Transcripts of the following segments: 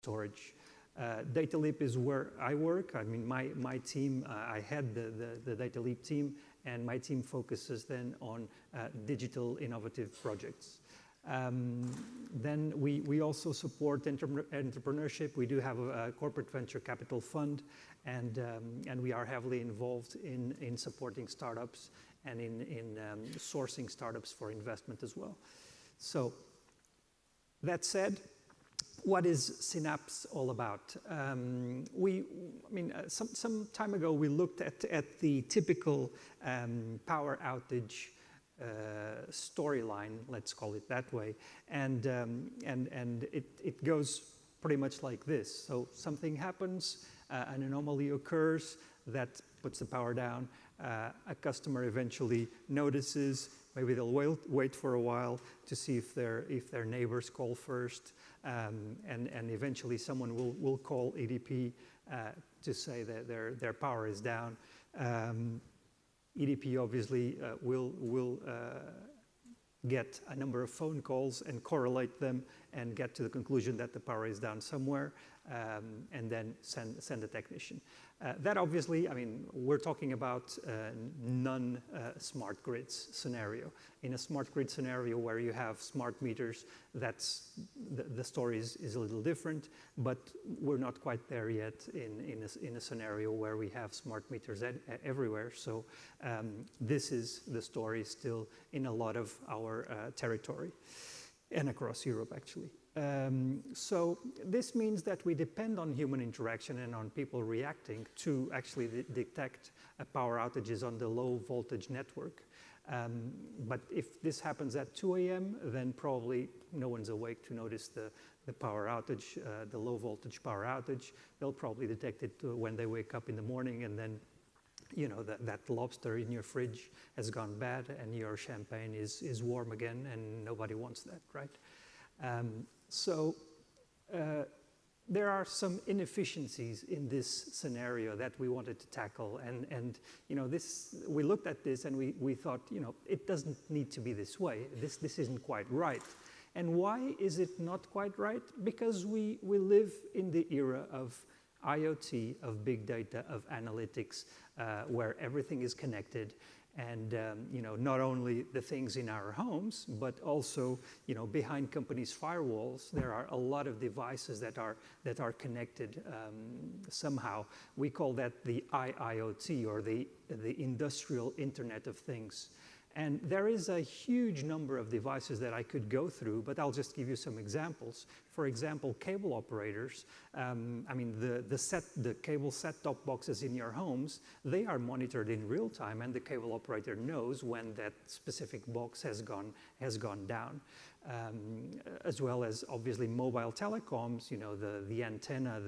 storage. Data Leap is where I work. I mean, my team, I head the Data Leap team, and my team focuses then on digital innovative projects. Then we also support entrepreneurship. We do have a corporate venture capital fund, and we are heavily involved in supporting startups and in sourcing startups for investment as well. So that said, what is Synapse all about? Some time ago we looked at the typical power outage storyline, let's call it that way, and it goes pretty much like this. So something happens, an anomaly occurs that puts the power down. A customer eventually notices. Maybe they'll wait for a while to see if their neighbors call first, and eventually someone will call EDP to say that their power is down. EDP obviously will get a number of phone calls and correlate them and get to the conclusion that the power is down somewhere, and then send a technician. That obviously, I mean, we're talking about non-smart grids scenario. In a smart grid scenario where you have smart meters, that's the story is a little different, but we're not quite there yet in a scenario where we have smart meters everywhere. So this is the story still in a lot of our territory and across Europe, actually. So this means that we depend on human interaction and on people reacting to actually detect power outages on the low voltage network. But if this happens at 2 a.m., then probably no one's awake to notice the power outage, the low voltage power outage. They'll probably detect it when they wake up in the morning, and then you know that lobster in your fridge has gone bad and your champagne is warm again, and nobody wants that, right? So there are some inefficiencies in this scenario that we wanted to tackle, and you know, we looked at this and we thought, you know, it doesn't need to be this way. This isn't quite right. And why is it not quite right? Because we live in the era of IoT, of big data, of analytics, where everything is connected. And you know, not only the things in our homes, but also, you know, behind companies' firewalls, there are a lot of devices that are connected somehow. We call that the IIoT, or the Industrial Internet of Things. And there is a huge number of devices that I could go through, but I'll just give you some examples. For example, cable operators. I mean, the cable set-top boxes in your homes, they are monitored in real time, and the cable operator knows when that specific box has gone down. As well as obviously mobile telecoms, you know, the antenna,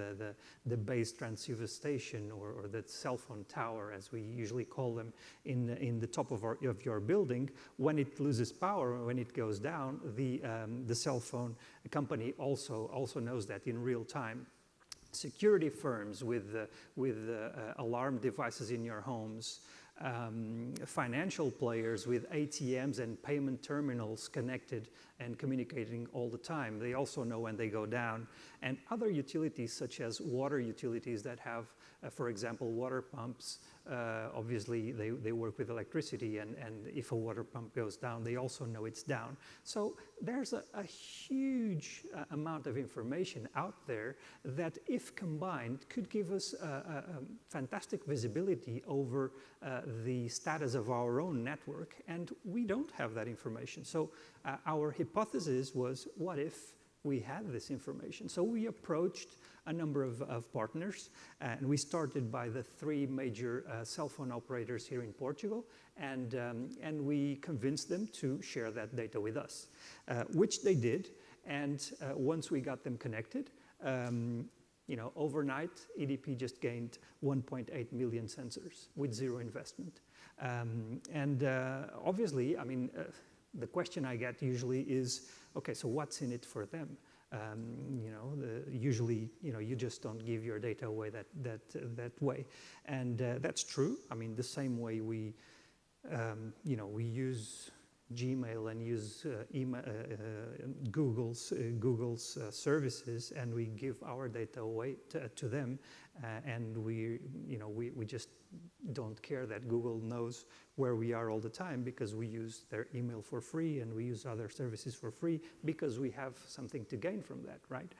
the base transceiver station, or the cell phone tower, as we usually call them, in the top of your building. When it loses power, when it goes down, the cell phone company also knows that in real time. Security firms with alarm devices in your homes. Financial players with ATMs and payment terminals connected and communicating all the time. They also know when they go down. And other utilities, such as water utilities that have, for example, water pumps. Obviously, they work with electricity, and if a water pump goes down, they also know it's down. So there's a huge amount of information out there that, if combined, could give us a fantastic visibility over the status of our own network, and we don't have that information. So our hypothesis was, what if we had this information? So we approached a number of partners, and we started by the 3 major cell phone operators here in Portugal, and we convinced them to share that data with us, which they did. And once we got them connected, you know, overnight, EDP just gained 1.8 million sensors with 0 investment. Obviously, I mean, the question I get usually is, okay, so what's in it for them? You know, usually, you know, you just don't give your data away that way, and that's true. I mean, the same way we, you know, we use Gmail and use Google's services, and we give our data away to them, and we just don't care that Google knows where we are all the time, because we use their email for free and we use other services for free because we have something to gain from that, right?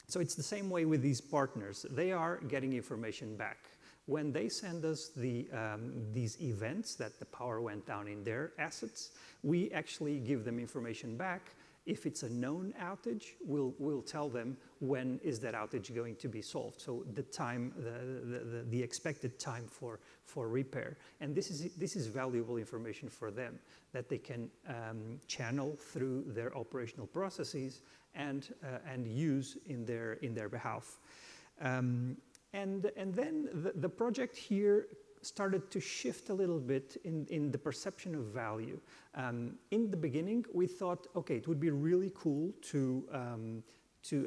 So it's the same way with these partners. They are getting information back. When they send us these events that the power went down in their assets, we actually give them information back. If it's a known outage, we'll tell them when is that outage going to be solved. So the time, the expected time for repair. And this is valuable information for them that they can channel through their operational processes and use in their behalf. And then the project here started to shift a little bit in the perception of value. In the beginning, we thought, okay, it would be really cool to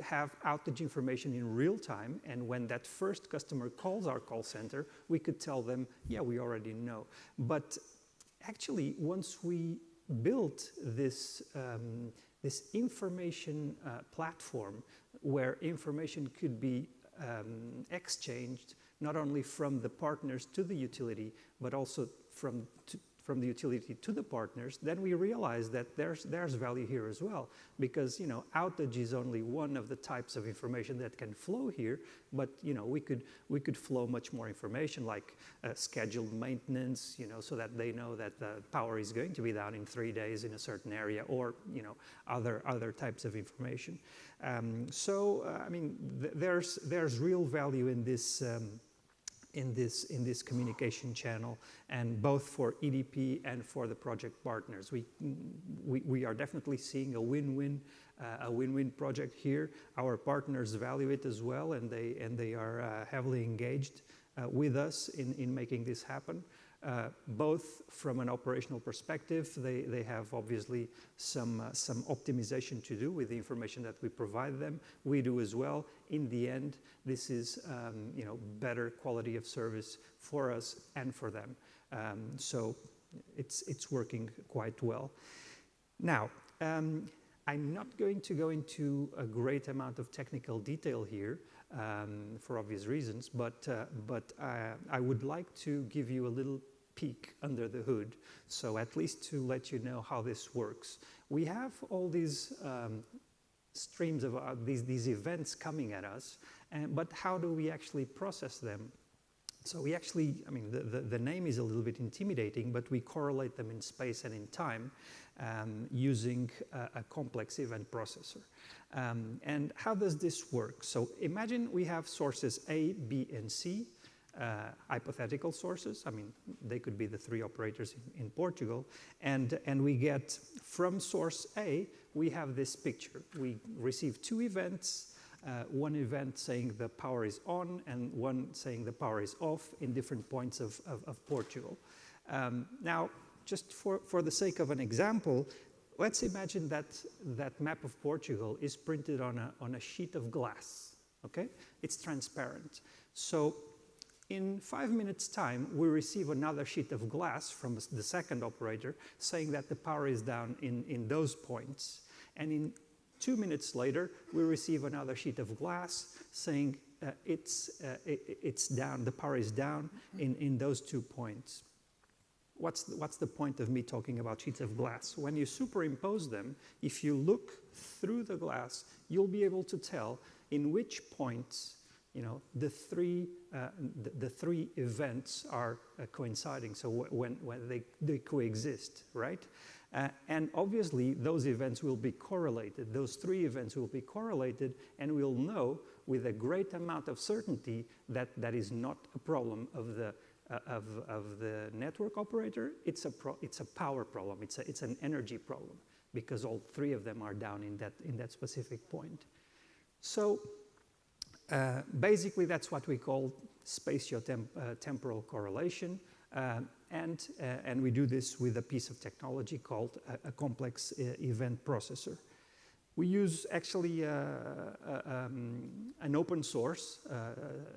have outage information in real time, and when that first customer calls our call center, we could tell them, yeah, we already know. But actually, once we built this information platform where information could be exchanged not only from the partners to the utility, but also from the utility to the partners, then we realize that there's value here as well, because outage is only one of the types of information that can flow here, but we could flow much more information, like scheduled maintenance, so that they know that the power is going to be down in 3 days in a certain area, or other types of information. I mean, there's real value in this. In this communication channel, and both for EDP and for the project partners. We are definitely seeing a win-win project here. Our partners value it as well, and they are heavily engaged with us in making this happen. Both from an operational perspective, they have obviously some optimization to do with the information that we provide them. We do as well. In the end, this is better quality of service for us and for them. So it's working quite well. Now, I'm not going to go into a great amount of technical detail here for obvious reasons, but I would like to give you a little peek under the hood, so at least to let you know how this works. We have all these streams of these events coming at us, but how do we actually process them? So we actually, I mean, the name is a little bit intimidating, but we correlate them in space and in time using a complex event processor. And how does this work? So imagine we have sources A, B, and C, hypothetical sources. I mean, they could be the 3 operators in Portugal. And we get from source A, we have this picture. We receive 2 events. One event saying the power is on and one saying the power is off in different points of Portugal. Now, just for the sake of an example, let's imagine that map of Portugal is printed on a sheet of glass, okay? It's transparent. So in 5 minutes' time, we receive another sheet of glass from the second operator saying that the power is down in those points. And in 2 minutes later, we receive another sheet of glass saying it's down, the power is down in those 2 points. What's the point of me talking about sheets of glass? When you superimpose them, if you look through the glass, you'll be able to tell in which points the three events are coinciding. So when they coexist, right? And obviously, those events will be correlated. Those 3 events will be correlated, and we'll know with a great amount of certainty that that is not a problem of the network operator. It's a power problem. It's an energy problem, because all 3 of them are down in that specific point. So basically, that's what we call spatio-temporal correlation. And we do this with a piece of technology called a complex event processor. We use actually an open source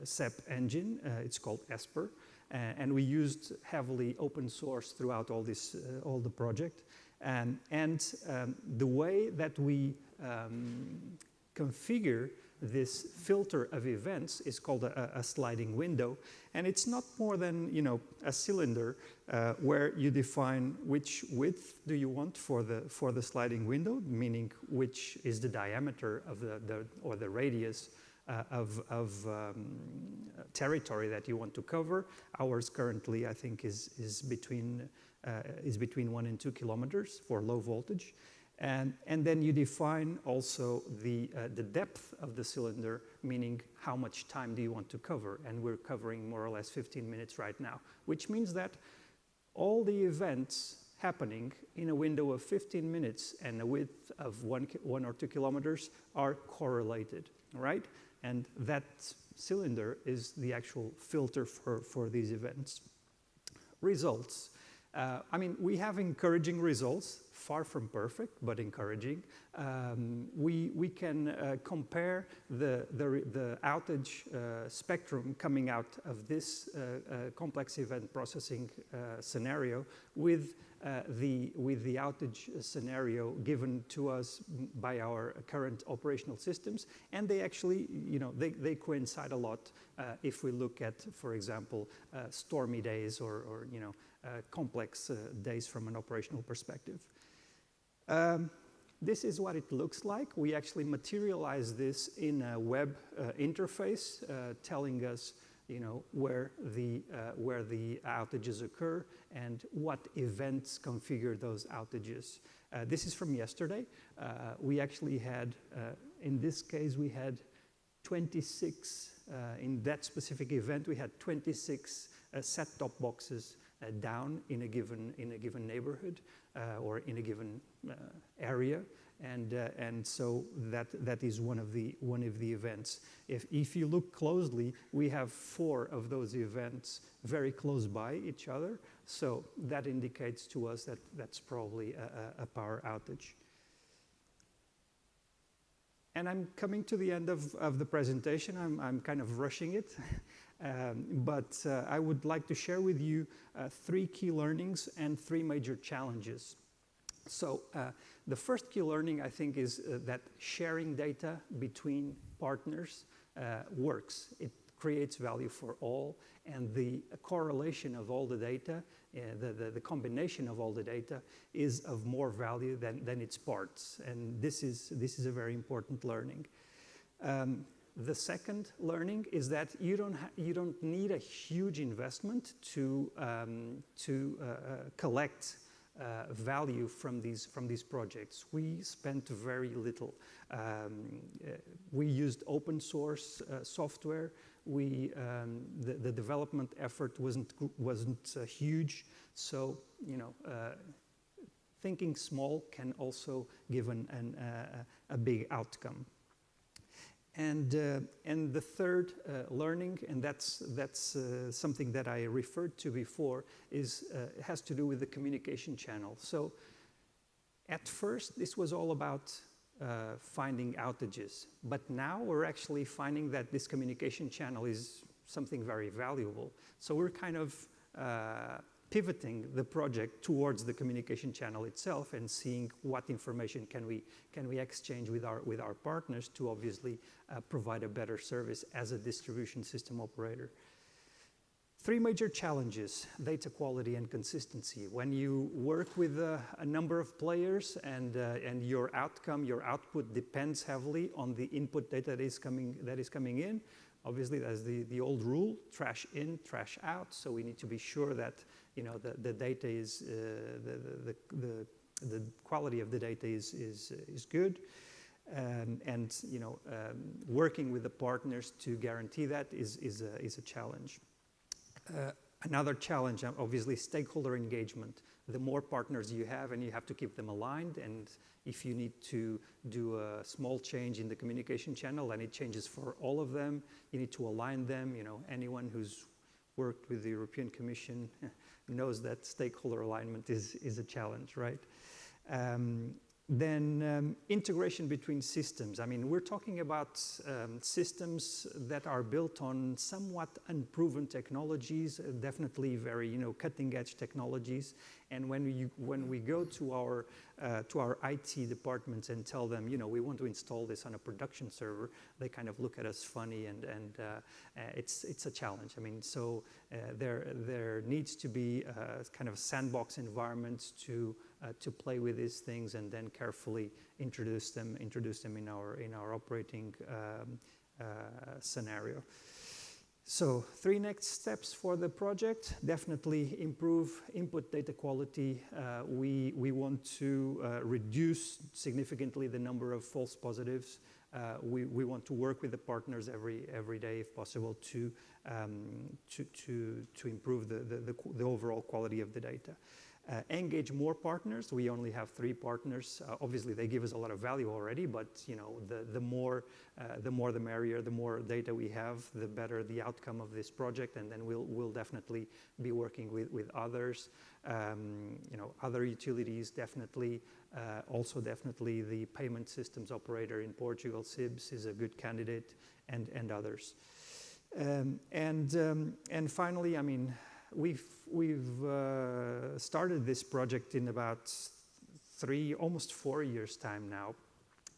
SEP engine. It's called Esper, and we used heavily open source throughout all the project. And the way that we configure this filter of events is called a sliding window, and it's not more than a cylinder where you define which width do you want for the sliding window, meaning which is the diameter of the radius of territory that you want to cover. Ours currently, I think, is between 1 and 2 kilometers for low voltage. And then you define also the depth of the cylinder, meaning how much time do you want to cover. And we're covering more or less 15 minutes right now, which means that all the events happening in a window of 15 minutes and a width of 1 or 2 kilometers are correlated, right? And that cylinder is the actual filter for these events. Results. I mean, we have encouraging results, far from perfect, but encouraging. We can compare the outage spectrum coming out of this complex event processing scenario with the outage scenario given to us by our current operational systems, and they actually, they coincide a lot if we look at, for example, stormy days or complex days from an operational perspective. This is what it looks like. We actually materialize this in a web interface telling us where the outages occur and what events configure those outages. This is from yesterday. We actually had, in this case, we had 26, in that specific event, we had 26 set-top boxes down in a given neighborhood or in a given area, and so that is one of the events. If you look closely, we have 4 of those events very close by each other, so that indicates to us that that's probably a power outage. And I'm coming to the end of the presentation. I'm kind of rushing it. But I would like to share with you 3 key learnings and 3 major challenges. So the first key learning, I think, is that sharing data between partners works. It creates value for all, and the correlation of all the data, the combination of all the data is of more value than its parts, and this is a very important learning. The second learning is that you don't need a huge investment to collect value from these projects. We spent very little. We used open source software. The development effort wasn't huge. So thinking small can also give a big outcome. And the third learning, and that's something that I referred to before, has to do with the communication channel. So at first, this was all about finding outages, but now we're actually finding that this communication channel is something very valuable. So we're kind of pivoting the project towards the communication channel itself and seeing what information can we exchange with our partners to obviously provide a better service as a distribution system operator. 3 major challenges: data quality and consistency. When you work with a number of players and your output depends heavily on the input data that is coming in. Obviously, that's the old rule: trash in, trash out. So we need to be sure that the data is the quality of the data is good, and working with the partners to guarantee that is a challenge. Another challenge, obviously, stakeholder engagement. The more partners you have, and you have to keep them aligned, and if you need to do a small change in the communication channel and it changes for all of them, you need to align them. Anyone who's worked with the European Commission knows that stakeholder alignment is a challenge, right? Then integration between systems. I mean, we're talking about systems that are built on somewhat unproven technologies, definitely very, cutting-edge technologies. And when we go to our IT departments and tell them, we want to install this on a production server, they kind of look at us funny, and it's a challenge. I mean, so there needs to be kind of a sandbox environment to play with these things, and then carefully introduce them in our operating scenario. So 3 next steps for the project: definitely improve input data quality. We want to reduce significantly the number of false positives. We want to work with the partners every day, if possible, to improve the overall quality of the data. Engage more partners. We only have 3 partners. Obviously, they give us a lot of value already, but the more the merrier. The more data we have, the better the outcome of this project. And then we'll definitely be working with others. Other utilities, definitely. Also, definitely the payment systems operator in Portugal, SIBS, is a good candidate, and others. And finally, I mean, we've started this project in about almost 4 years' time now,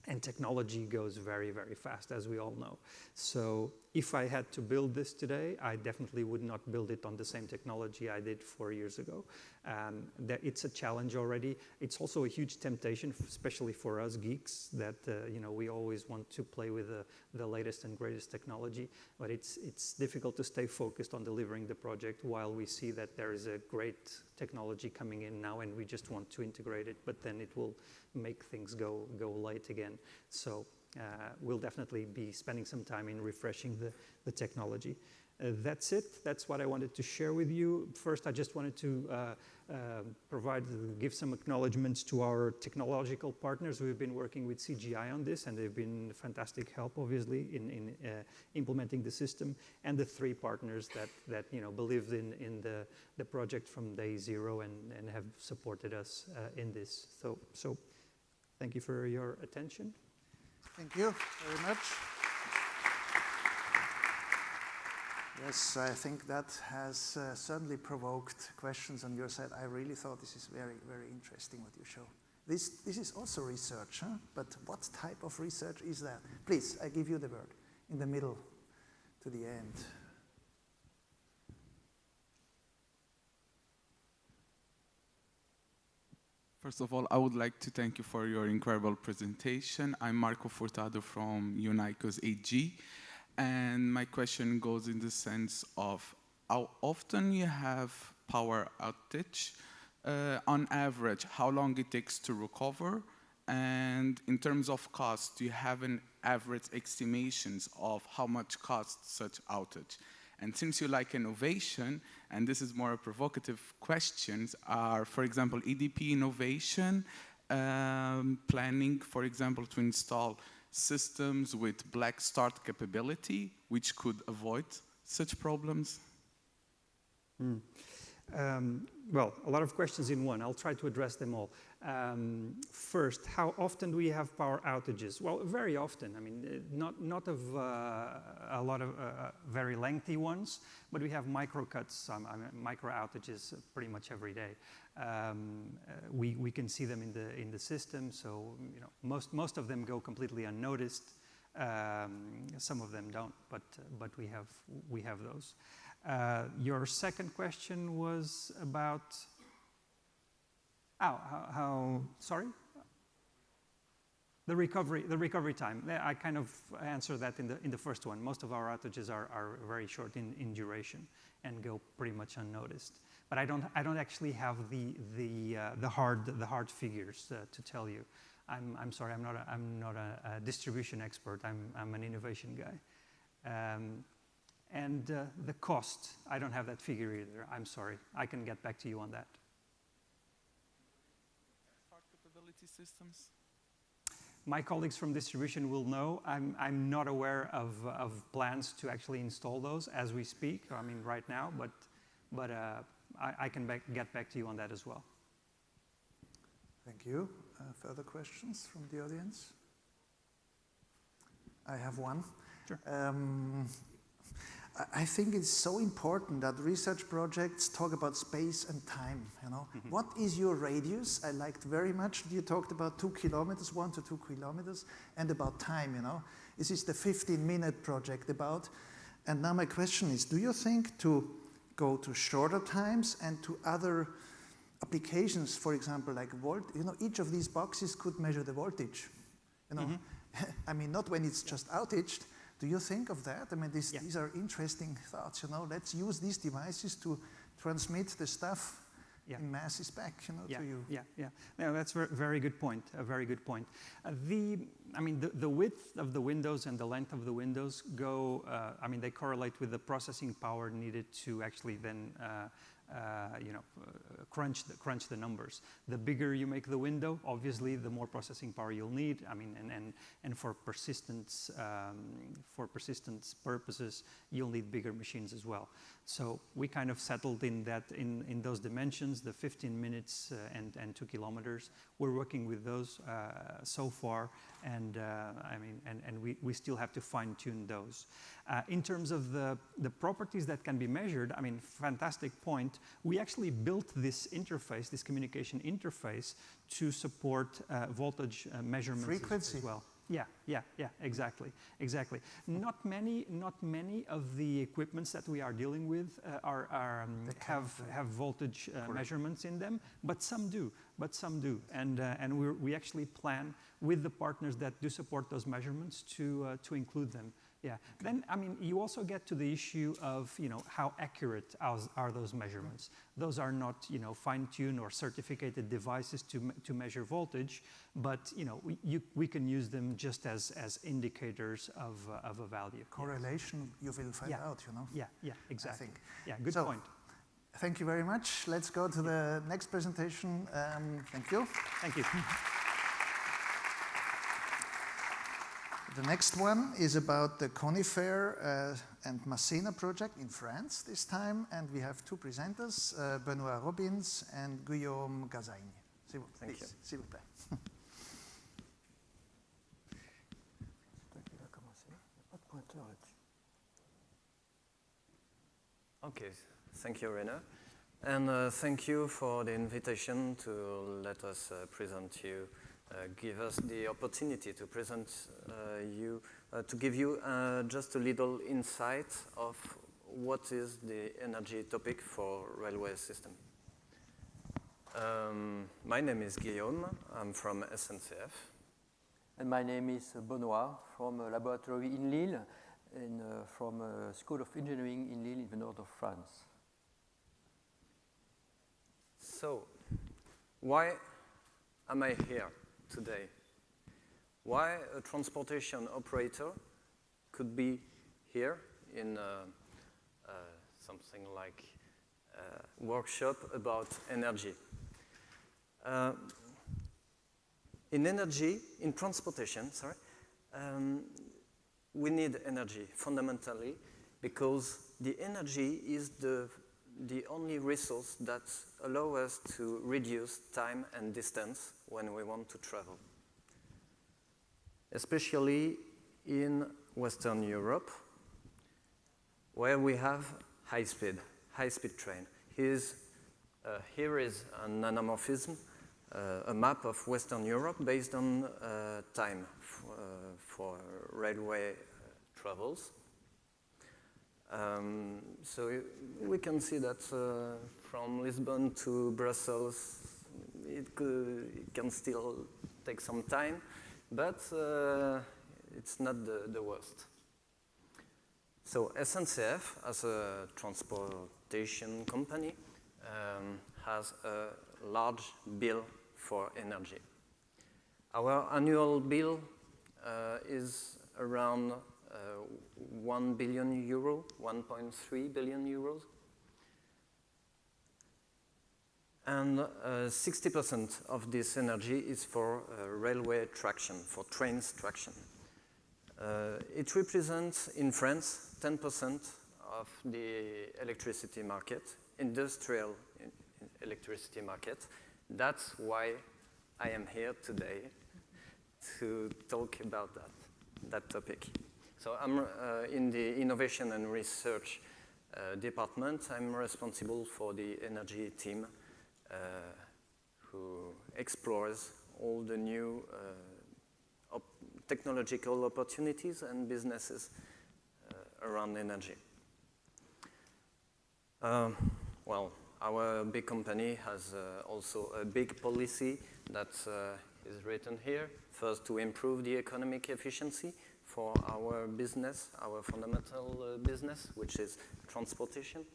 and technology goes very, very fast, as we all know. So if I had to build this today, I definitely would not build it on the same technology I did 4 years ago. It's a challenge already. It's also a huge temptation, especially for us geeks, that we always want to play with the latest and greatest technology. But it's difficult to stay focused on delivering the project while we see that there is a great technology coming in now, and we just want to integrate it. But then it will make things go late again. So we'll definitely be spending some time in refreshing the technology. That's it. That's what I wanted to share with you. First, I just wanted to give some acknowledgements to our technological partners. We've been working with CGI on this, and they've been fantastic help, obviously, in implementing the system, and the 3 partners that believed in the project from day 0 and have supported us in this. So thank you for your attention. Thank you very much. Yes, I think that has certainly provoked questions on your side. I really thought this is very, very interesting what you show. This is also research, huh? But what type of research is that? Please, I give you the word in the middle to the end. First of all, I would like to thank you for your incredible presentation. I'm Marco Furtado from Unicos AG. And my question goes in the sense of how often you have power outage, on average, how long it takes to recover, and in terms of cost, do you have an average estimations of how much costs such outage? And since you like innovation, and this is more a provocative questions, are, for example, EDP innovation, planning, for example, to install systems with black start capability, which could avoid such problems? Well, a lot of questions in one. I'll try to address them all. First, how often do we have power outages? Well, very often. I mean, not of a lot of very lengthy ones, but we have micro cuts, micro outages pretty much every day. We can see them in the system, so most of them go completely unnoticed. Some of them don't, but we have those. Your second question was about how sorry? The recovery time. I kind of answered that in the first one. Most of our outages are very short in duration and go pretty much unnoticed. But I don't actually have the hard figures to tell you. I'm sorry. I'm not a distribution expert. I'm an innovation guy. And the cost, I don't have that figure either. I'm sorry. I can get back to you on that. Start capability systems? My colleagues from distribution will know. I'm not aware of plans to actually install those as we speak. I mean, right now, but I can get back to you on that as well. Thank you. further questions from the audience? I have one. Sure. I think it's so important that research projects talk about space and time, you know. Mm-hmm. What is your radius? I liked very much you talked about 2 kilometers, 1 to 2 kilometers, and about time, you know. This is the 15-minute project about. And now my question is, do you think to go to shorter times and to other applications, for example, like you know, each of these boxes could measure the voltage, you know. Mm-hmm. I mean, not when it's just outaged. Do you think of that? I mean, these are interesting thoughts, you know. Let's use these devices to transmit the stuff in masses back, you know, to you. No, that's a very good point, a very good point. The width of the windows and the length of the windows go, they correlate with the processing power needed to actually then crunch the numbers. The bigger you make the window, obviously, the more processing power you'll need. And for persistence purposes, you'll need bigger machines as well. So we kind of settled in that in those dimensions, the 15 minutes and 2 kilometers. We're working with those so far, and we still have to fine tune those. In terms of the properties that can be measured, fantastic point. We actually built this interface, this communication interface, to support voltage measurements. Frequency as well. Yeah, exactly. Not many of the equipments that we are dealing with have voltage measurements in them, but some do. And we actually plan with the partners that do support those measurements to include them. Yeah. Okay. Then, you also get to the issue of, how accurate are those measurements. Those are not, fine-tuned or certificated devices to measure voltage, but, we can use them just as indicators of a value. Correlation, you will find out, Yeah, exactly. I think. Yeah, good point. Thank you very much. Let's go to the next presentation. Thank you. Thank you. The next one is about the Conifer and Massena project in France this time, and we have two presenters, Benoît Robins and Guillaume Gazagne. Thank you. S'il vous plaît. Okay, thank you, Rena. And thank you for the invitation to let us present you. Give us the opportunity to present to give you just a little insight of what is the energy topic for railway system. My name is Guillaume. I'm from SNCF. And my name is Benoît from a laboratory in Lille and from a School of Engineering in Lille in the north of France. So, why am I here today? Why a transportation operator could be here in something like a workshop about energy? In transportation, we need energy fundamentally because the energy is the only resource that allows us to reduce time and distance when we want to travel. Especially in Western Europe, where we have high-speed train. Here is an anamorphism, a map of Western Europe based on time for railway travels. So we can see that from Lisbon to Brussels, it can still take some time, but it's not the worst. So SNCF, as a transportation company, has a large bill for energy. Our annual bill is around 1 billion euro, 1.3 billion euros. And 60% of this energy is for railway traction, for trains traction. It represents, in France, 10% of the electricity market, industrial electricity market. That's why I am here today to talk about that topic. So I'm in the Innovation and Research department. I'm responsible for the energy team who explores all the new technological opportunities and businesses around energy. Well, our big company has also a big policy that is written here. First, to improve the economic efficiency for our business, our fundamental business, which is transportation.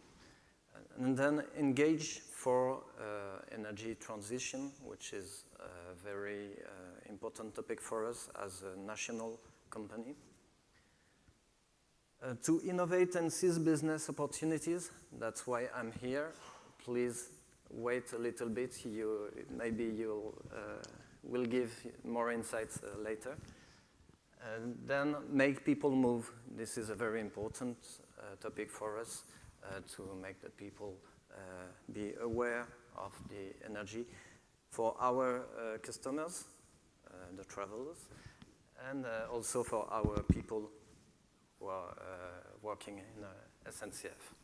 And then engage for energy transition, which is a very important topic for us as a national company. To innovate and seize business opportunities, that's why I'm here. Please wait a little bit. Maybe you will give more insights later. And then make people move. This is a very important topic for us to make the people be aware of the energy for our customers, the travelers, and also for our people who are working in SNCF.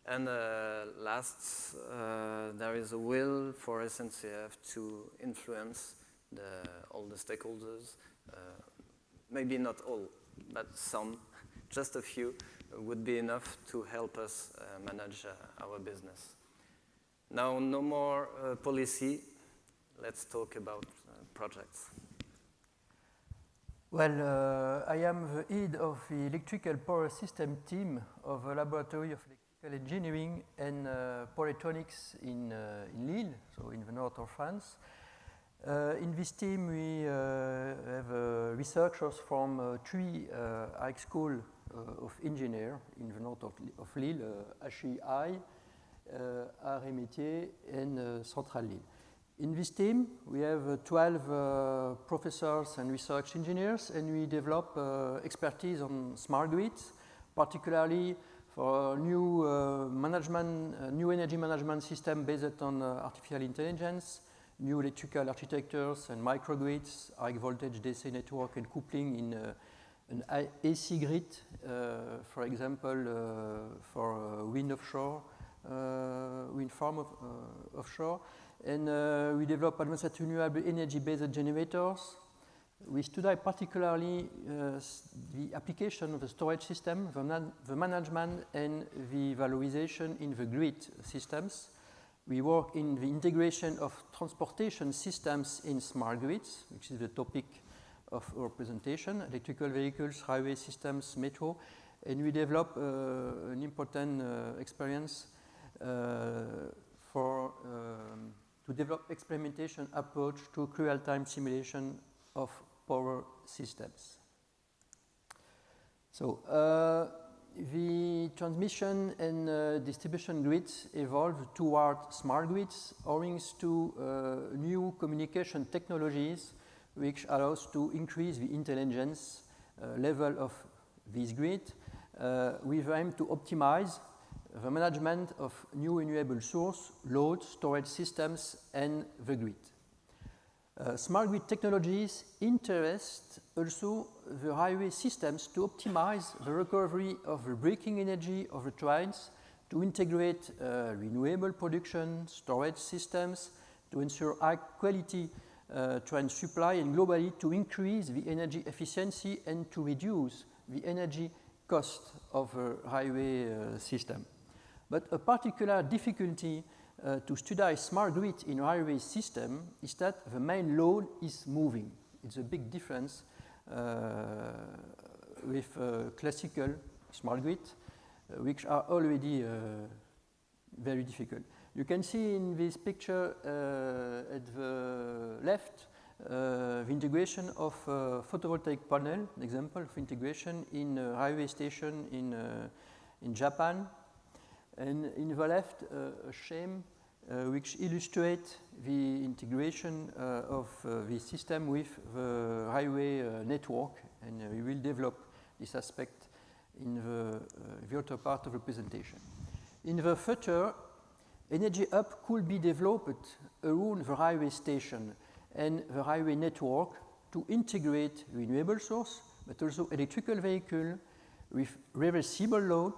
And last, there is a will for SNCF to influence all the stakeholders. Maybe not all, but some, just a few, would be enough to help us manage our business. Now, no more policy. Let's talk about projects. Well, I am the head of the electrical power system team of the Laboratory of Electrical Engineering and Polytronics in Lille, so in the north of France. In this team, we have researchers from three high schools of engineers in the north of Lille, HEI, Arts et Métiers, and Centrale Lille. In this team, we have 12 professors and research engineers, and we develop expertise on smart grids, particularly for new new energy management system based on artificial intelligence, new electrical architectures and microgrids, high voltage DC network and coupling in an AC grid, for example, for wind offshore, wind farm offshore. And we develop advanced renewable energy-based generators. We study particularly the application of the storage system, the management and the valorization in the grid systems. We work in the integration of transportation systems in smart grids, which is the topic of our presentation, electrical vehicles, highway systems, metro, and we develop an important experience to develop experimentation approach to real-time simulation of power systems. So the transmission and distribution grids evolved toward smart grids owing to new communication technologies which allows to increase the intelligence level of this grid with aim to optimize the management of new renewable source, load, storage systems, and the grid. Smart grid technologies interest also the highway systems to optimize the recovery of the braking energy of the trains, to integrate renewable production, storage systems, to ensure high quality train supply, and globally to increase the energy efficiency and to reduce the energy cost of a highway system. But a particular difficulty to study smart grid in a highway system is that the main load is moving. It's a big difference with classical smart grid, which are already very difficult. You can see in this picture at the left the integration of photovoltaic panel, an example of integration in a highway station in Japan. And in the left, a scheme which illustrates the integration of the system with the highway network, and we will develop this aspect in the other part of the presentation. In the future, energy hub could be developed around the highway station, and the highway network to integrate renewable source, but also electrical vehicle with reversible load,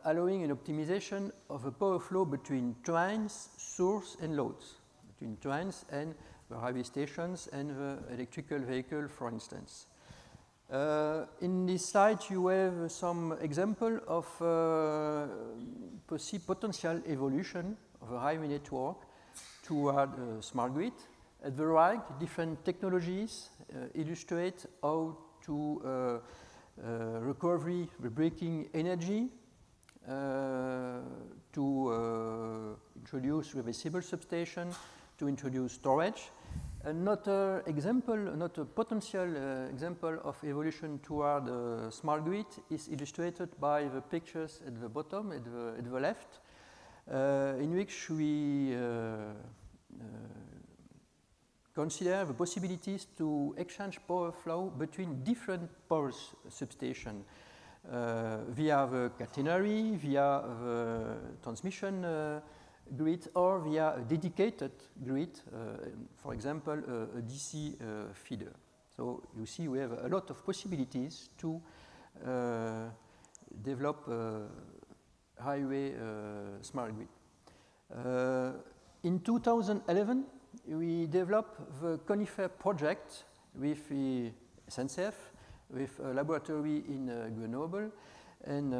allowing an optimization of the power flow between trains, source, and loads, between trains and the highway stations and the electrical vehicle, for instance. In this slide, you have some example of potential evolution of a highway network toward smart grid. At the right, different technologies illustrate how to recovery the braking energy, to introduce reversible substation, to introduce storage. Another example, another potential example of evolution toward smart grid is illustrated by the pictures at the bottom, at the left, in which we consider the possibilities to exchange power flow between different power substations via the catenary, via the transmission grid, or via a dedicated grid, for example, a DC feeder. So you see we have a lot of possibilities to develop highway smart grid. In 2011, we developed the Conifer project with the SNCF, with a laboratory in Grenoble, and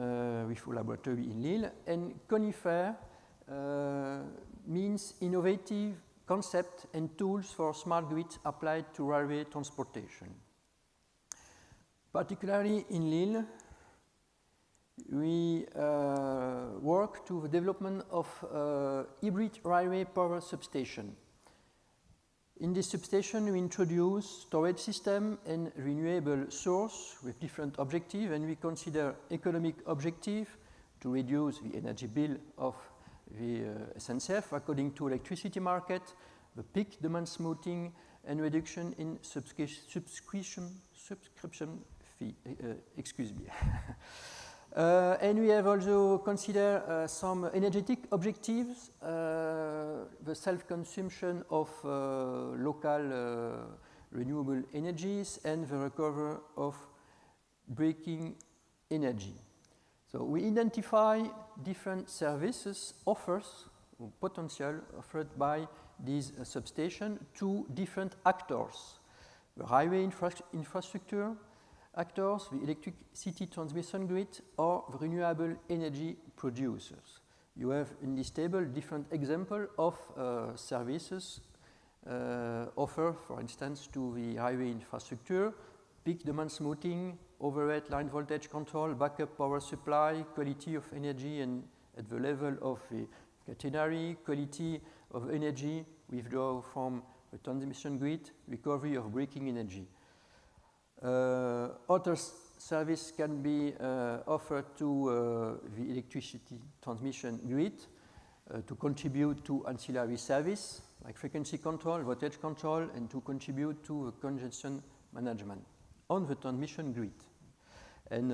with a laboratory in Lille. And Conifer means innovative concept and tools for smart grid applied to railway transportation. Particularly in Lille, we work to the development of hybrid railway power substation. In this substation, we introduce storage system and renewable source with different objectives, and we consider economic objective to reduce the energy bill of the SNCF according to electricity market, the peak demand smoothing, and reduction in subscription fee. Excuse me. And we have also considered some energetic objectives, the self-consumption of local renewable energies, and the recovery of braking energy. So we identify different services, offers, or potential offered by these substations to different actors: the highway infrastructure actors, the electricity transmission grid, or the renewable energy producers. You have in this table different examples of services offered, for instance, to the highway infrastructure: peak demand smoothing, overhead line voltage control, backup power supply, quality of energy, and at the level of the catenary, quality of energy withdrawal from the transmission grid, recovery of braking energy. Other service can be offered to the electricity transmission grid to contribute to ancillary service like frequency control, voltage control, and to contribute to congestion management on the transmission grid. An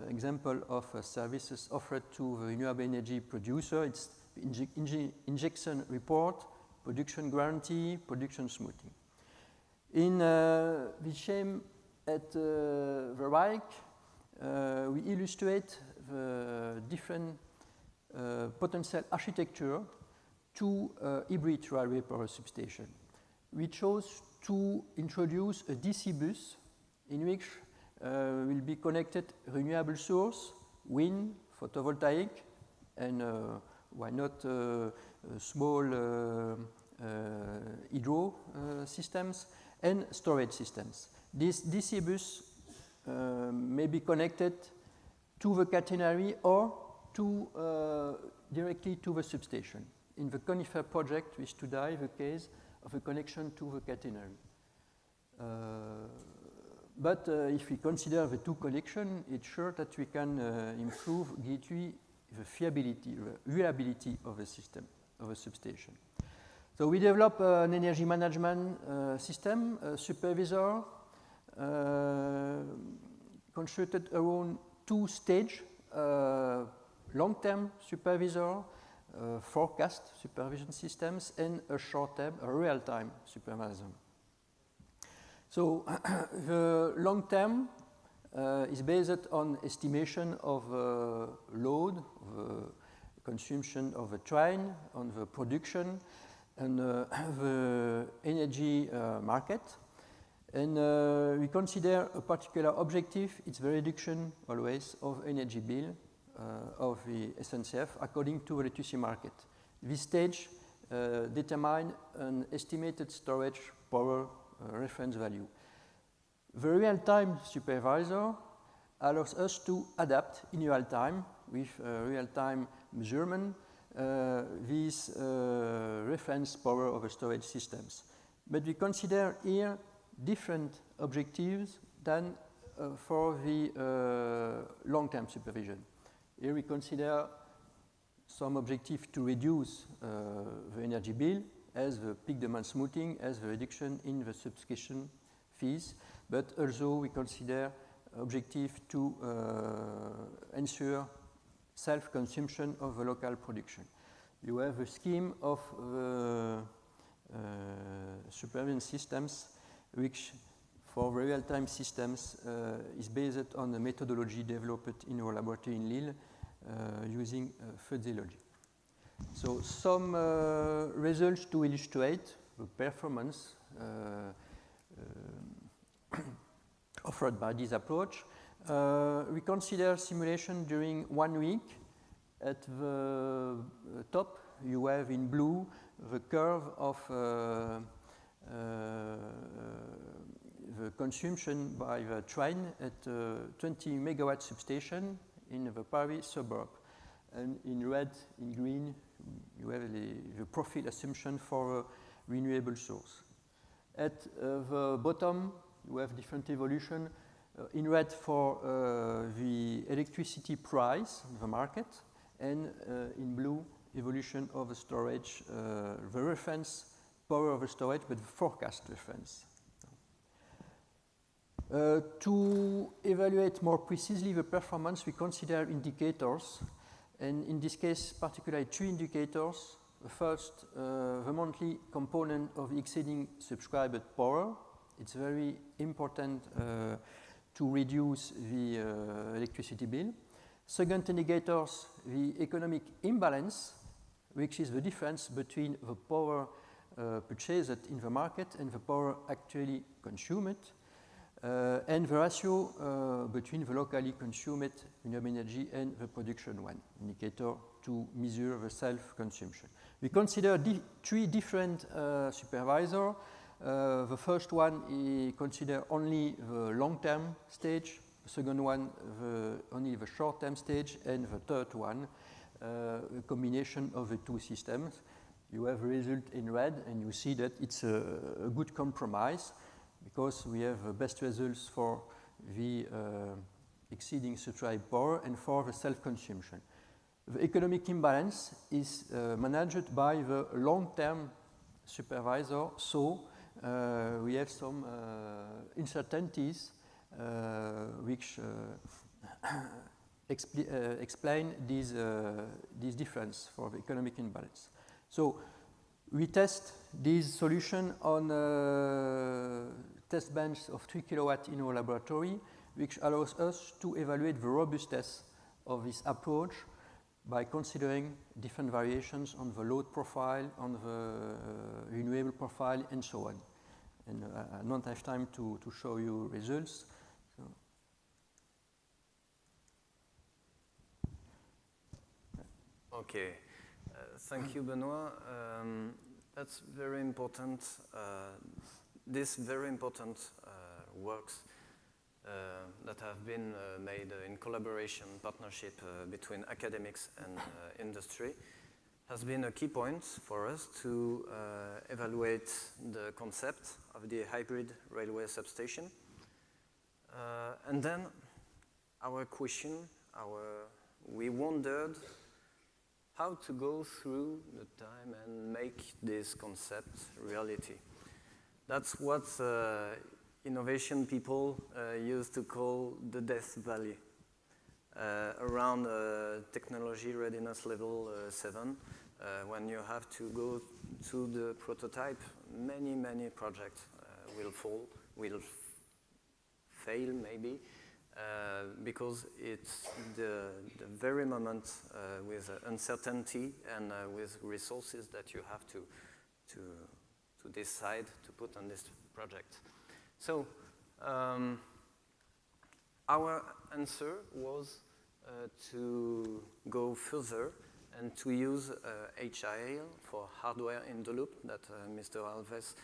example of services offered to the renewable energy producer, it's injection report, production guarantee, production smoothing. In the scheme at the right, we illustrate the different potential architecture to hybrid railway power substation. We chose to introduce a DC bus in which will be connected renewable source, wind, photovoltaic, and why not small hydro systems and storage systems. This DC bus may be connected to the catenary or to directly to the substation. In the Conifer project, we studied the case of a connection to the catenary. But if we consider the two connections, it's sure that we can improve greatly the fiability, the reliability of the system, of a substation. So we develop an energy management system, a supervisor, constructed around two stages, long-term supervisor, forecast supervision systems, and a short-term, a real-time supervisor. So the long term is based on estimation of load, of consumption of a train, on the production, and the energy market. And we consider a particular objective, it's the reduction always of energy bill of the SNCF according to the electricity market. This stage determine an estimated storage power reference value. The real-time supervisor allows us to adapt in real time with real-time measurement these reference power of the storage systems. But we consider here different objectives than for the long-term supervision. Here we consider some objective to reduce the energy bill as the peak demand smoothing, as the reduction in the subscription fees, but also we consider objective to ensure self-consumption of the local production. You have a scheme of surveillance systems which for real-time systems is based on a methodology developed in our laboratory in Lille using physiology. So some results to illustrate the performance offered by this approach. We consider simulation during 1 week. At the top, you have in blue the curve of the consumption by the train at 20 megawatt substation in the Paris suburb. And in red, in green, you have the profit assumption for a renewable source. At the bottom, you have different evolution. In red for the electricity price on the market, and in blue, evolution of the storage, the reference power of the storage, but the forecast reference. To evaluate more precisely the performance, we consider indicators, and in this case, particularly 3 indicators. First, the monthly component of exceeding subscribed power. It's very important to reduce the electricity bill. Second indicators, the economic imbalance, which is the difference between the power purchased in the market and the power actually consumed, and the ratio between the locally consumed renewable energy and the production one, indicator to measure the self-consumption. We consider 3 different supervisors. The first one consider only the long-term stage, the second one only the short-term stage, and the third one a combination of the 2 systems. You have a result in red, and you see that it's a good compromise because we have the best results for the exceeding subscribed power and for the self-consumption. The economic imbalance is managed by the long-term supervisor, so we have some uncertainties which explain this difference for the economic imbalance. So we test this solution on a test bench of 3 kilowatt in our laboratory, which allows us to evaluate the robustness of this approach by considering different variations on the load profile, on the renewable profile, and so on. And I don't have time to show you results. So. Okay, thank you, Benoit. That's very important. These very important works that have been made in collaboration, partnership between academics and industry has been a key point for us to evaluate the concept of the hybrid railway substation. And then our question, we wondered how to go through the time and make this concept reality. That's what innovation people used to call the Death Valley. around technology readiness level 7. When you have to go to the prototype, many projects will fail maybe, because it's the very moment with uncertainty and with resources that you have to decide to put on this project. So our answer was to go further and to use HIL for hardware in the loop that Mr. Alves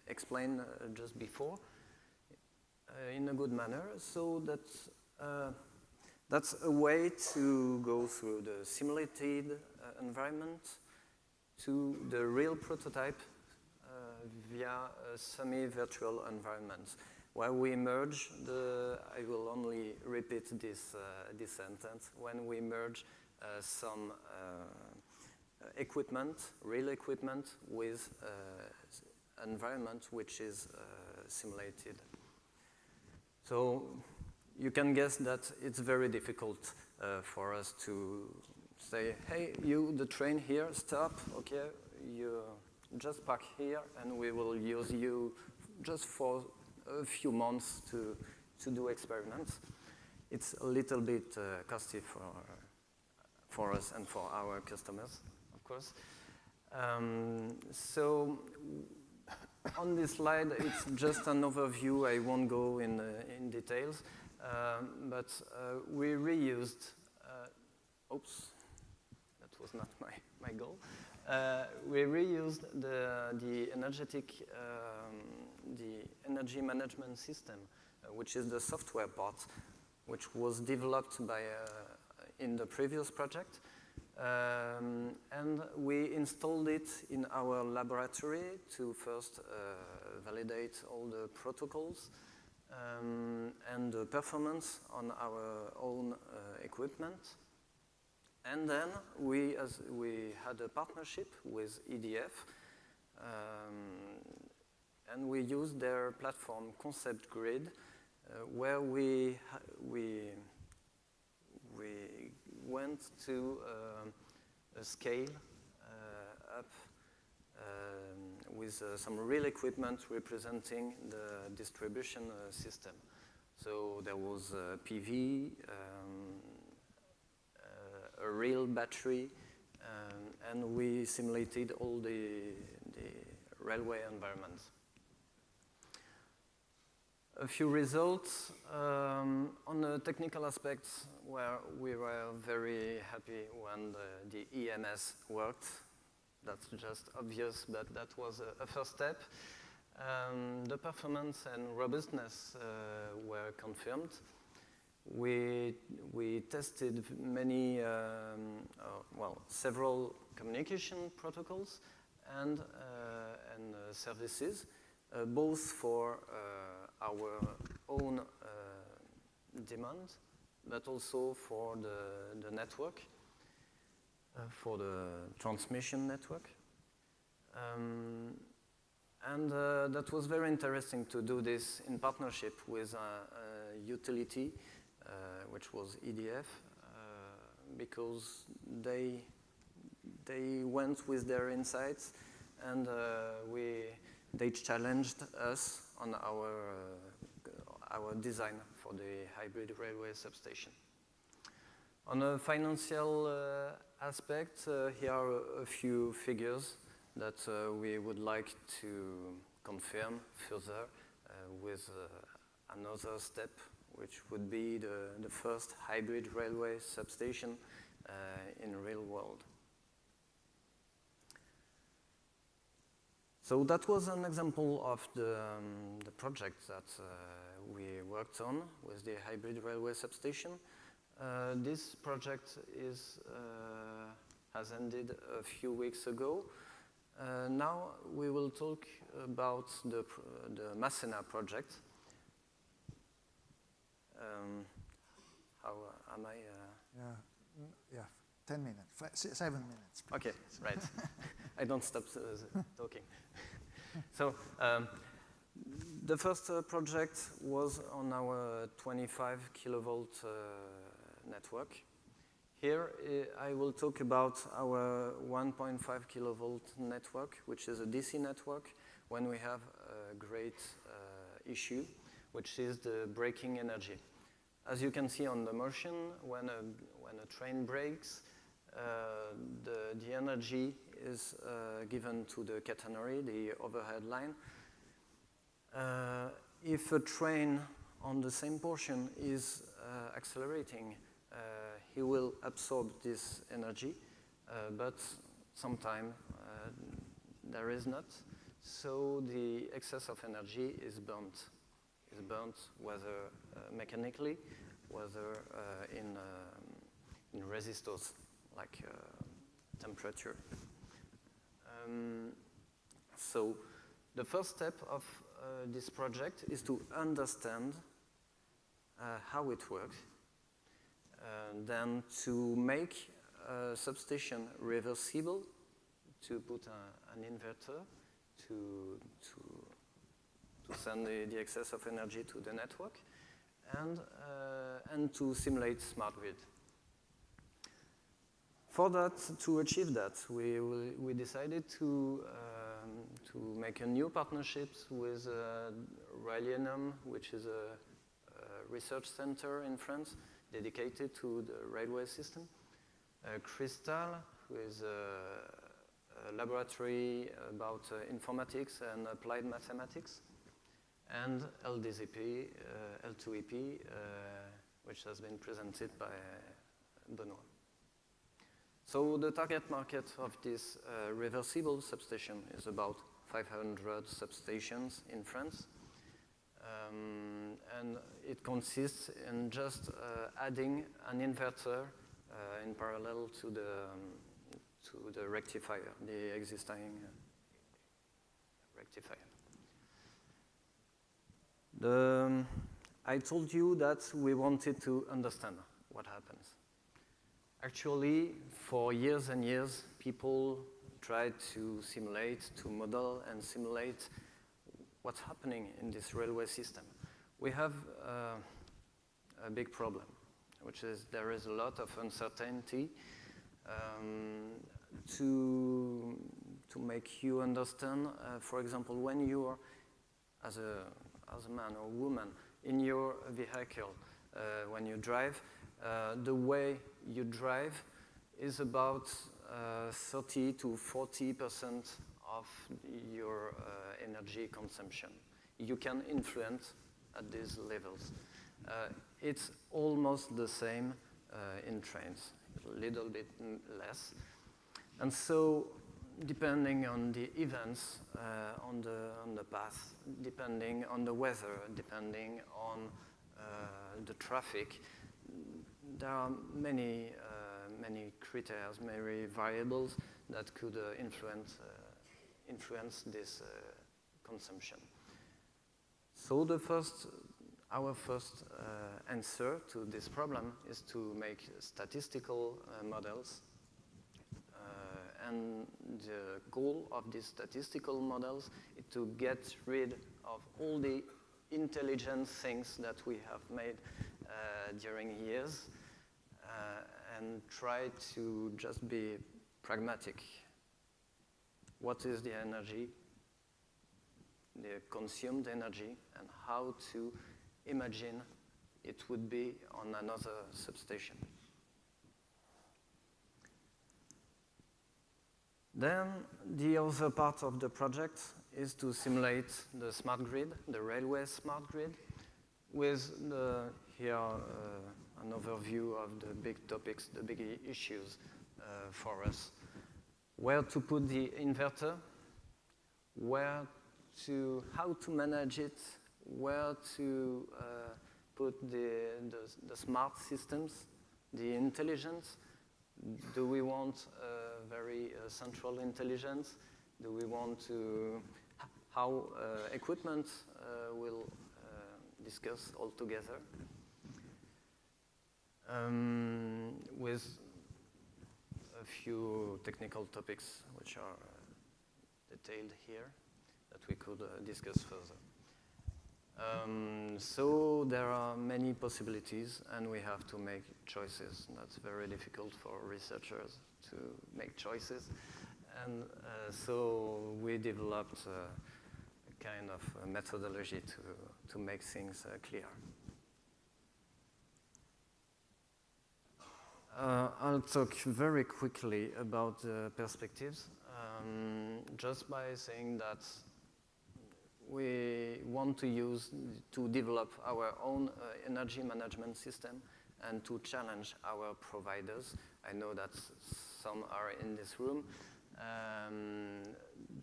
explained just before in a good manner. So that's a way to go through the simulated environment to the real prototype via a semi-virtual environment, where we merge I will only repeat this sentence, when we merge some equipment, real equipment, with environment which is simulated. So you can guess that it's very difficult for us to say, hey, the train here, stop, okay, you just park here and we will use you just for a few months to do experiments. It's a little bit costly for us and for our customers, of course. So on this slide, it's just an overview. I won't go in details, but we reused, oops, that was not my goal. We reused the energy management system, which is the software part, which was developed by in the previous project. And we installed it in our laboratory to first validate all the protocols and the performance on our own equipment. And then we had a partnership with EDF, and we used their platform Concept Grid, where we went to a scale up with some real equipment representing the distribution system. So there was PV, a real battery, and we simulated all the railway environments. A few results on the technical aspects where we were very happy when the EMS worked. That's just obvious, but that was a first step. The performance and robustness were confirmed. We tested several communication protocols and services, both for our own demand, but also for the network, for the transmission network. And that was very interesting to do this in partnership with a utility, which was EDF, because they went with their insights, and they challenged us on our design for the hybrid railway substation. On a financial aspect, here are a few figures that we would like to confirm further with another step, which would be the first hybrid railway substation in real world. So that was an example of the project that we worked on with the hybrid railway substation. This project has ended a few weeks ago. Now we will talk about the Masena project. How am I? Yeah, 10 minutes, 7 minutes. Please. Okay, right. I don't stop talking. So The first project was on our 25 kilovolt network. Here I will talk about our 1.5 kilovolt network, which is a DC network, when we have a great issue, which is the braking energy. As you can see on the motion, when a train brakes, the energy is given to the catenary, the overhead line. If a train on the same portion is accelerating, he will absorb this energy, but sometimes there is not. So the excess of energy is burnt. Is burnt whether mechanically, whether in resistors like temperature. So the first step of this project is to understand how it works, then to make a substation reversible, to put an inverter to send the excess of energy to the network, and to simulate smart grid. For that, to achieve that, we decided to make a new partnership with Railienum, which is a research center in France dedicated to the railway system. Crystal, who is a laboratory about informatics and applied mathematics, and LDZP, L2EP, which has been presented by Benoit. So the target market of this reversible substation is about 500 substations in France. And it consists in just adding an inverter in parallel to the rectifier, the existing rectifier. I told you that we wanted to understand what happens. Actually, for years and years, people tried to simulate, to model and simulate what's happening in this railway system. We have a big problem, which is there is a lot of uncertainty. To make you understand, for example, when you are, as a man or woman, in your vehicle, when you drive, the way you drive is about 30 to 40% of your energy consumption. You can influence at these levels. It's almost the same in trains, a little bit less. And so, depending on the events on the path, depending on the weather, depending on the traffic, there are many criteria, many variables that could influence this consumption. So our first answer to this problem is to make statistical models. And the goal of these statistical models is to get rid of all the intelligent things that we have made during years and try to just be pragmatic. What is the energy, the consumed energy, and how to imagine it would be on another substation. Then the other part of the project is to simulate the smart grid, the railway smart grid, with here an overview of the big topics, the big issues for us. Where to put the inverter, how to manage it, where to put the smart systems, the intelligence. Do we want a very central intelligence? Do we want to, how equipment will discuss all together? With a few technical topics which are detailed here that we could discuss further. So there are many possibilities, and we have to make choices. That's very difficult for researchers to make choices. And so we developed a kind of a methodology to make things clear. I'll talk very quickly about the perspectives, just by saying that we want to develop our own energy management system and to challenge our providers. I know that some are in this room.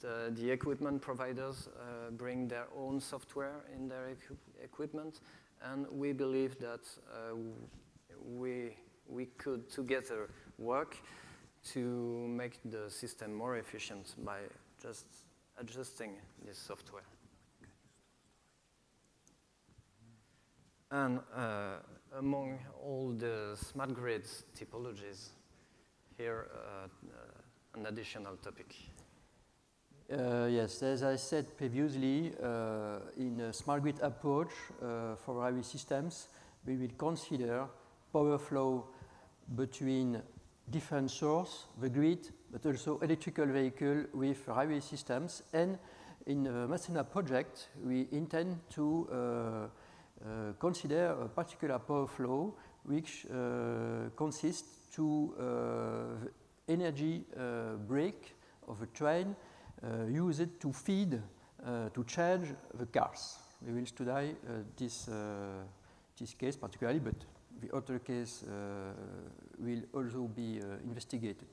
The equipment providers bring their own software in their equipment, and we believe that we could together work to make the system more efficient by just adjusting this software. And among all the smart grids typologies, here an additional topic. Yes, as I said previously, in a smart grid approach for highway systems, we will consider power flow between different sources, the grid, but also electrical vehicle with highway systems. And in the Masena project, we intend to consider a particular power flow which consists to energy brake of a train used to feed, to charge the cars. We will study this case particularly, but the other case will also be investigated.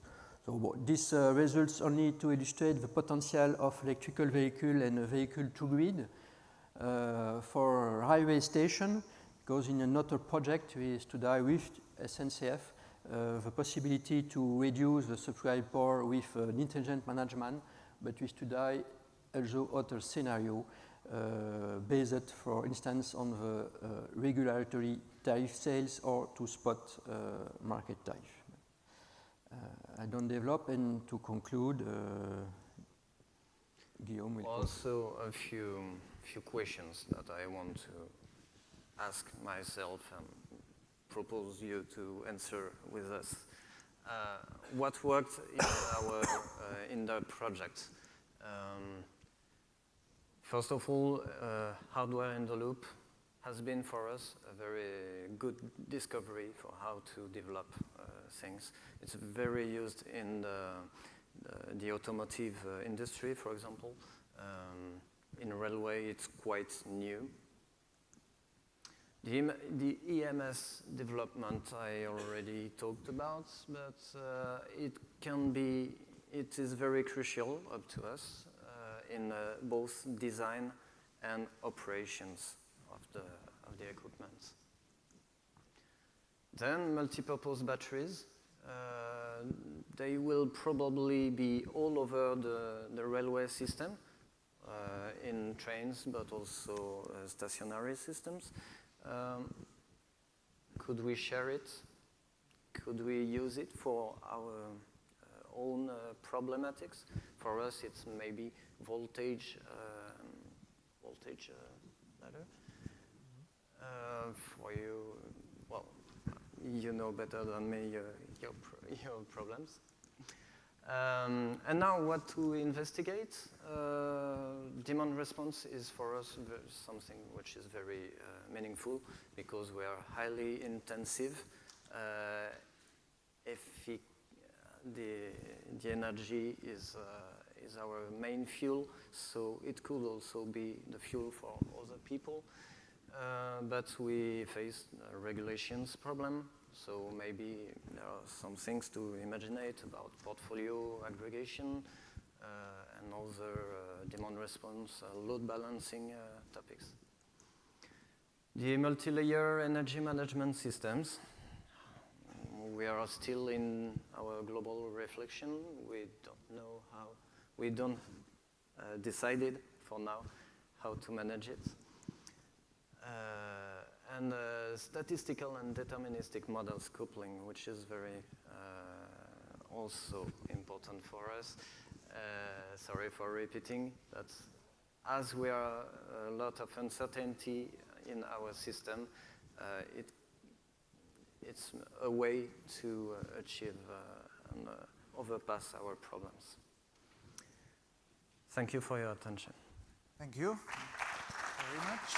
So these results only to illustrate the potential of electrical vehicle and vehicle to grid. For highway station, because in another project we study with SNCF the possibility to reduce the supply power with intelligent management, but we study also other scenario based, for instance, on the regulatory tariff sales or to spot market tariff. I don't develop, and to conclude, Guillaume will also a few questions that I want to ask myself and propose you to answer with us. What worked in the project? First of all, hardware in the loop has been for us a very good discovery for how to develop things. It's very used in the automotive industry, for example. In railway, it's quite new. The EMS development I already talked about, but it is very crucial up to us in both design and operations of the equipment. Then multipurpose batteries. They will probably be all over the railway system, in trains, but also stationary systems. Could we share it? Could we use it for our own problematics? For us, it's maybe voltage ladder. For you, well, you know better than me your problems. And now what to investigate? Demand response is for us something which is very meaningful because we are highly intensive. The energy is our main fuel, so it could also be the fuel for other people. But we face a regulations problem. So maybe there are some things to imagine about portfolio aggregation and other demand response, load balancing topics. The multi-layer energy management systems. We are still in our global reflection. We don't know how. We don't decided for now how to manage it. And statistical and deterministic models coupling, which is very also important for us. Sorry for repeating, but as we are a lot of uncertainty in our system, it's a way to achieve and overpass our problems. Thank you for your attention. Thank you very much.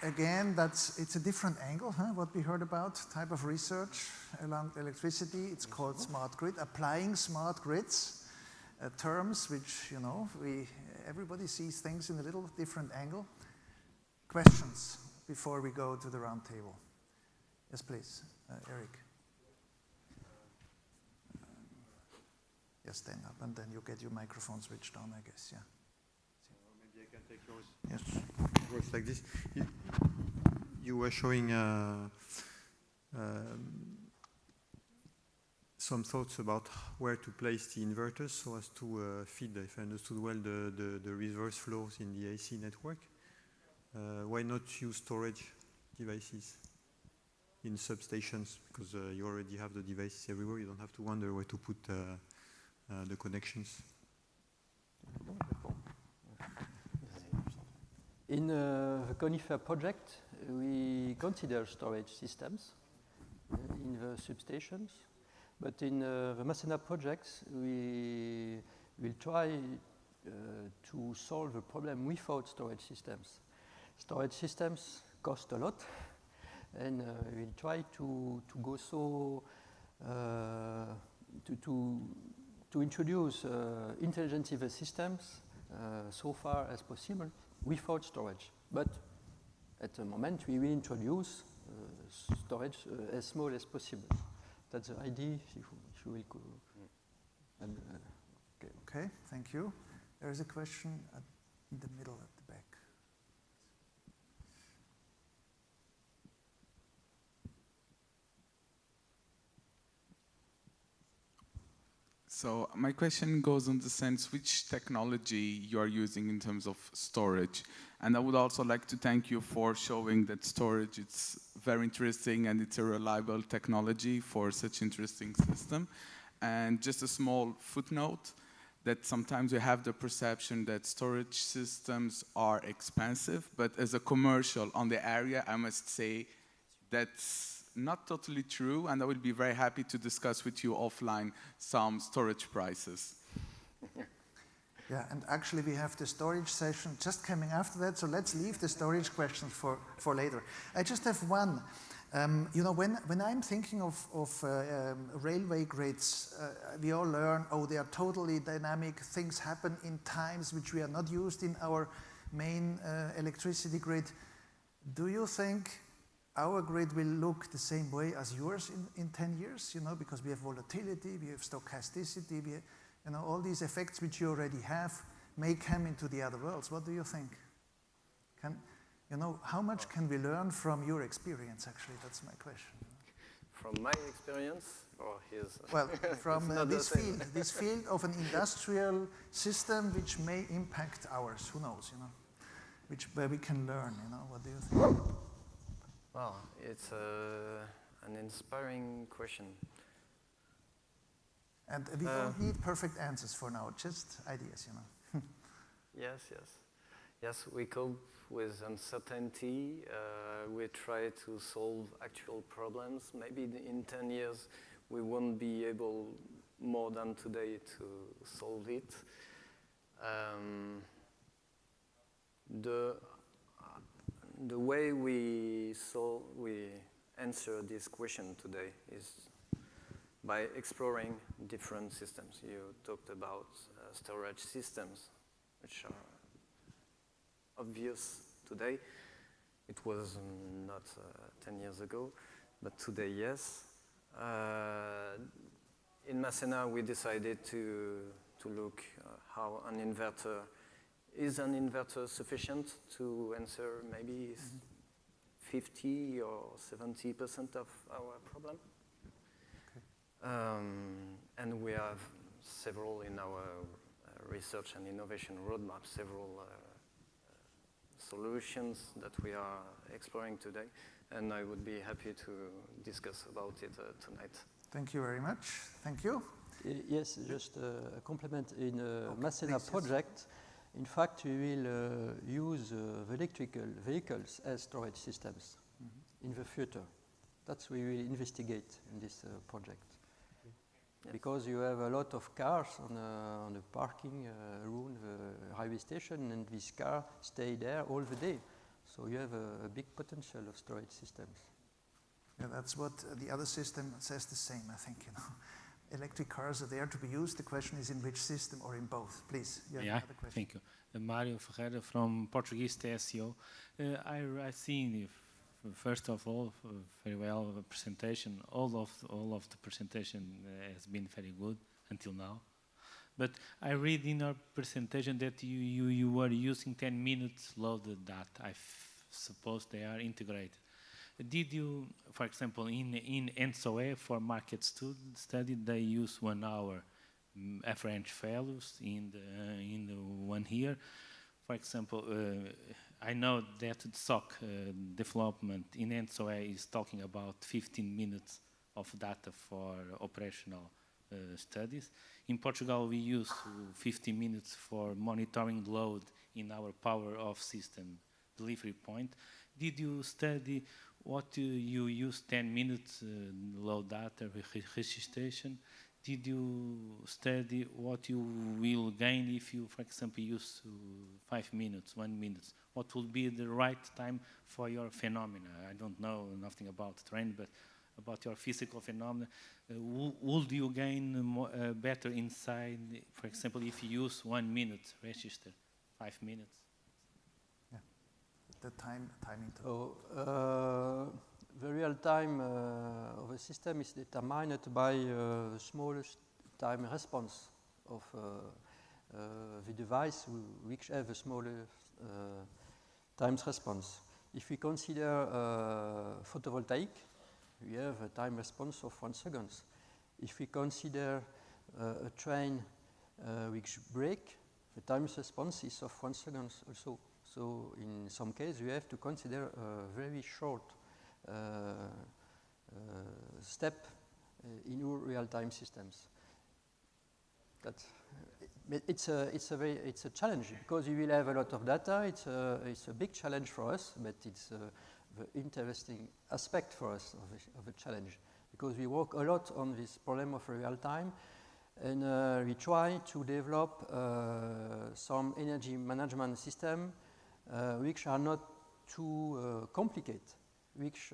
Again, it's a different angle, what we heard about, type of research along electricity. It's called smart grid, applying smart grids, terms which, you know, everybody sees things in a little different angle. Questions before we go to the round table? Yes, please, Eric. Yes, stand up, and then you get your microphone switched on, I guess, yeah. Maybe I can take yours. Yes. It works like this. You were showing some thoughts about where to place the inverters so as to feed, if I understood well, the reverse flows in the AC network. Why not use storage devices in substations? Because you already have the devices everywhere. You don't have to wonder where to put the connections. In the Conifer project, we consider storage systems in the substations, but in the Masena projects, we will try to solve the problem without storage systems. Storage systems cost a lot, and we'll try to go so to introduce intelligent EV systems so far as possible without storage. But at the moment, we will introduce storage as small as possible. That's the idea, if you will go. And, okay, thank you. There is a question in the middle at the back. So my question goes on the sense which technology you are using in terms of storage. And I would also like to thank you for showing that storage is very interesting and it's a reliable technology for such interesting system. And just a small footnote that sometimes we have the perception that storage systems are expensive, but as a commercial on the area, I must say that's not totally true, and I will be very happy to discuss with you offline some storage prices. Yeah, and actually we have the storage session just coming after that, so let's leave the storage questions for later. I just have one. You know, when I'm thinking of railway grids, we all learn, oh, they are totally dynamic, things happen in times which we are not used in our main electricity grid. Do you think our grid will look the same way as yours in 10 years, you know, because we have volatility, we have stochasticity, we have, you know, all these effects which you already have may come into the other worlds. What do you think? You know, how much can we learn from your experience, actually? That's my question. From my experience or his? Well, from this field of an industrial system which may impact ours, who knows, you know, where we can learn, you know, what do you think? Well, it's an inspiring question. And we don't need perfect answers for now, just ideas, you know. Yes, we cope with uncertainty. We try to solve actual problems. Maybe in 10 years, we won't be able more than today to solve it. The way we answer this question today is by exploring different systems. You talked about storage systems, which are obvious today. It was not 10 years ago, but today, yes. In Masena, we decided to look how an inverter is an inverter sufficient to answer maybe 50 or 70% of our problem? Okay. And we have several in our research and innovation roadmap, several solutions that we are exploring today, and I would be happy to discuss about it tonight. Thank you very much. Thank you. Yes, just a compliment. In Okay, Masena please, yes. project, in fact, we will use the electrical vehicles as storage systems in the future. That's what we will investigate in this project. Yes. Because you have a lot of cars on the parking room, the railway station, and these cars stay there all the day. So you have a big potential of storage systems. Yeah, that's what the other system says the same, I think, you know. Electric cars are there to be used. The question is in which system or in both. Please, you have another question. Thank you. Mario Ferreira from Portuguese TSO. I see, first of all, very well the presentation. All of the presentation has been very good until now. But I read in your presentation that you were using 10 minutes loaded data. I suppose they are integrated. Did you, for example, in SNCF for market study, they use 1 hour average values in the 1 year. For example, I know that the SOC development in SNCF is talking about 15 minutes of data for operational studies. In Portugal, we use 15 minutes for monitoring load in our power off system delivery point. Did you study what you use 10 minutes load data registration? Did you study what you will gain if you, for example, use 5 minutes, 1 minute? What will be the right time for your phenomena? I don't know nothing about trend, but about your physical phenomena. Would you gain better insight, for example, if you use 1 minute register, 5 minutes? The timing. The real time of a system is determined by the smallest time response of the device which have the smallest times response. If we consider photovoltaic, we have a time response of 1 second. If we consider a train which break, the time response is of 1 second also. So in some cases, you have to consider a very short step in your real-time systems. It's a challenge because you will have a lot of data. It's a big challenge for us, but it's the interesting aspect for us of a challenge because we work a lot on this problem of real-time. And we try to develop some energy management system which are not too complicated, which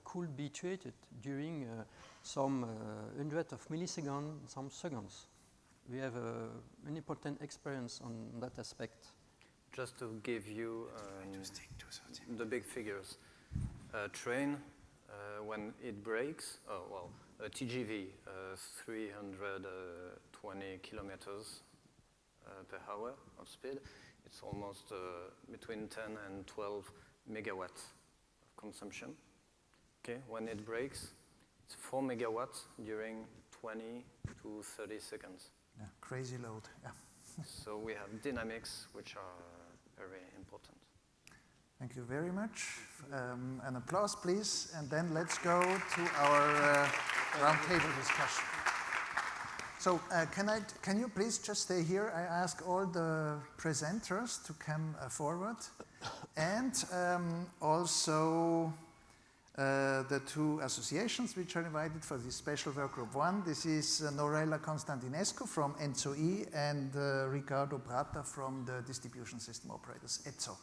could be treated during some hundred of milliseconds, some seconds. We have an important experience on that aspect. Just to give you the big figures. A train, when it breaks, a TGV, 320 kilometers per hour of speed, it's almost between 10 and 12 megawatts of consumption. Okay, when it breaks, it's 4 megawatts during 20 to 30 seconds. Yeah, crazy load, yeah. So we have dynamics which are very important. Thank you very much. An applause, please, and then let's go to our roundtable discussion. So can you please just stay here? I ask all the presenters to come forward, and also the 2 associations which are invited for this special work group 1. This is Norella Constantinescu from ENTSO-E and Ricardo Prata from the Distribution System Operators, ETSO.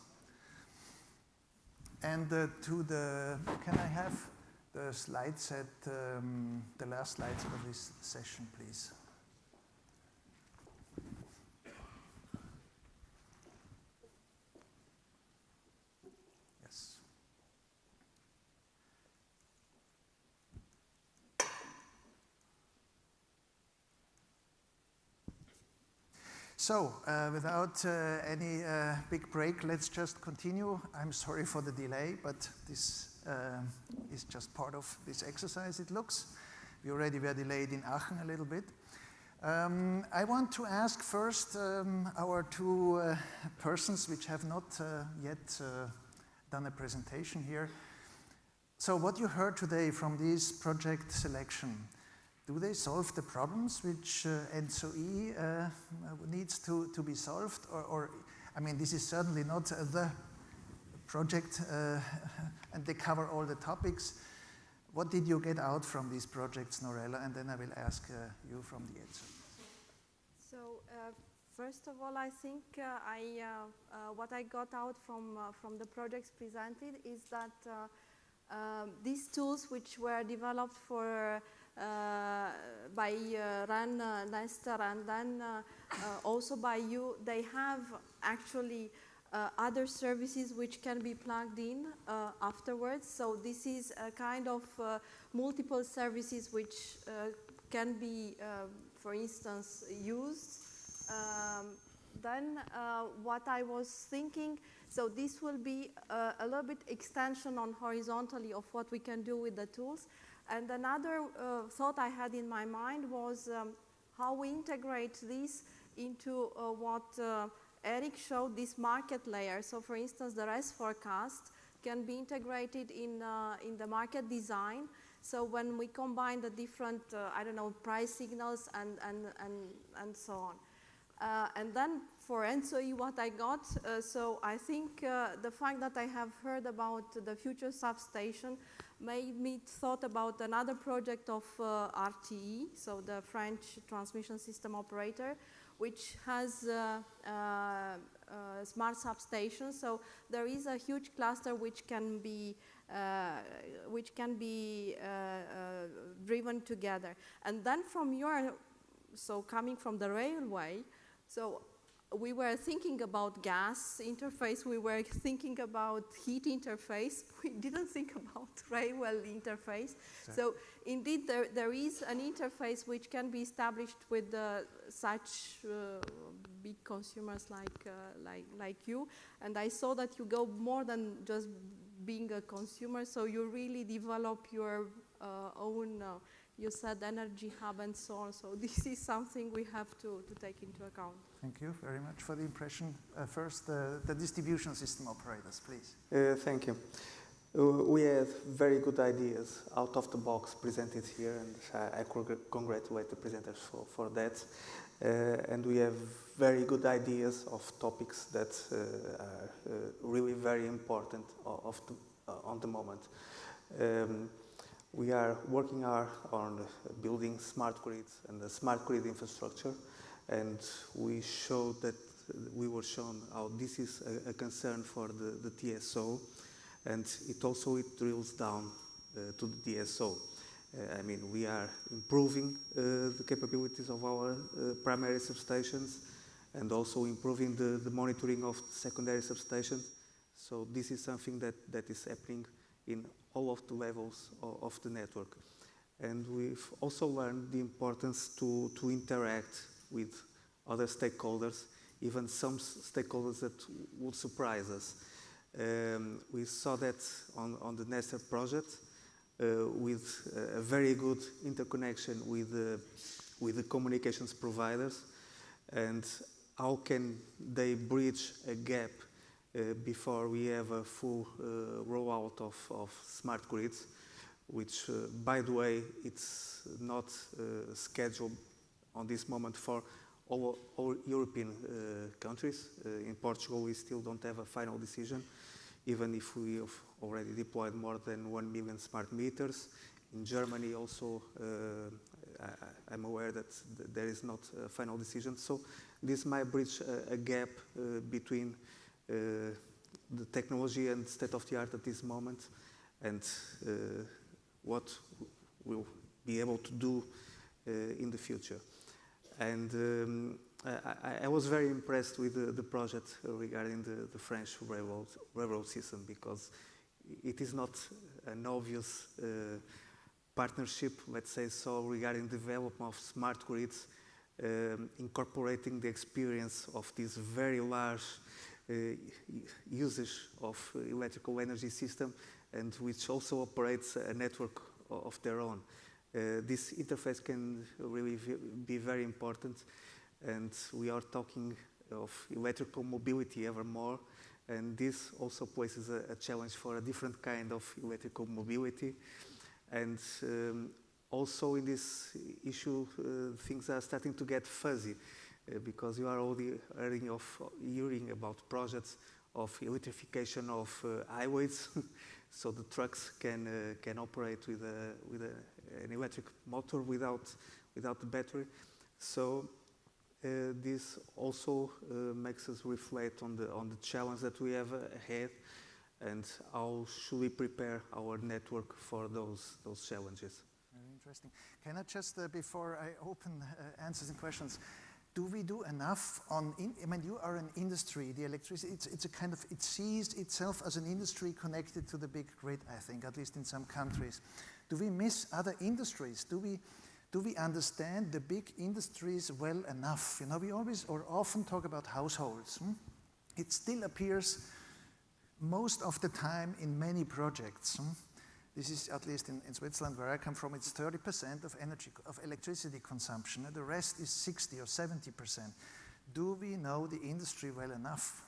And can I have the slides at the last slides of this session, please? Yes. So, without any big break, let's just continue. I'm sorry for the delay, but this is just part of this exercise, it looks. We already were delayed in Aachen a little bit. I want to ask first our 2 persons which have not yet done a presentation here. So what you heard today from this project selection, do they solve the problems which ENTSO-E needs to be solved? Or, I mean, this is certainly not the project and they cover all the topics. What did you get out from these projects, Norella? And then I will ask you from the ETSO. So, first of all, I think what I got out from the projects presented is that these tools, which were developed for by Ran, Nestor, and then also by you, they have actually other services which can be plugged in afterwards. So this is a kind of multiple services which can be, for instance, used. Then what I was thinking, so this will be a little bit extension on horizontally of what we can do with the tools. And another thought I had in my mind was how we integrate this into what Eric showed, this market layer. So for instance, the REST forecast can be integrated in the market design. So when we combine the different, I don't know, price signals and so on. And then for ENTSO-E, what I got, so I think the fact that I have heard about the future substation made me thought about another project of RTE, so the French transmission system operator, which has smart substations. So there is a huge cluster which can be driven together. And then from your, so coming from the railway, so we were thinking about gas interface, we were thinking about heat interface, we didn't think about railway interface. Exactly. So indeed there is an interface which can be established with such big consumers like you, and I saw that you go more than just being a consumer, so you really develop your own you said energy hub and so on, so this is something we have to take into account. Thank you very much for the impression. First, the distribution system operators, please. Thank you. We have very good ideas out of the box presented here, and I congratulate the presenters for that. And we have very good ideas of topics that are really very important on the moment. We are working hard on building smart grids and the smart grid infrastructure, and we were shown how this is a concern for the TSO, and it drills down to the DSO. I mean, we are improving the capabilities of our primary substations and also improving the monitoring of secondary substations. So this is something that is happening in all of the levels of the network. And we've also learned the importance to interact with other stakeholders, even some stakeholders that would surprise us. We saw that on the Nestor project with a very good interconnection with the communications providers, and how can they bridge a gap before we have a full rollout of smart grids, which, by the way, it's not scheduled on this moment for all European countries. In Portugal, we still don't have a final decision, even if we have already deployed more than 1 million smart meters. In Germany also, I'm aware that there is not a final decision. So this might bridge a gap between the technology and state of the art at this moment, and what we'll be able to do in the future. And I was very impressed with the project regarding the French railroad system, because it is not an obvious partnership, let's say so, regarding development of smart grids, incorporating the experience of this very large usage of electrical energy system, and which also operates a network of their own. This interface can really be very important, and we are talking of electrical mobility ever more, and this also places a challenge for a different kind of electrical mobility. And also in this issue, things are starting to get fuzzy because you are already hearing about projects of electrification of highways, so the trucks can operate with an electric motor without the battery. So this also makes us reflect on the challenge that we have ahead, and how should we prepare our network for those challenges. Very interesting. Can I just, before I open answers and questions, do we do enough on, I mean, you are an industry, the electricity, it's a kind of, it sees itself as an industry connected to the big grid, I think, at least in some countries. Do we miss other industries? Do we understand the big industries well enough? You know, we always or often talk about households. It still appears most of the time in many projects. This is, at least in Switzerland, where I come from, it's 30% of electricity consumption, and the rest is 60 or 70%. Do we know the industry well enough?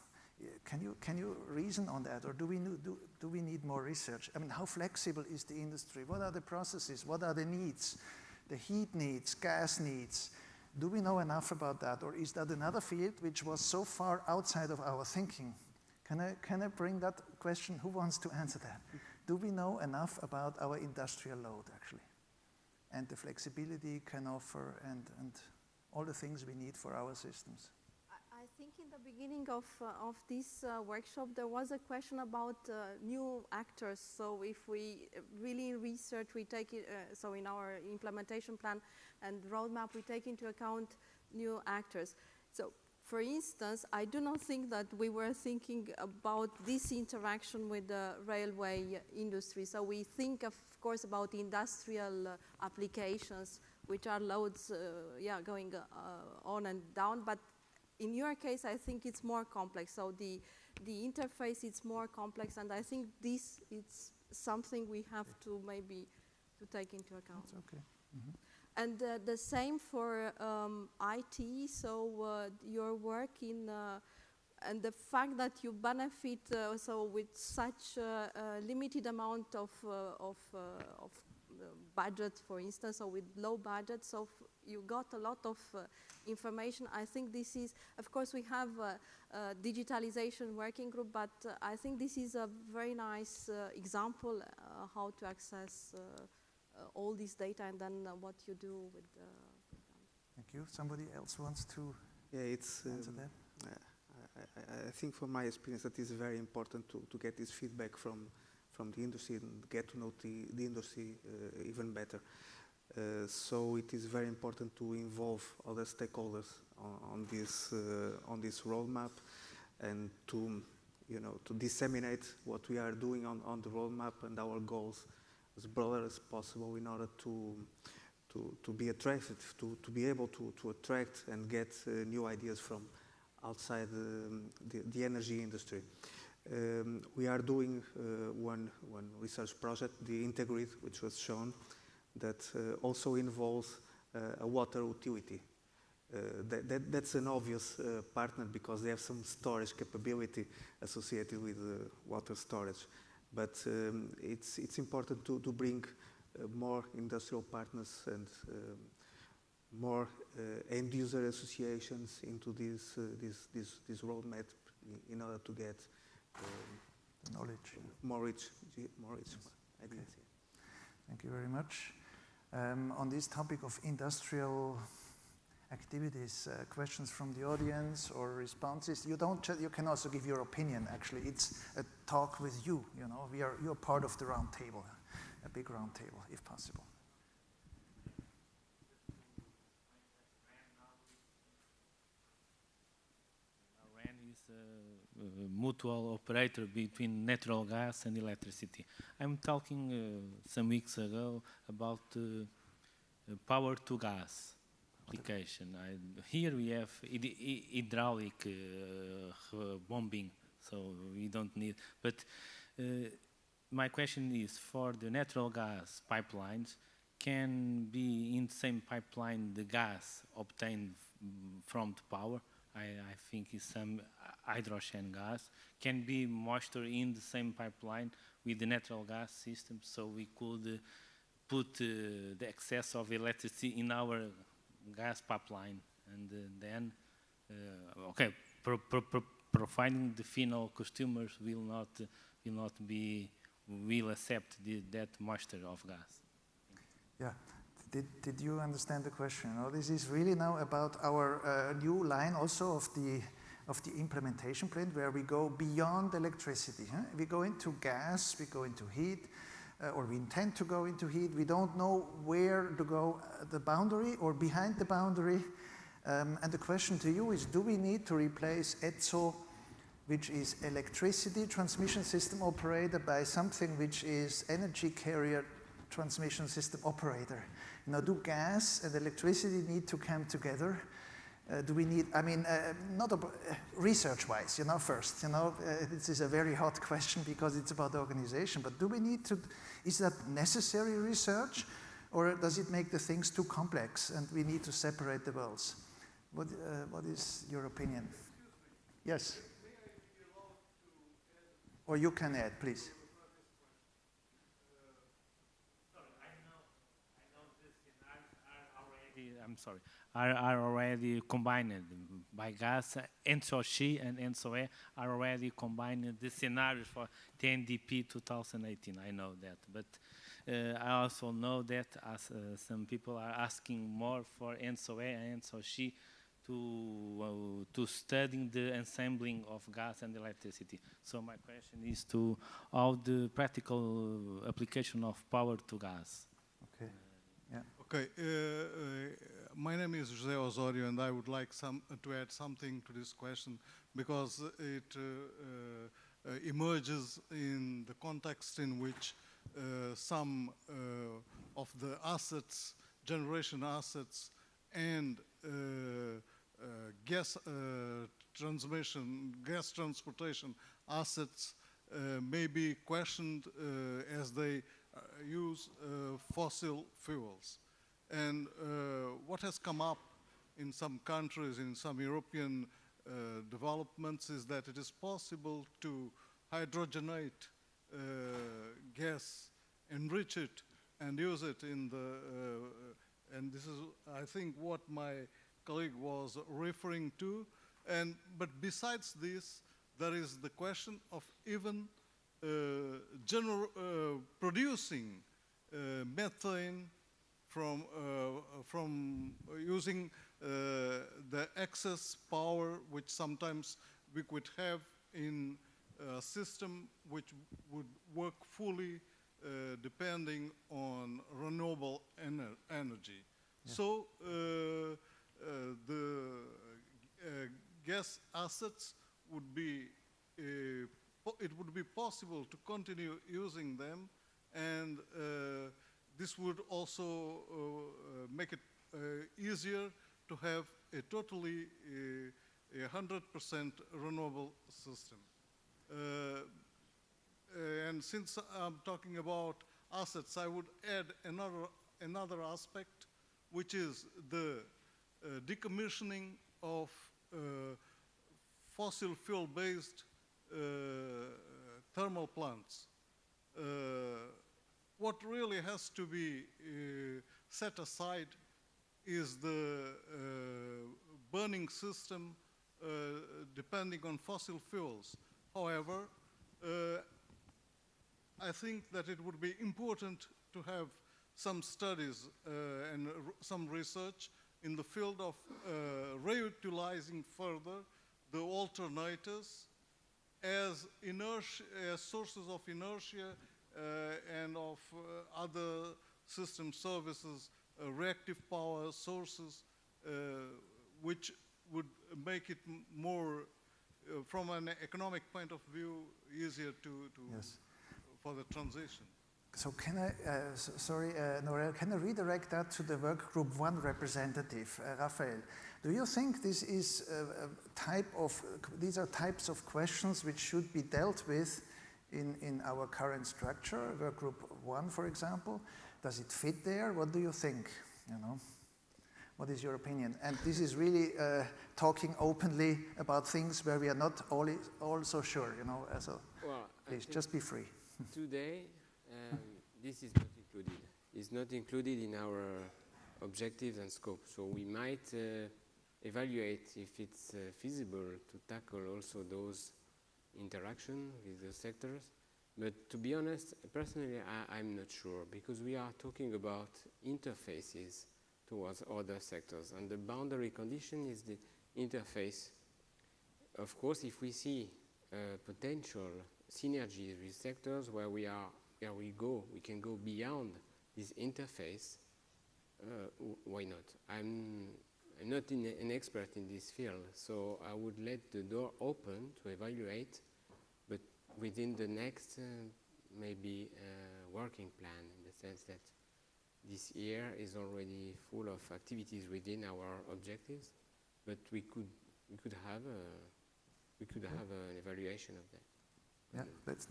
Can you reason on that, or do we need more research? I mean, how flexible is the industry? What are the processes? What are the needs? The heat needs, gas needs. Do we know enough about that, or is that another field which was so far outside of our thinking? Can I bring that question? Who wants to answer that? Do we know enough about our industrial load, actually? And the flexibility it can offer, and all the things we need for our systems? I think in the beginning of this workshop, there was a question about new actors. So if we really research, we take it, so in our implementation plan and roadmap, we take into account new actors. So for instance, I do not think that we were thinking about this interaction with the railway industry. So we think, of course, about industrial applications, which are loads going on and down. But in your case, I think it's more complex. So the interface is more complex, and I think this is something we have to maybe to take into account. That's okay. Mm-hmm. And the same for IT, so your work in, and the fact that you benefit so with such a limited amount of budget, for instance, or with low budget, so you got a lot of information. I think this is, of course, we have a digitalization working group, but I think this is a very nice example how to access all this data, and then what you do with them. Thank you. Somebody else wants to answer that? I think from my experience that it's very important to get this feedback from the industry and get to know the industry even better. So it is very important to involve other stakeholders on this roadmap, and to disseminate what we are doing on the roadmap and our goals as broader as possible, in order to be attractive, to be able to attract and get new ideas from outside the energy industry. We are doing one research project, the Intergrid, which was shown, that also involves a water utility. That's an obvious partner, because they have some storage capability associated with water storage. But it's important to bring more industrial partners and more end user associations into this roadmap, in order to get knowledge, more rich ideas. Thank you very much. On this topic of industrial activities, questions from the audience or responses. You can also give your opinion. Actually, it's a talk with you. You know, you're part of the round table, a big round table, if possible. RAN is a mutual operator between natural gas and electricity. I'm talking some weeks ago about power to gas application. Here we have hydraulic bombing, so we don't need. But my question is, for the natural gas pipelines, can be in the same pipeline the gas obtained from the power? I think it's some hydrogen gas. Can be moisture in the same pipeline with the natural gas system, so we could put the excess of electricity in our gas pipeline, and then, okay, providing the final customers will accept that moisture of gas. Yeah. Did you understand the question? You know, this is really now about our new line also of the implementation plan, where we go beyond electricity. Huh? We go into gas, we go into heat, or we intend to go into heat. We don't know where to go, the boundary or behind the boundary. And the question to you is, do we need to replace ETSO, which is electricity transmission system operator, by something which is energy carrier transmission system operator? You know, do gas and electricity need to come together? Do we need, I mean, not research-wise, you know, first, you know, this is a very hot question because it's about the organization, but do we need to, is that necessary research, or does it make the things too complex and we need to separate the worlds? What is your opinion? Yes? Or you can add, please. Are already combined by gas. ENTSO-C and ENTSO-E are already combined the scenarios for the NDP 2018. I know that, but I also know that as some people are asking more for ENTSO-E and ENTSO-C to studying the assembling of gas and electricity. So my question is to how the practical application of power to gas. Okay. Yeah. Okay. My name is José Osório, and I would like to add something to this question, because it emerges in the context in which some of the assets, generation assets, and gas transportation assets may be questioned as they use fossil fuels. And what has come up in some countries, in some European developments, is that it is possible to hydrogenate gas, enrich it, and use it in the, and this is, I think, what my colleague was referring to. But besides this, there is the question of even producing methane from using the excess power which sometimes we could have in a system which would work fully depending on renewable energy. Yeah. So the gas assets would be, it would be possible to continue using them, and this would also make it easier to have a totally 100% renewable system. And since I'm talking about assets, I would add another aspect, which is the decommissioning of fossil fuel-based thermal plants. What really has to be set aside is the burning system depending on fossil fuels. However, I think that it would be important to have some studies and some research in the field of reutilizing further the alternators as inertia, as sources of inertia and of other system services, reactive power sources, which would make it more, from an economic point of view, easier to yes. For the transition. So can I, sorry, Noel, can I redirect that to the work group 1 representative, Raphael? Do you think this is a type of, these are types of questions which should be dealt with in our current structure, work group 1, for example? Does it fit there? What do you think? You know, what is your opinion? And this is really talking openly about things where we are not all so sure, you know, so well, please, just be free. Today, this is not included. It's is not included in our objectives and scope. So we might evaluate if it's feasible to tackle also those interaction with the sectors. But to be honest, personally, I'm not sure, because we are talking about interfaces towards other sectors, and the boundary condition is the interface. Of course, if we see potential synergies with sectors where we can go beyond this interface, why not? I'm not an expert in this field, so I would let the door open to evaluate, but within the next maybe working plan, in the sense that this year is already full of activities within our objectives, but we could have an evaluation of that. Yeah,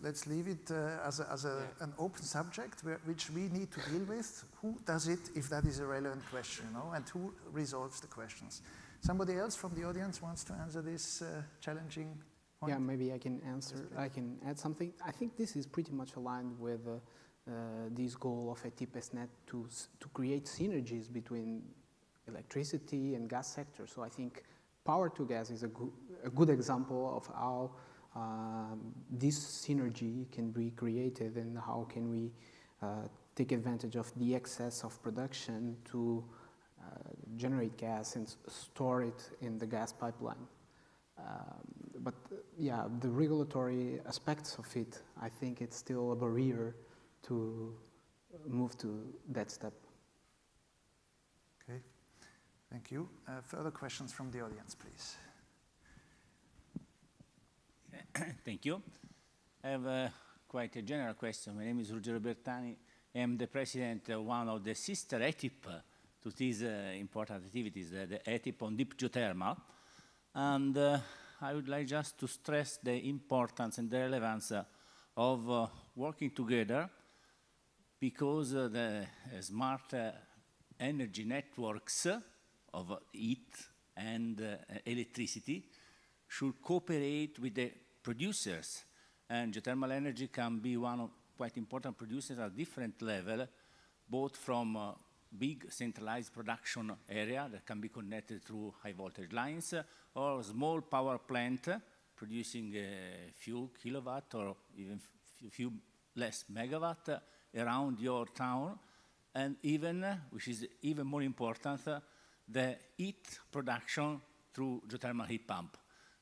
let's leave it as an open subject which we need to deal with. Who does it if that is a relevant question, you know, and who resolves the questions? Somebody else from the audience wants to answer this challenging point? Yeah, maybe I can answer. I can add something. I think this is pretty much aligned with this goal of ETIP SNET to create synergies between electricity and gas sector. So I think power to gas is a good example of how this synergy can be created, and how can we take advantage of the excess of production to generate gas and store it in the gas pipeline. But yeah, the regulatory aspects of it, I think it's still a barrier to move to that step. Okay, thank you. Further questions from the audience, please. Thank you. I have quite a general question. My name is Ruggero Bertani. I am the president of one of the sister ETIP to these important activities, the ETIP on deep geothermal. And I would like just to stress the importance and the relevance of working together, because the smart energy networks of heat and electricity should cooperate with the producers, and geothermal energy can be one of quite important producers at different level, both from big centralized production area that can be connected through high voltage lines, or small power plant producing a few kilowatt or even few less megawatt around your town, and even, which is even more important, the heat production through geothermal heat pump.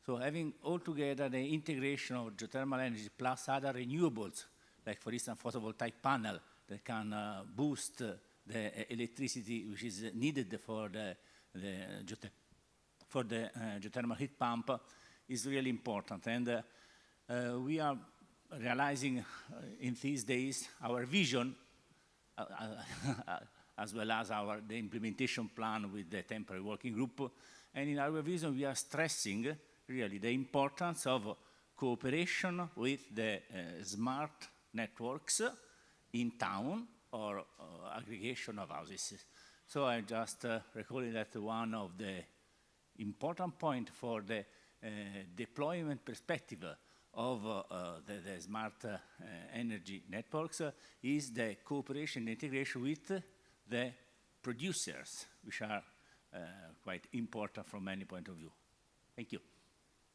So having altogether the integration of geothermal energy plus other renewables, like for instance photovoltaic panel that can boost the electricity which is needed for the geothermal heat pump, is really important. And we are realizing in these days our vision, as well as the implementation plan with the temporary working group. And in our vision, we are stressing really the importance of cooperation with the smart networks in town, or aggregation of houses. So I'm just recalling that one of the important points for the deployment perspective of the smart energy networks is the cooperation and integration with the producers, which are quite important from many points of view. Thank you.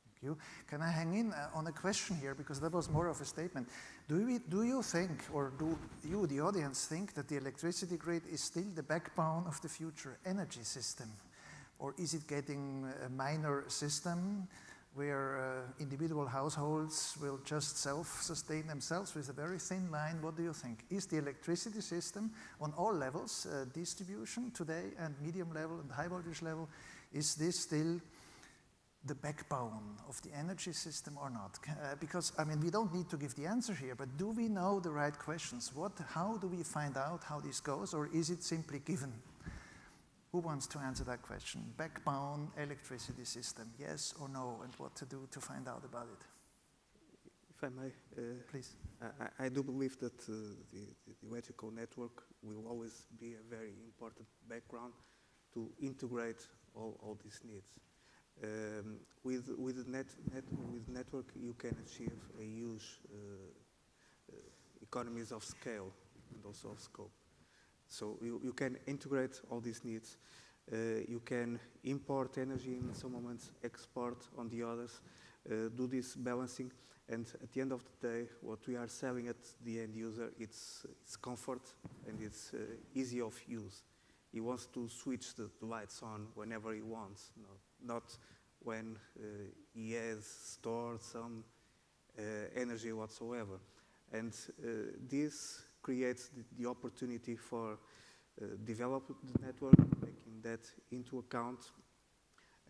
Thank you. Can I hang in on a question here, because that was more of a statement. Do you think, or do you, the audience, think that the electricity grid is still the backbone of the future energy system? Or is it getting a minor system where individual households will just self-sustain themselves with a very thin line? What do you think? Is the electricity system on all levels, distribution today and medium level and high voltage level, is this still the backbone of the energy system or not? Because, I mean, we don't need to give the answer here, but do we know the right questions? How do we find out how this goes, or is it simply given? Who wants to answer that question? Backbone electricity system, yes or no, and what to do to find out about it? If I may, please. I do believe that the electrical network will always be a very important background to integrate all these needs. With network, you can achieve a huge economies of scale and also of scope. So you can integrate all these needs. You can import energy in some moments, export on the others, do this balancing, and at the end of the day, what we are selling at the end user, it's comfort and it's easy of use. He wants to switch the lights on whenever he wants, not when he has stored some energy whatsoever. And this creates the opportunity for develop the network, taking that into account,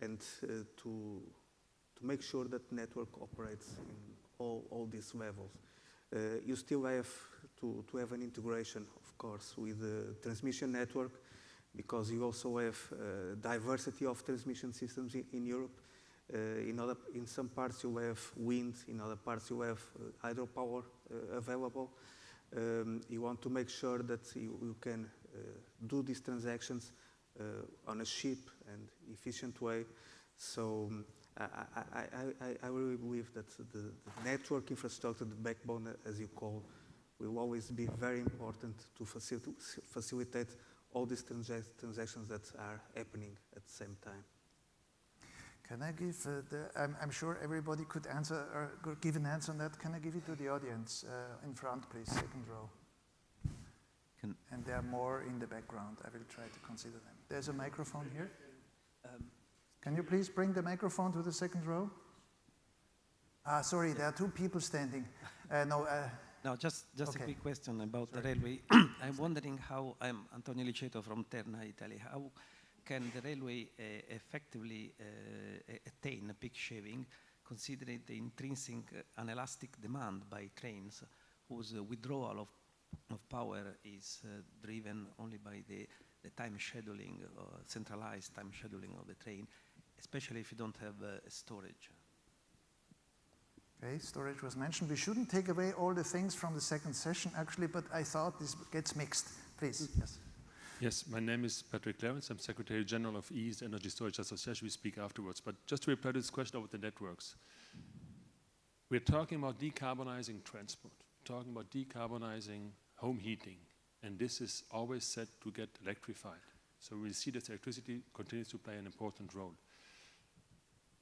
and to make sure that the network operates in all these levels. You still have to have an integration, of course, with the transmission network, because you also have diversity of transmission systems in Europe. In some parts you have wind, in other parts you have hydropower available. You want to make sure that you can do these transactions on a cheap and efficient way. So I really believe that the network infrastructure, the backbone, as you call, will always be very important to facilitate all these transactions that are happening at the same time. Can I give I'm sure everybody could answer or could give an answer on that. Can I give it to the audience in front, please, second row? And there are more in the background. I will try to consider them. There's a microphone here. Can you please bring the microphone to the second row? Sorry, there are two people standing. No, just okay. A quick question about the railway. I'm wondering how, I'm Antonio Liceto from Terna, Italy, how can the railway effectively attain a peak shaving, considering the intrinsic inelastic demand by trains, whose withdrawal of power is driven only by the time scheduling, centralized time scheduling of the train, especially if you don't have storage. Okay, storage was mentioned. We shouldn't take away all the things from the second session, actually, but I thought this gets mixed. Please, yes. Yes, my name is Patrick Clarence. I'm Secretary General of East Energy Storage Association. We speak afterwards. But just to reply to this question about the networks, we're talking about decarbonizing transport, talking about decarbonizing home heating, and this is always set to get electrified. So we see that electricity continues to play an important role.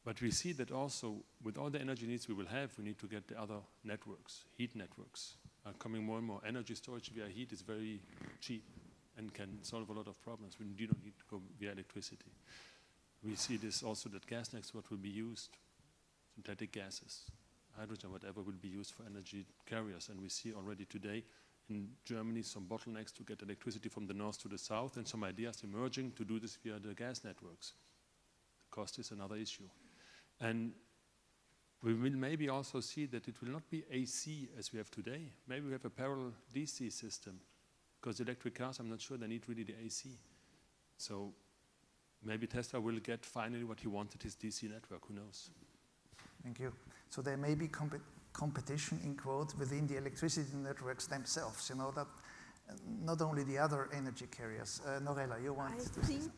But we see that also, with all the energy needs we will have, we need to get the other networks, heat networks, are coming more and more. Energy storage via heat is very cheap and can solve a lot of problems. You don't need to go via electricity. We see this also that gas networks will be used, synthetic gases, hydrogen, whatever will be used for energy carriers. And we see already today in Germany some bottlenecks to get electricity from the north to the south, and some ideas emerging to do this via the gas networks. The cost is another issue. And we will maybe also see that it will not be AC as we have today. Maybe we have a parallel DC system, because electric cars, I'm not sure they need really the AC. So maybe Tesla will get finally what he wanted, his DC network, who knows? Thank you. So there may be competition, in quotes, within the electricity networks themselves, you know, that not only the other energy carriers. Norella, you want to say something?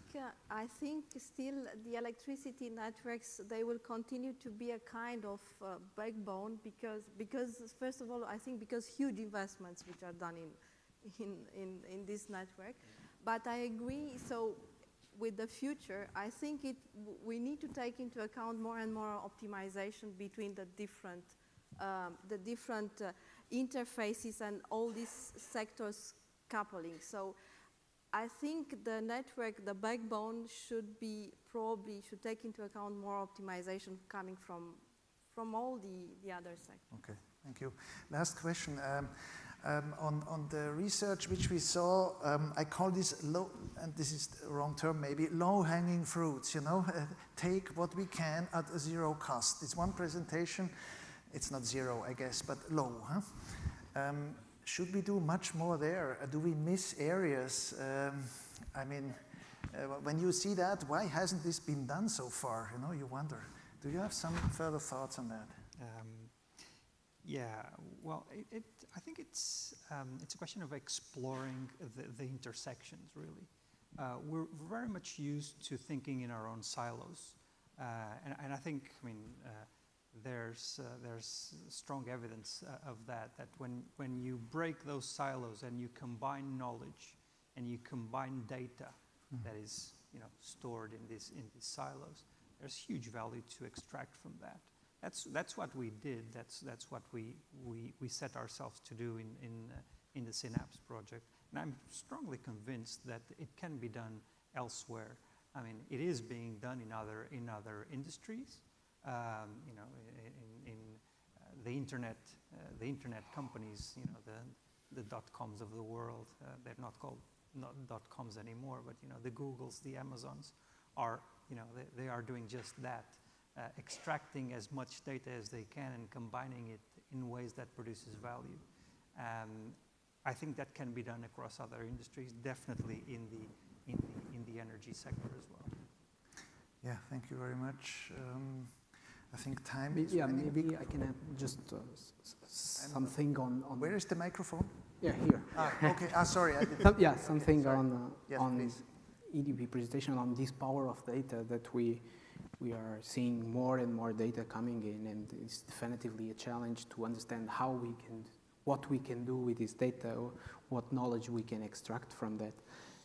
I think still the electricity networks, they will continue to be a kind of backbone because first of all, I think because huge investments which are done in this network. But I agree, so with the future, I think we need to take into account more and more optimization between the different interfaces and all these sectors coupling. So I think the network, the backbone should take into account more optimization coming from all the other sectors. Okay, thank you. Last question. On the research which we saw, I call this low, and this is the wrong term maybe, low-hanging fruits, you know, take what we can at a zero cost. It's one presentation, it's not zero, I guess, but low, huh? Should we do much more there? Do we miss areas? I mean, when you see that, why hasn't this been done so far? You know, you wonder. Do you have some further thoughts on that? Yeah, well, I think it's a question of exploring the intersections, really. We're very much used to thinking in our own silos, and I think, I mean, there's strong evidence of that when you break those silos and you combine knowledge, and you combine data that is stored in these silos, there's huge value to extract from that. That's what we did. That's what we set ourselves to do in the Synapse project. And I'm strongly convinced that it can be done elsewhere. I mean, it is being done in other industries. In the internet companies, the .coms of the world. They're not called .coms anymore, but the Googles, the Amazons are, they are doing just that, extracting as much data as they can and combining it in ways that produces value. I think that can be done across other industries, definitely in the energy sector as well. Yeah, thank you very much. I think time is running. Maybe I can add just something on. Where is the microphone? Yeah, here. Okay. Sorry. Something on please. EDP presentation on this power of data that we are seeing more and more data coming in, and it's definitively a challenge to understand what we can do with this data, or what knowledge we can extract from that.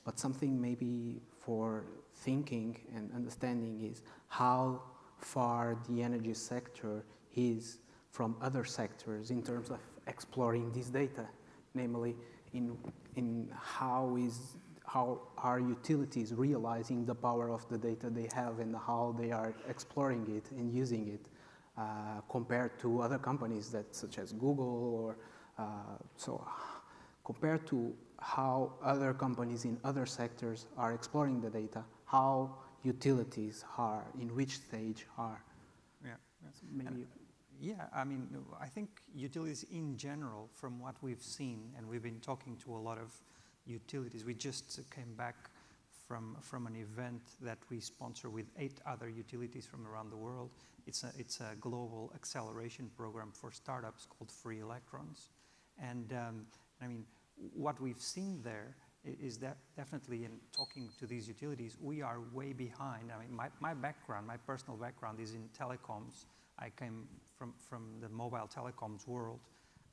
But something maybe for thinking and understanding is how far the energy sector is from other sectors in terms of exploring this data, namely in how are utilities realizing the power of the data they have and how they are exploring it and using it compared to other companies such as Google or so compared to how other companies in other sectors are exploring the data, how utilities are, in which stage are. Yeah. So maybe I mean, I think utilities in general, from what we've seen, and we've been talking to a lot of utilities. We just came back from an event that we sponsor with 8 other utilities from around the world. It's a global acceleration program for startups called Free Electrons. And I mean, what we've seen there is that definitely in talking to these utilities, we are way behind. I mean, my background, my personal background is in telecoms. I came from the mobile telecoms world.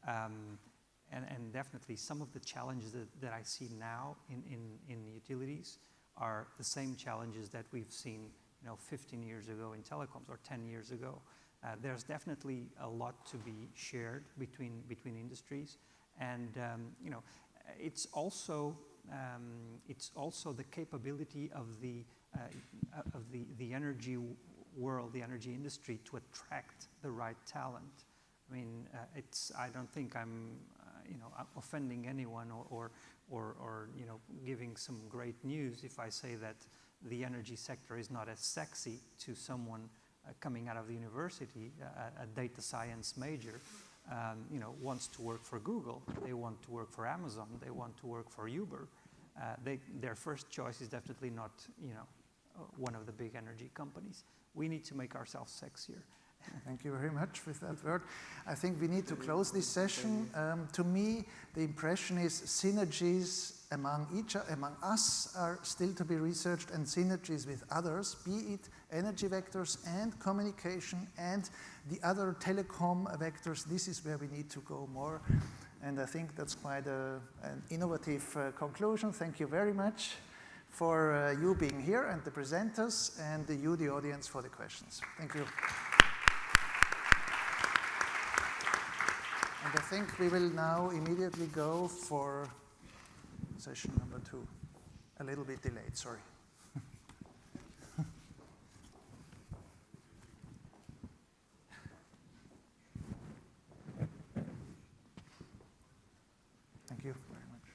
And definitely some of the challenges that I see now in utilities are the same challenges that we've seen 15 years ago in telecoms or 10 years ago. There's definitely a lot to be shared between industries, and it's also the capability of the energy world, the energy industry, to attract the right talent. I mean, I don't think I'm offending anyone or giving some great news if I say that the energy sector is not as sexy to someone coming out of the university, a data science major, wants to work for Google, they want to work for Amazon, they want to work for Uber. Their first choice is definitely not, one of the big energy companies. We need to make ourselves sexier. Thank you very much for that word. I think we need to close this session. To me, the impression is synergies among us are still to be researched, and synergies with others, be it energy vectors and communication and the other telecom vectors. This is where we need to go more. And I think that's quite an innovative conclusion. Thank you very much for you being here and the presenters, and you, the audience, for the questions. Thank you. And I think we will now immediately go for session number 2. A little bit delayed, sorry. Thank you very much.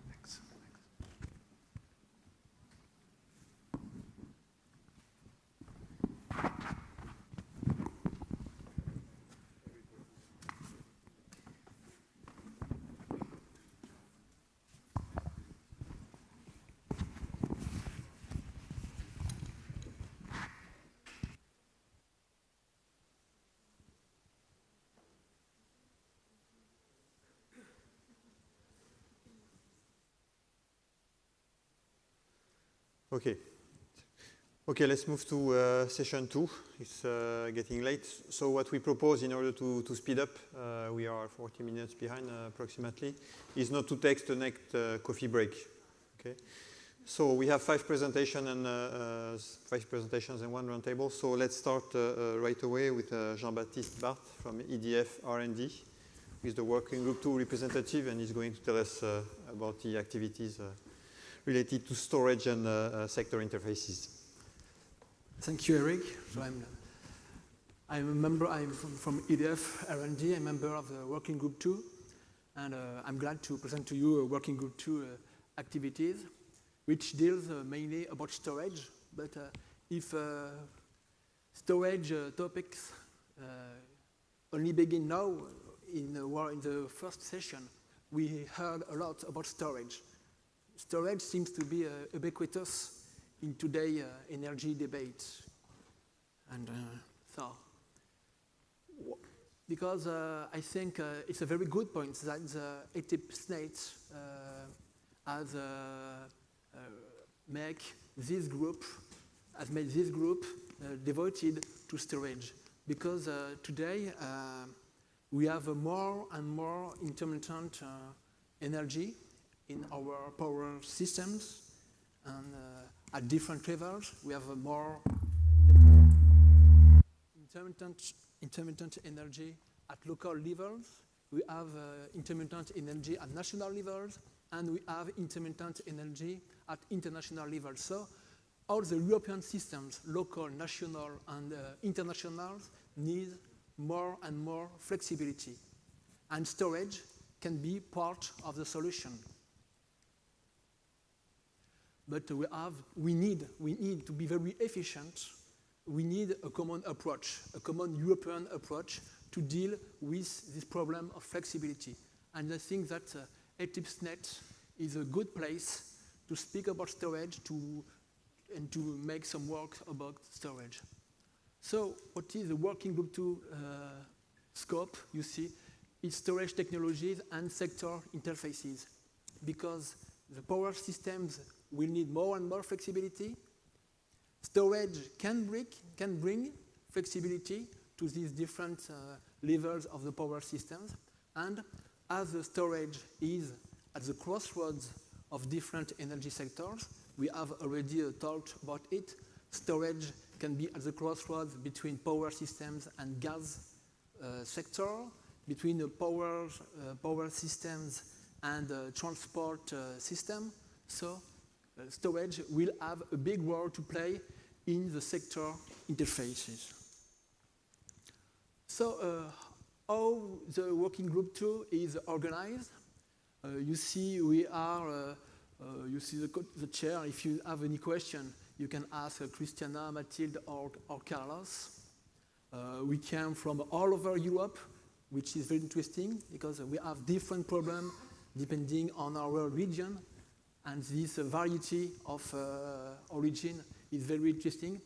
Thanks. Okay. Okay, let's move to session 2. It's getting late. So what we propose in order to speed up, we are 40 minutes behind approximately, is not to take the next coffee break. Okay. So we have 5 presentations and 1 roundtable. So let's start right away with Jean-Baptiste Barthes from EDF R&D, who is the Working Group 2 representative, and he's going to tell us about the activities related to storage and sector interfaces. Thank you, Eric. So I'm a member. I'm from EDF R&D. I'm a member of the Working Group 2, and I'm glad to present to you Working Group 2 activities, which deals mainly about storage. But if storage topics only begin now, in the first session, we heard a lot about storage. Storage seems to be ubiquitous in today's energy debate. And because I think it's a very good point that the ETIP SNET has made this group devoted to storage. Because today we have more and more intermittent energy in our power systems, and at different levels, we have more intermittent energy at local levels. We have intermittent energy at national levels, and we have intermittent energy at international levels. So all the European systems, local, national, and international, need more and more flexibility. And storage can be part of the solution. But we need to be very efficient. We need a common approach, a common European approach to deal with this problem of flexibility. And I think that ETIP SNET is a good place to speak about storage and to make some work about storage. So what is the Working Group 2 scope? You see, it's storage technologies and sector interfaces, because the power systems will need more and more flexibility. Storage can bring flexibility to these different levels of the power systems. And as the storage is at the crossroads of different energy sectors, we have already talked about it. Storage can be at the crossroads between power systems and gas sector, between the power systems and transport system. So storage will have a big role to play in the sector interfaces. So how the Working Group 2 is organized? You see we are, you see the chair. If you have any question, you can ask Christiana, Mathilde, or Carlos. We came from all over Europe, which is very interesting because we have different problems depending on our region. And this variety of origin is very interesting.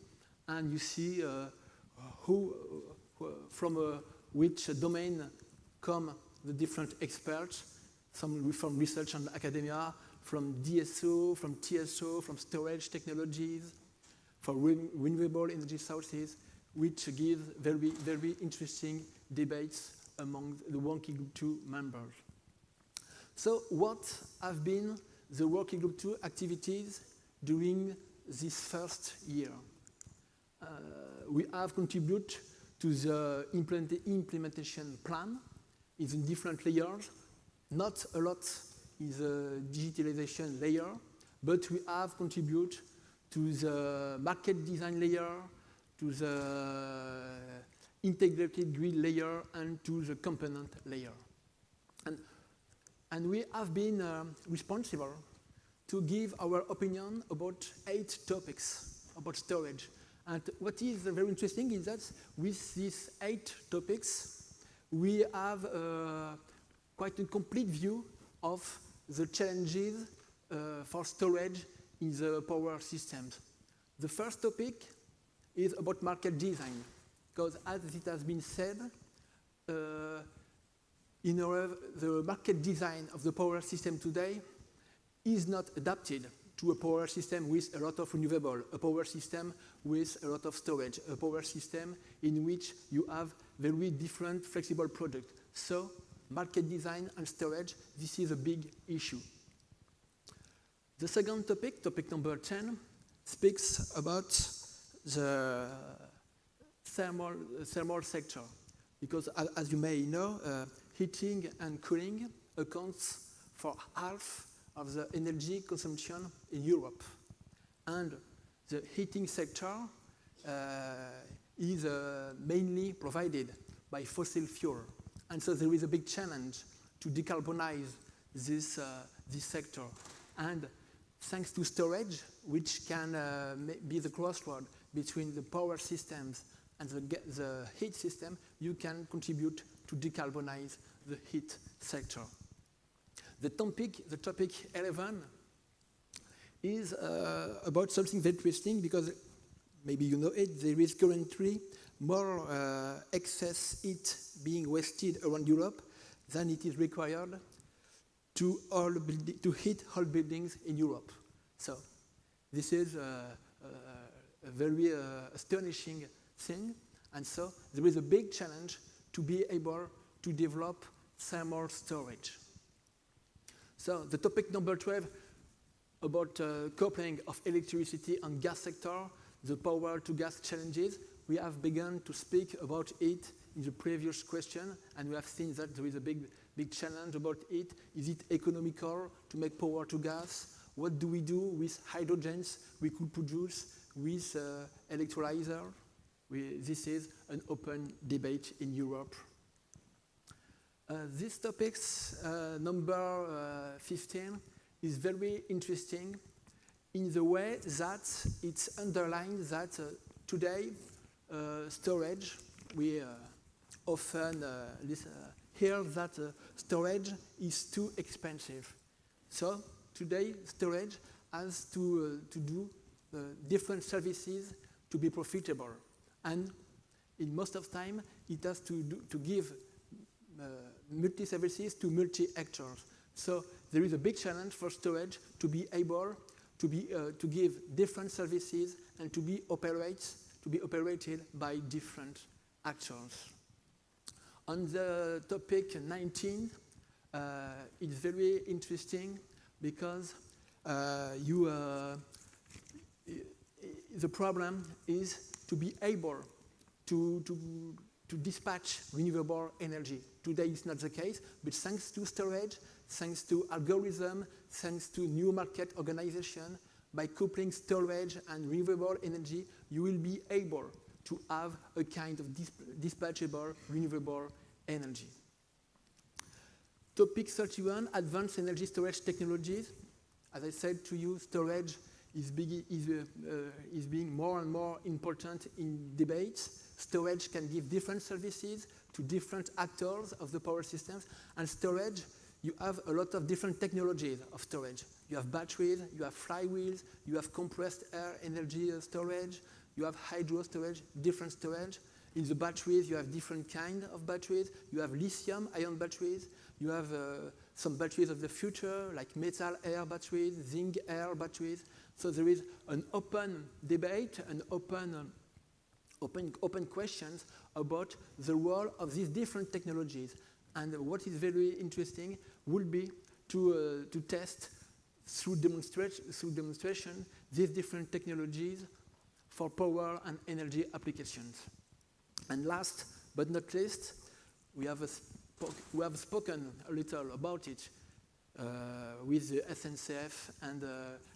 And you see from which domain come the different experts, some from research and academia, from DSO, from TSO, from storage technologies, for renewable energy sources, which gives very, very interesting debates among the Working Group 2 members. So what have been the Working Group 2 activities during this first year? We have contributed to the implementation plan in different layers. Not a lot is a digitalization layer, but we have contributed to the market design layer, to the integrated grid layer, and to the component layer. And we have been responsible to give our opinion about 8 topics about storage. And what is very interesting is that with these 8 topics, we have quite a complete view of the challenges for storage in the power systems. The first topic is about market design, because as it has been said, the market design of the power system today is not adapted to a power system with a lot of renewable, a power system with a lot of storage, a power system in which you have very different flexible products. So market design and storage, this is a big issue. The second topic, topic number 10, speaks about the thermal sector. Because as you may know, heating and cooling accounts for half of the energy consumption in Europe. And the heating sector is mainly provided by fossil fuel. And so there is a big challenge to decarbonize this sector. And thanks to storage, which can be the crossroad between the power systems and the heat system, you can contribute to decarbonize the heat sector. The topic 11 is about something very interesting because maybe you know it, there is currently more excess heat being wasted around Europe than it is required to heat all buildings in Europe. So this is a very astonishing thing, and so there is a big challenge to be able to develop thermal storage. So the topic number 12 about coupling of electricity and gas sector, the power to gas challenges. We have begun to speak about it in the previous question, and we have seen that there is a big challenge about it. Is it economical to make power to gas? What do we do with hydrogens we could produce with electrolyzer? This is an open debate in Europe. This topic, number 15, is very interesting in the way that it underlines that today storage, we often hear that storage is too expensive. So today storage has to do different services to be profitable. And in most of the time, it has to give multi-services to multi-actors. So there is a big challenge for storage to be able to give different services and to be operated by different actors. On the topic 19, it's very interesting because the problem is to be able to dispatch renewable energy. Today it's not the case, but thanks to storage, thanks to algorithm, thanks to new market organization, by coupling storage and renewable energy, you will be able to have a kind of dispatchable renewable energy. Topic 31, advanced energy storage technologies. As I said to you, storage is being more and more important in debates. Storage can give different services to different actors of the power systems. And storage, you have a lot of different technologies of storage. You have batteries, you have flywheels, you have compressed air energy storage, you have hydro storage, different storage. In the batteries, you have different kinds of batteries. You have lithium-ion batteries. You have some batteries of the future, like metal-air batteries, zinc-air batteries. So there is an open debate, an open questions about the role of these different technologies. And what is very interesting will be to test through demonstration these different technologies for power and energy applications. And last but not least, we have spoken a little about it with the SNCF and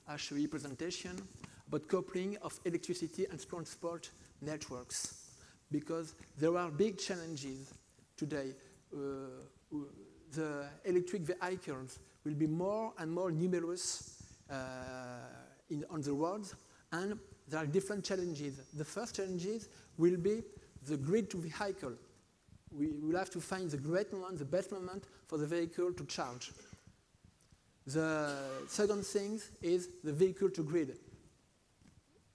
HEI presentation about coupling of electricity and transport networks, because there are big challenges today. The electric vehicles will be more and more numerous on the roads, and there are different challenges. The first challenges will be the grid to vehicle. We will have to find the best moment for the vehicle to charge. The second thing is the vehicle to grid.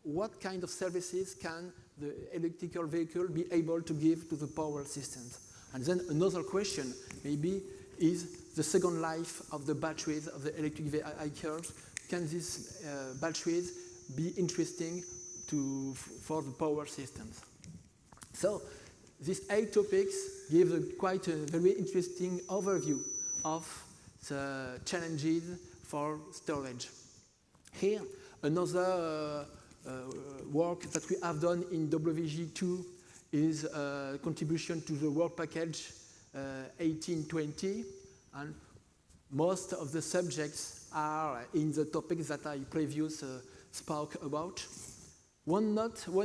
What kind of services can the electrical vehicle be able to give to the power systems? And then another question maybe is the second life of the batteries of the electric vehicles. Can these batteries be interesting for the power systems? So these 8 topics give quite a very interesting overview of the challenges for storage. Here, another work that we have done in WG2 is a contribution to the work package 1820, and most of the subjects are in the topics that I previously spoke about. One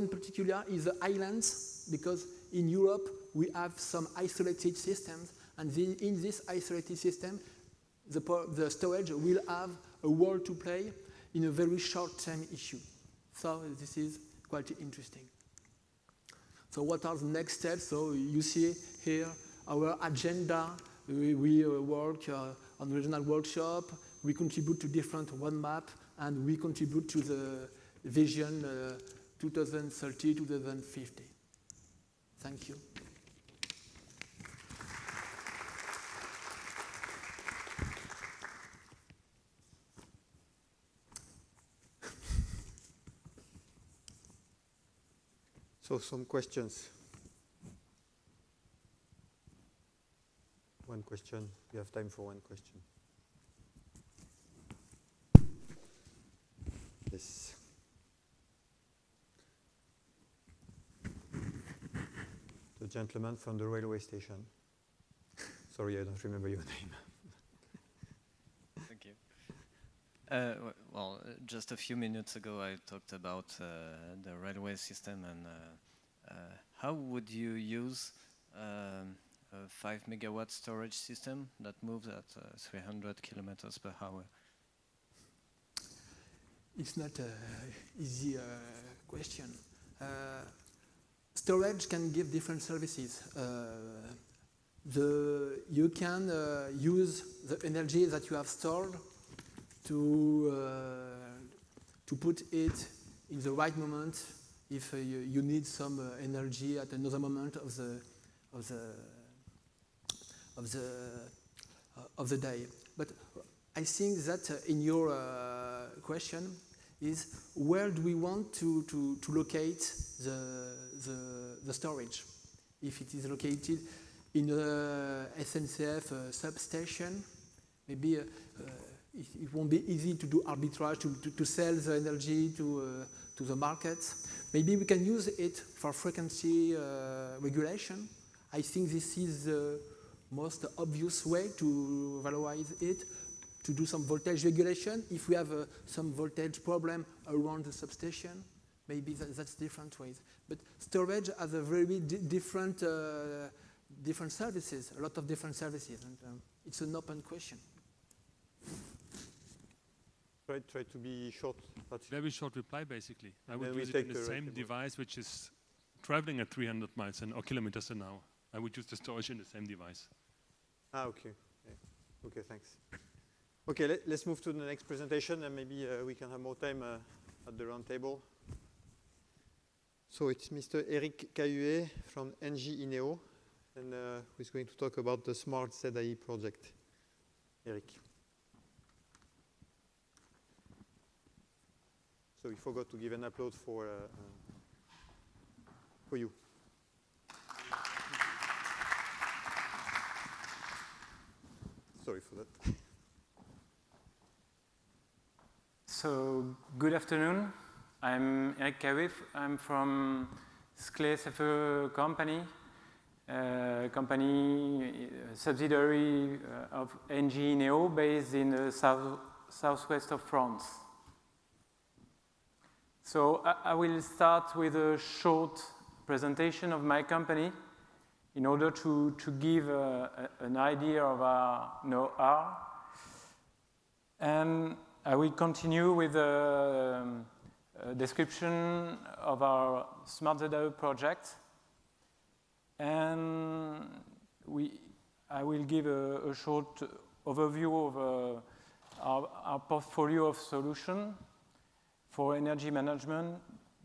particular is the islands, because in Europe we have some isolated systems, and in this isolated system the storage will have a role to play in a very short-term issue. So this is quite interesting. So what are the next steps? So you see here our agenda. We work on regional workshop, we contribute to different roadmap, and we contribute to the vision 2030-2050. Thank you. So some questions. One question. We have time for one question. Yes. The gentleman from the railway station. Sorry, I don't remember your name. Thank you. Well, just a few minutes ago I talked about the railway system and how would you use a 5 megawatt storage system that moves at 300 kilometers per hour? It's not an easy question. Storage can give different services. You can use the energy that you have stored to put it in the right moment if you need some energy at another moment of the day. But I think that in your question is where do we want to locate the storage? If it is located in a SNCF substation, maybe it won't be easy to do arbitrage, to sell the energy to the markets. Maybe we can use it for frequency regulation. I think this is the most obvious way to valorize it, to do some voltage regulation. If we have some voltage problem around the substation, maybe that's different ways. But storage has a very different services, a lot of different services, and it's an open question. Try to be short. Very short reply, basically. I would we use it in the same device which is traveling at 300 miles or kilometers an hour. I would use the storage in the same device. Ah, okay. Yeah. Okay, thanks. Okay, let's move to the next presentation, and maybe we can have more time at the round table. So it's Mr. Eric Cahuet from NG INEO, and who is going to talk about the Smart ZAE project. Eric. So we forgot to give an upload for you. Sorry for that. So, good afternoon. I'm Eric Cahuet. I'm from SNCF company, subsidiary of NG INEO, based in the southwest of France. So I will start with a short presentation of my company in order to give an idea of our know-how. And I will continue with a description of our Smart ZAE project. And I will give a short overview of our portfolio of solutions for energy management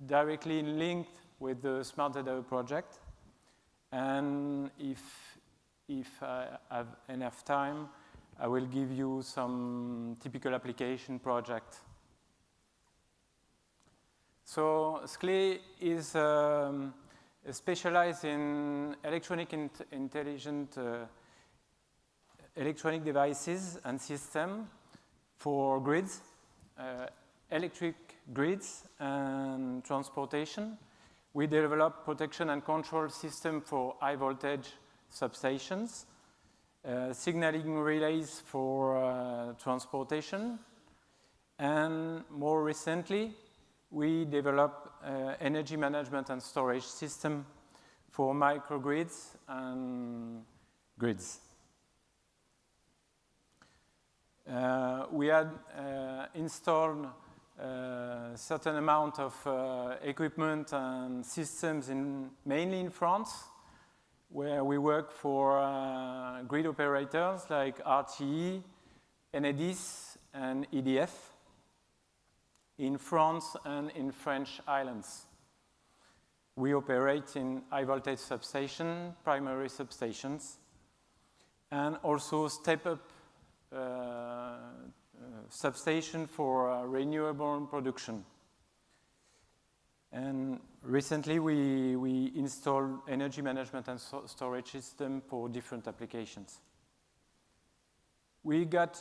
directly linked with the Smart ZAE project. And if if I have enough time, I will give you some typical application project. So SCLE is specialized in intelligent electronic devices and systems for grids, electric grids and transportation. We develop protection and control system for high voltage substations, signaling relays for transportation, and more recently, we develop energy management and storage system for microgrids and grids. We had installed a certain amount of equipment and systems mainly in France, where we work for grid operators like RTE, Enedis, and EDF in France and in French islands. We operate in high voltage substations, primary substations, and also step-up substation for renewable production. And recently we installed energy management and storage system for different applications. We got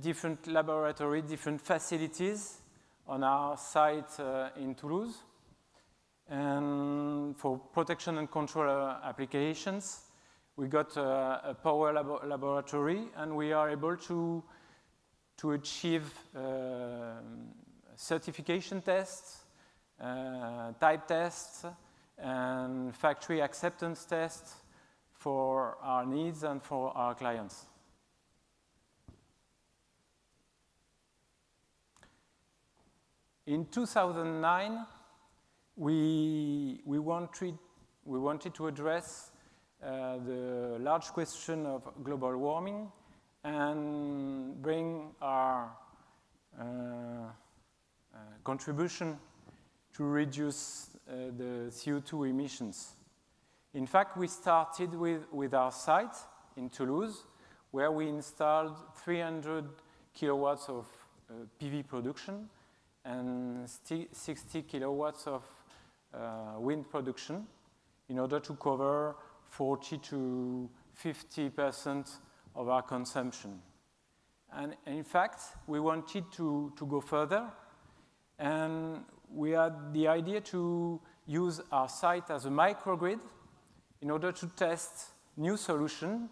different laboratory, different facilities on our site in Toulouse. And for protection and control applications, we got a power laboratory, and we are able to achieve certification tests, type tests, and factory acceptance tests for our needs and for our clients. In 2009, we wanted to address the large question of global warming and bring our contribution to reduce the CO2 emissions. In fact, we started with our site in Toulouse, where we installed 300 kilowatts of PV production and 60 kilowatts of wind production in order to cover 40 to 50% of our consumption. And in fact, we wanted to go further, and we had the idea to use our site as a microgrid in order to test new solutions,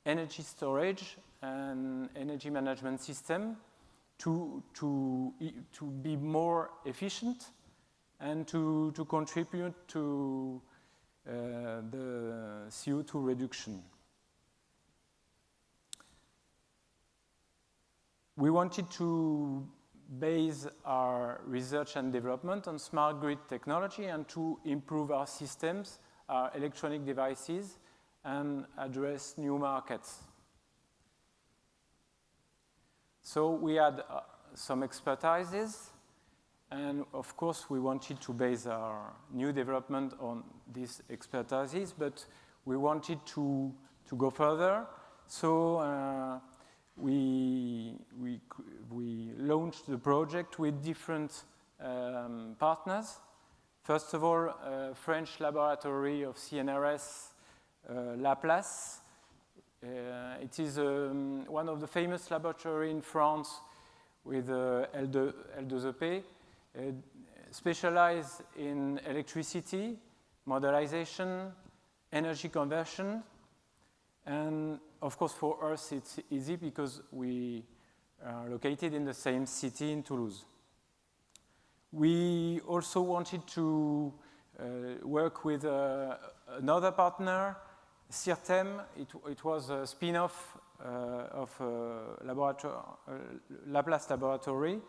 energy storage and energy management system to be more efficient and to contribute to the CO2 reduction. We wanted to base our research and development on smart grid technology and to improve our systems, our electronic devices, and address new markets. So we had some expertises, and of course we wanted to base our new development on these expertises, but we wanted to go further. So we launched the project with different partners. First of all, a French laboratory of CNRS, Laplace. It is one of the famous laboratories in France with L2EP, specialized in electricity, modelization, energy conversion, and of course for us it's easy because we are located in the same city in Toulouse. We also wanted to work with another partner, CIRTEM. It was a spin-off of Laplace Laboratory,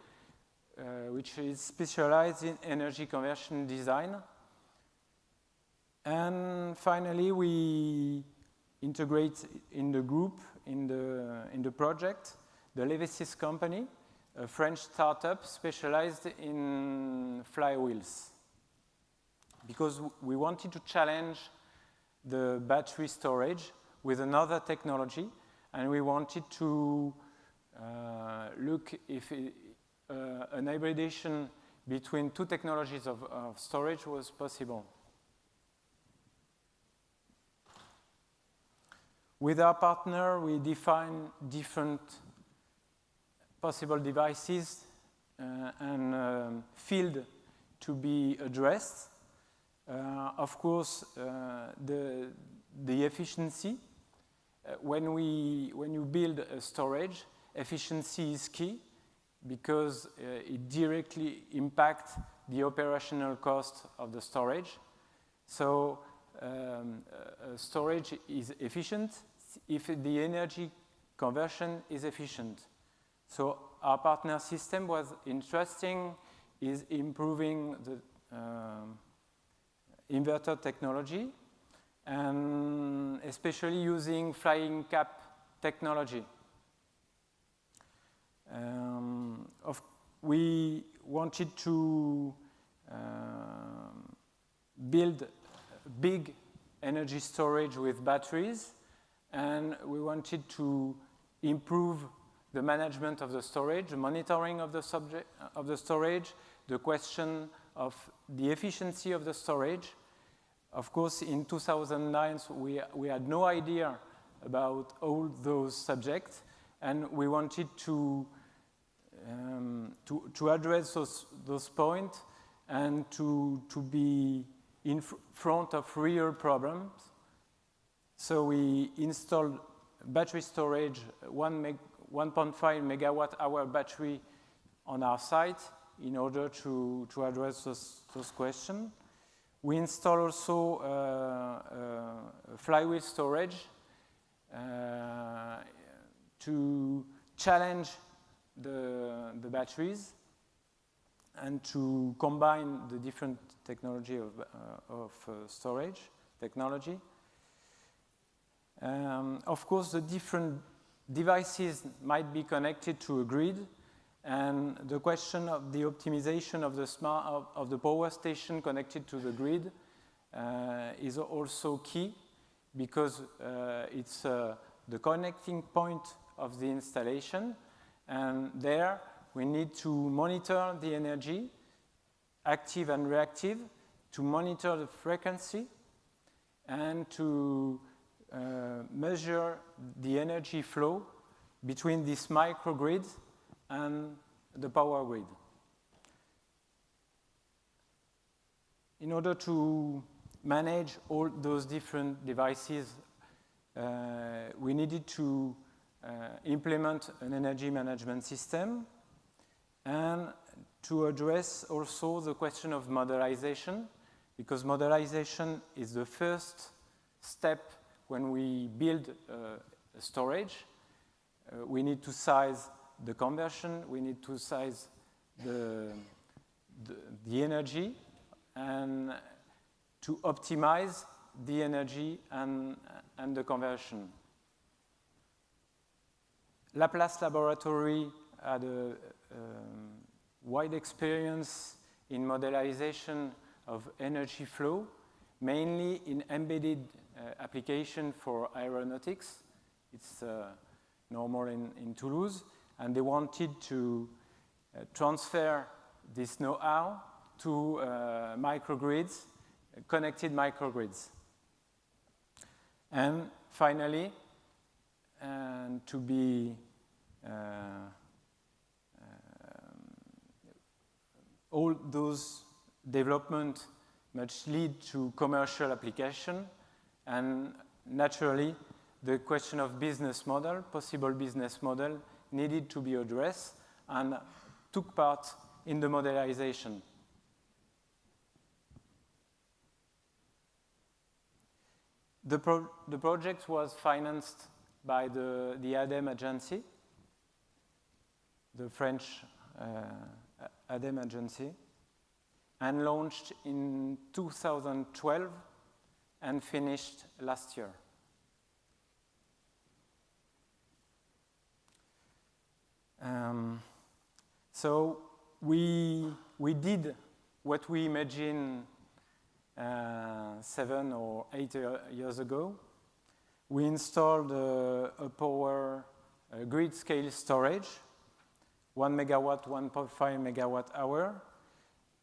which is specialized in energy conversion design. And finally, we integrate in the group, in the project, the Levesis company, a French startup specialized in flywheels. Because we wanted to challenge the battery storage with another technology, and we wanted to look if an hybridization between two technologies of storage was possible. With our partner, we define different possible devices and field to be addressed. Of course, the efficiency. When you build a storage, efficiency is key because it directly impacts the operational cost of the storage. So storage is efficient if the energy conversion is efficient. So our partner system was interesting, is improving the inverter technology, and especially using flying cap technology. We wanted to build big energy storage with batteries, and we wanted to improve the management of the storage, the monitoring of the storage, the question of the efficiency of the storage. Of course, in 2009, we had no idea about all those subjects, and we wanted to address those points and to be in front of real problems. So we installed battery storage, 1.5 megawatt hour battery on our site in order to address those questions. We install also flywheel storage to challenge the batteries and to combine the different technology of storage technology. Of course, the different devices might be connected to a grid, and the question of the optimization of the power station connected to the grid is also key because it's the connecting point of the installation, and there we need to monitor the energy, active and reactive, to monitor the frequency, and to measure the energy flow between this microgrid and the power grid. In order to manage all those different devices, we needed to implement an energy management system and to address also the question of modelization, because modelization is the first step when we build storage. We need to size the conversion, we need to size the energy, and to optimize the energy and the conversion. Laplace Laboratory had a wide experience in modelization of energy flow, mainly in embedded application for aeronautics. It's normal in Toulouse, and they wanted to transfer this know-how to microgrids, connected microgrids. And finally, to be all those development must lead to commercial application, and naturally the question of business model, possible business model, needed to be addressed and took part in the modelization. The project was financed by the ADEME agency, the French ADEME agency, and launched in 2012 and finished last year. So we did what we imagined 7 or 8 years ago. We installed a power grid scale storage, 1 megawatt, 1.5 megawatt hour,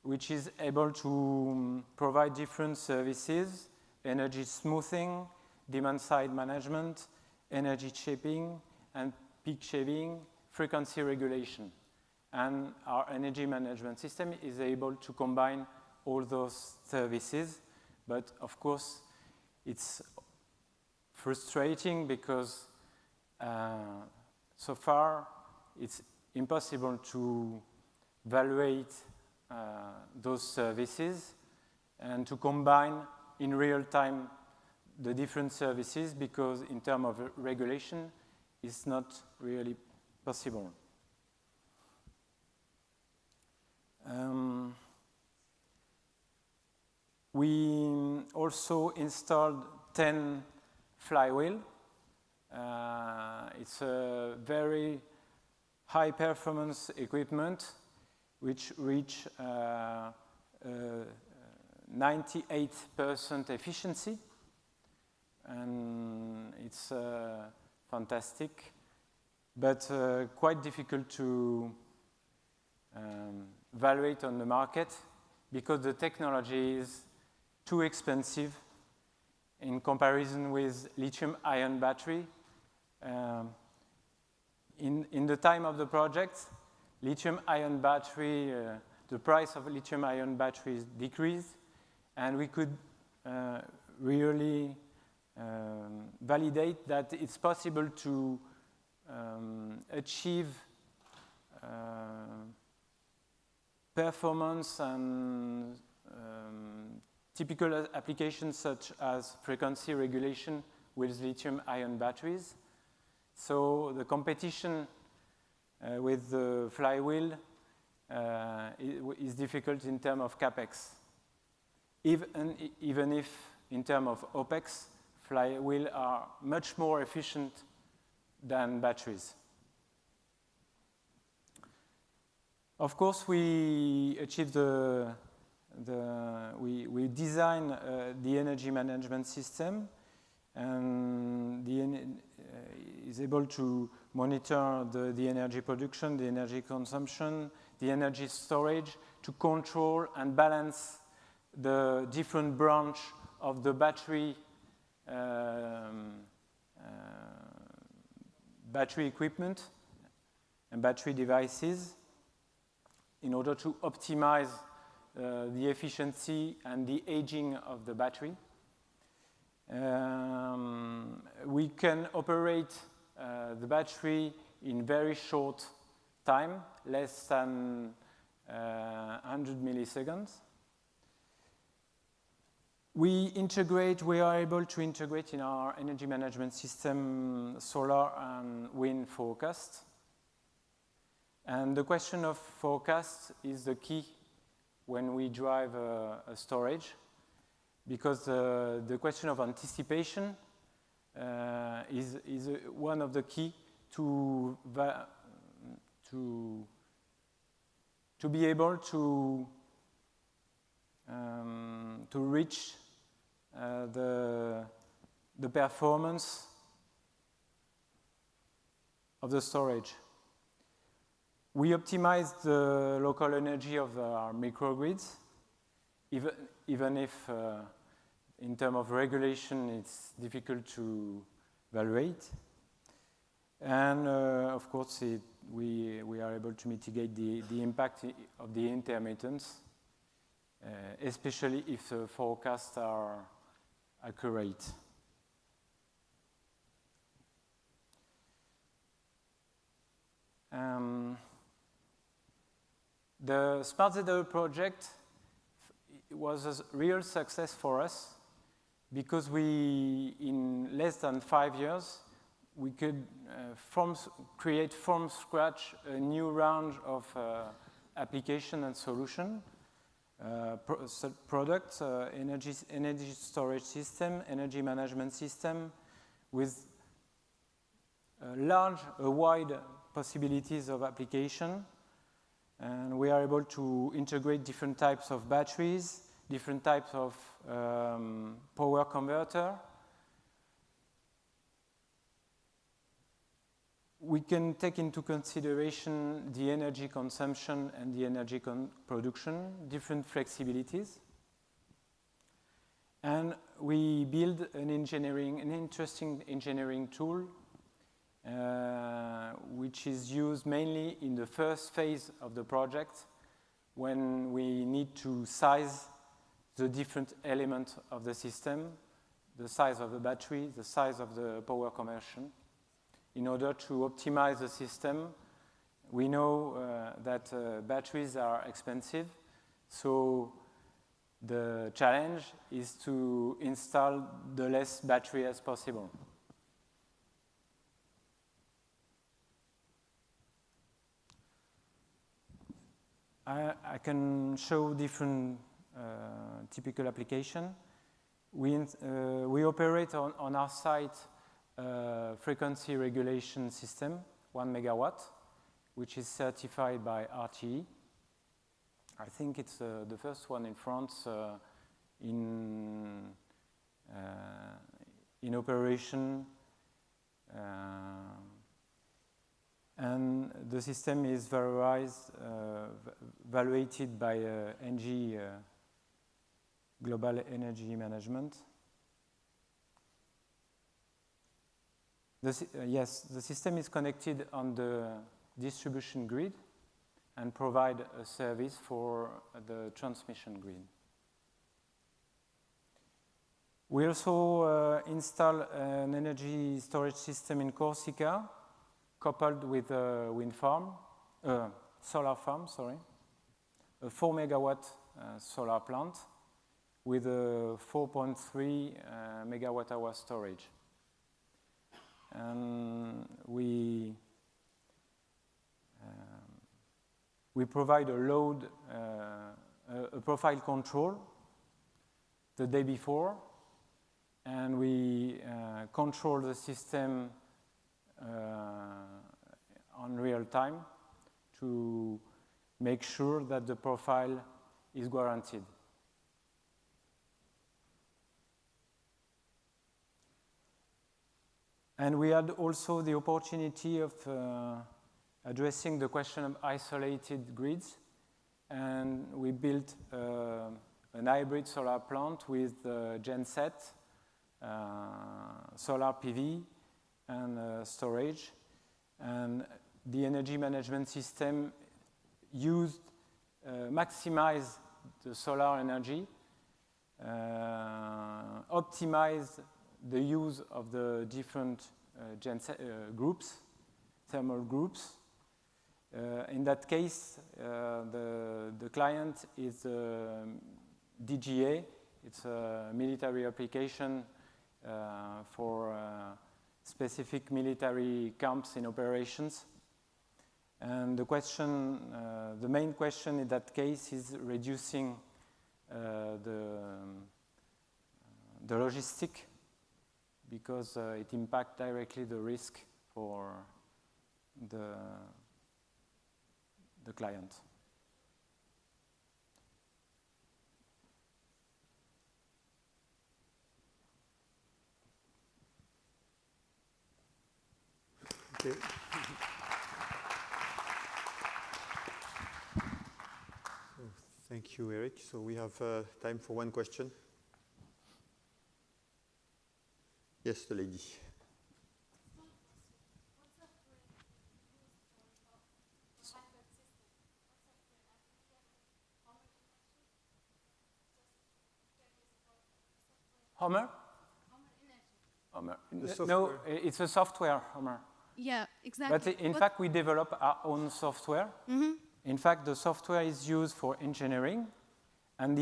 which is able to provide different services: energy smoothing, demand side management, energy shaping, and peak shaving, frequency regulation. And our energy management system is able to combine all those services. But of course, it's frustrating because so far it's impossible to evaluate those services and to combine in real time the different services, because in terms of regulation, it's not really possible. We also installed 10 flywheel. It's a very high performance equipment which reach 98% efficiency, and it's fantastic, but quite difficult to evaluate on the market because the technology is too expensive in comparison with lithium-ion battery. In the time of the project, lithium-ion battery, the price of lithium-ion batteries decreased, and we could really validate that it's possible to achieve performance and typical applications such as frequency regulation with lithium-ion batteries. So the competition with the flywheel is difficult in terms of CapEx. Even if in terms of OpEx, flywheel are much more efficient than batteries. Of course, we achieved we design the energy management system, and is able to monitor the energy production, the energy consumption, the energy storage, to control and balance the different branch of the battery battery equipment and battery devices in order to optimize the efficiency and the aging of the battery. We can operate the battery in very short time, less than 100 milliseconds. We are able to integrate in our energy management system solar and wind forecast. And the question of forecast is the key when we drive a storage, because the question of anticipation is one of the key to be able to reach the performance of the storage. We optimize the local energy of our microgrids, even if in terms of regulation it's difficult to evaluate. And of course, we are able to mitigate the impact of the intermittence, especially if the forecasts are accurate. The Smart ZEO project was a real success for us because in less than 5 years, we could create from scratch a new range of application and solution, products, energy storage system, energy management system, with wide possibilities of application. And we are able to integrate different types of batteries, different types of power converter. We can take into consideration the energy consumption and the energy production, different flexibilities. And we build an interesting engineering tool which is used mainly in the first phase of the project when we need to size the different elements of the system, the size of the battery, the size of the power conversion. In order to optimize the system, we know that batteries are expensive, so the challenge is to install the less battery as possible. I can show different typical application. We operate on our site frequency regulation system, 1 megawatt, which is certified by RTE. I think it's the first one in France in operation. And the system is evaluated by ENGIE Global Energy Management. Yes, the system is connected on the distribution grid and provide a service for the transmission grid. We also install an energy storage system in Corsica, coupled with a solar farm, a 4 megawatt solar plant with a 4.3 megawatt hour storage. And we provide a load, a profile control the day before, and we control the system on real time to make sure that the profile is guaranteed. And we had also the opportunity of addressing the question of isolated grids, and we built an hybrid solar plant with genset, solar PV, and storage. And the energy management system maximize the solar energy, optimize the use of the different thermal groups. In that case, the client is DGA. It's a military application for specific military camps in operations. And the main question in that case is reducing the logistic, because it impacts directly the risk for the client. Okay. So, thank you, Eric. So we have time for one question. Yes, the lady. Homer? No, it's a software, Homer. Yeah, exactly. But in fact, we develop our own software. Mm-hmm. In fact, the software is used for engineering, and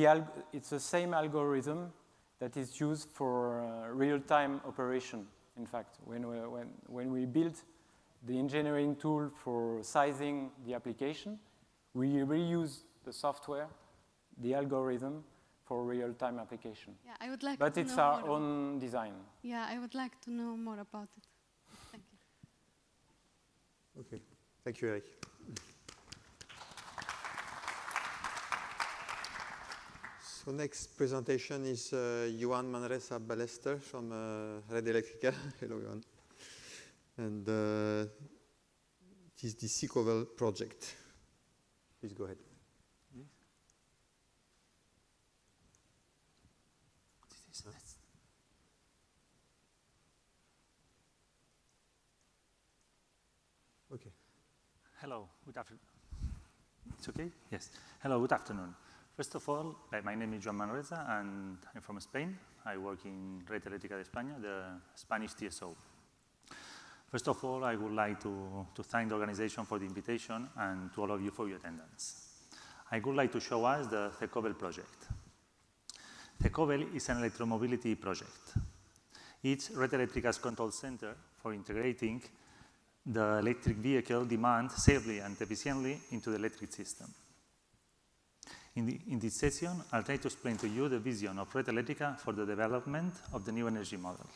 it's the same algorithm that is used for real-time operation. In fact, when we build the engineering tool for sizing the application, we reuse the software, the algorithm, for real-time application. Yeah, I would like but to it's know our more own design. Yeah, I would like to know more about it. Thank you. Okay, thank you, Eric. So next presentation is Johan Manresa Ballester from Red Electrica. Hello, Johan. And it is the Seacovel project. Please go ahead. Okay. Hello, good afternoon. It's okay? Yes. Hello, good afternoon. First of all, my name is Joan Manresa, and I'm from Spain. I work in Red Eléctrica de España, the Spanish TSO. First of all, I would like to thank the organization for the invitation and to all of you for your attendance. I would like to show us the Seacovel project. Seacovel is an electromobility project. It's Red Eléctrica's control center for integrating the electric vehicle demand safely and efficiently into the electric system. In this session, I'll try to explain to you the vision of Red Eléctrica for the development of the new energy model.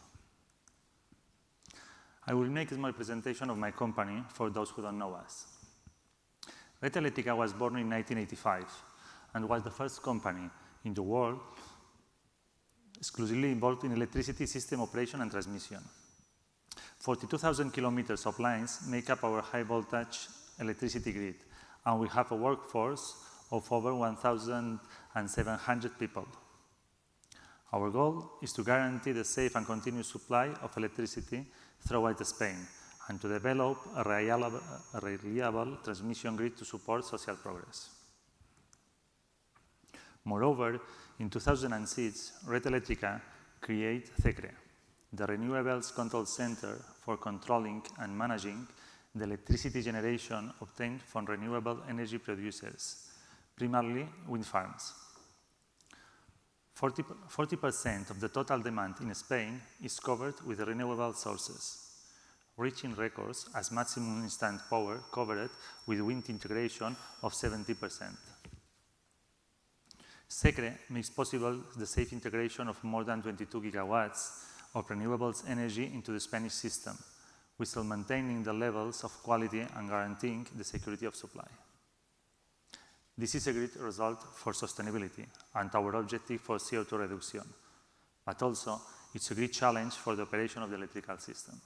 I will make a small presentation of my company for those who don't know us. Red Eléctrica was born in 1985 and was the first company in the world exclusively involved in electricity system operation and transmission. 42,000 kilometers of lines make up our high voltage electricity grid, and we have a workforce of over 1,700 people. Our goal is to guarantee the safe and continuous supply of electricity throughout Spain and to develop a reliable transmission grid to support social progress. Moreover, in 2006, Red Eléctrica created CECRE, the Renewables Control Center for controlling and managing the electricity generation obtained from renewable energy producers, primarily wind farms. 40% of the total demand in Spain is covered with renewable sources, reaching records as maximum instant power covered with wind integration of 70%. SECRE makes possible the safe integration of more than 22 gigawatts of renewables energy into the Spanish system, while maintaining the levels of quality and guaranteeing the security of supply. This is a great result for sustainability and our objective for CO2 reduction, but also it's a great challenge for the operation of the electrical system.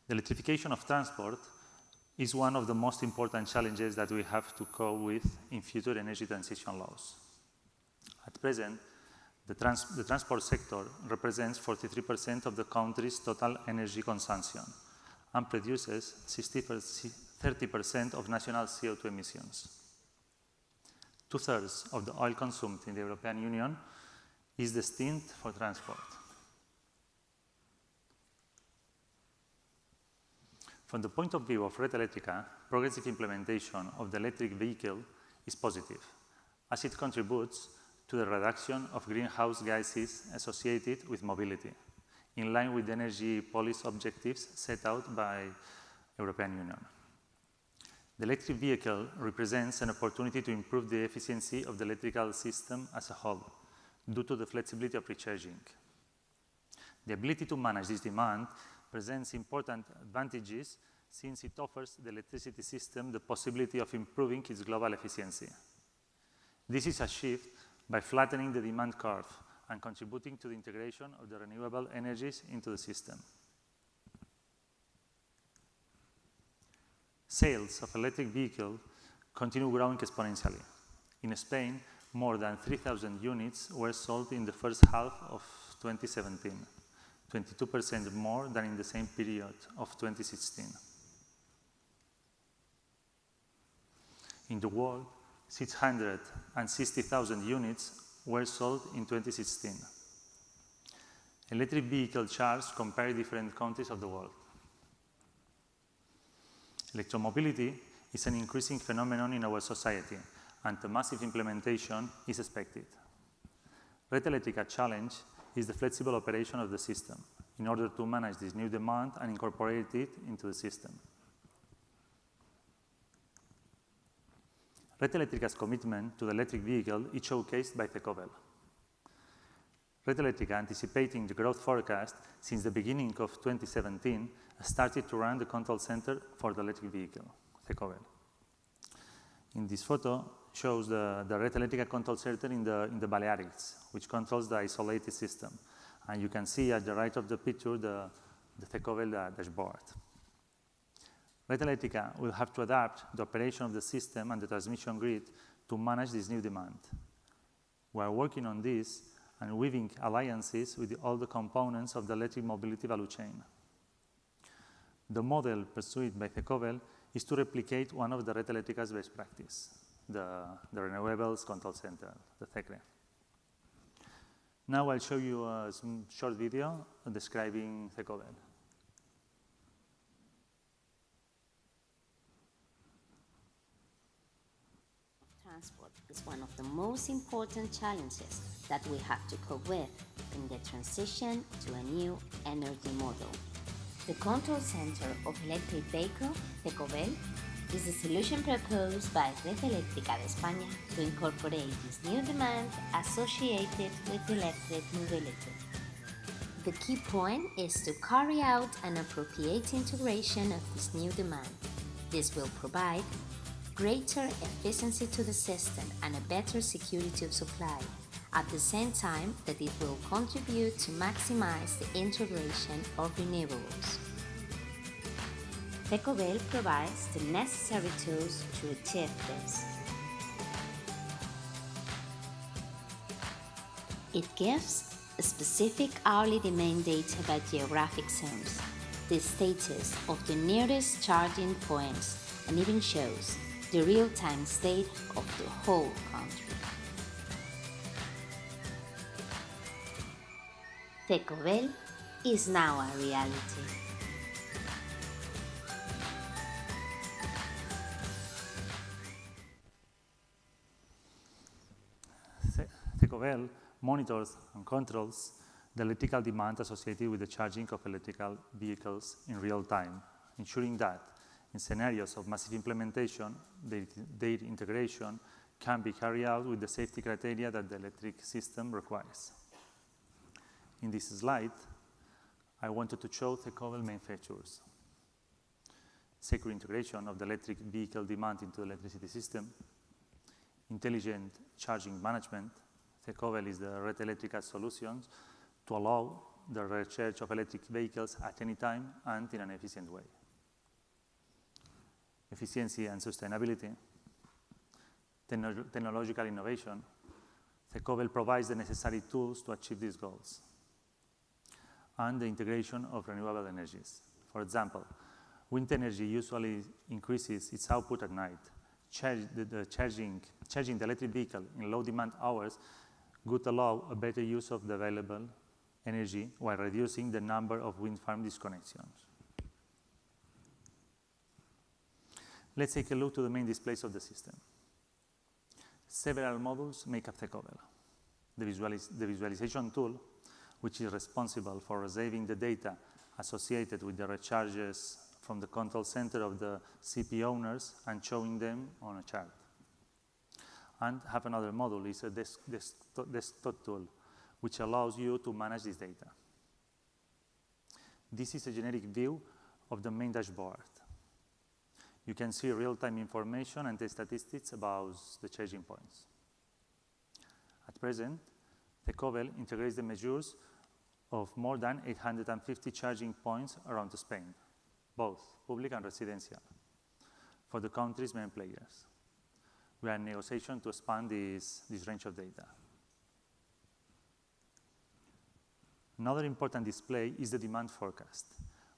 The electrification of transport is one of the most important challenges that we have to cope with in future energy transition laws. At present, the transport sector represents 43% of the country's total energy consumption and produces 30% of national CO2 emissions. 2/3 of the oil consumed in the European Union is destined for transport. From the point of view of Red Eléctrica, progressive implementation of the electric vehicle is positive, as it contributes to the reduction of greenhouse gases associated with mobility, in line with the energy policy objectives set out by the European Union. The electric vehicle represents an opportunity to improve the efficiency of the electrical system as a whole, due to the flexibility of recharging. The ability to manage this demand presents important advantages since it offers the electricity system the possibility of improving its global efficiency. This is achieved by flattening the demand curve and contributing to the integration of the renewable energies into the system. Sales of electric vehicles continue growing exponentially. In Spain, more than 3,000 units were sold in the first half of 2017, 22% more than in the same period of 2016. In the world, 660,000 units were sold in 2016. Electric vehicle charges compare different countries of the world. Electromobility is an increasing phenomenon in our society, and a massive implementation is expected. Red Eléctrica's challenge is the flexible operation of the system in order to manage this new demand and incorporate it into the system. Red Eléctrica's commitment to the electric vehicle is showcased by Seacovel. Red Eléctrica, anticipating the growth forecast since the beginning of 2017, started to run the control center for the electric vehicle, Seacovel. In this photo, shows the Red Eléctrica control center in the Balearics, which controls the isolated system. And you can see at the right of the picture the Tecovel dashboard. Red Eléctrica will have to adapt the operation of the system and the transmission grid to manage this new demand. We are working on this and weaving alliances with all the components of the electric mobility value chain. The model pursued by Tecovel is to replicate one of the Red Eléctrica's best practice, the Renewables Control Center, the TECRE. Now I'll show you a short video describing Tecovel. Transport is one of the most important challenges that we have to cope with in the transition to a new energy model. The control center of electric vehicle, Tecovel, is the solution proposed by Red Eléctrica de España to incorporate this new demand associated with electric mobility. The key point is to carry out an appropriate integration of this new demand. This will provide greater efficiency to the system and a better security of supply, at the same time that it will contribute to maximize the integration of renewables. Tecovel provides the necessary tools to achieve this. It gives specific hourly demand data by geographic zones, the status of the nearest charging points, and even shows the real-time state of the whole country. Tecovel is now a reality. Tecovel monitors and controls the electrical demand associated with the charging of electrical vehicles in real time, ensuring that in scenarios of massive implementation, their integration can be carried out with the safety criteria that the electric system requires. In this slide, I wanted to show Tecovel's main features: secure integration of the electric vehicle demand into the electricity system, intelligent charging management. Tecovel is the Red Eléctrica solutions to allow the recharge of electric vehicles at any time and in an efficient way. Efficiency and sustainability, technological innovation. Tecovel provides the necessary tools to achieve these goals. And the integration of renewable energies. For example, wind energy usually increases its output at night. Charging the electric vehicle in low demand hours would allow a better use of the available energy while reducing the number of wind farm disconnections. Let's take a look to the main displays of the system. Several modules make up Tecovel. The visualization tool, which is responsible for receiving the data associated with the recharges from the control center of the CP owners and showing them on a chart. And have another module, is a desktop tool, which allows you to manage this data. This is a generic view of the main dashboard. You can see real-time information and the statistics about the charging points. At present, Tecovel integrates the measures of more than 850 charging points around Spain, both public and residential, for the country's main players. We are in negotiation to expand this range of data. Another important display is the demand forecast.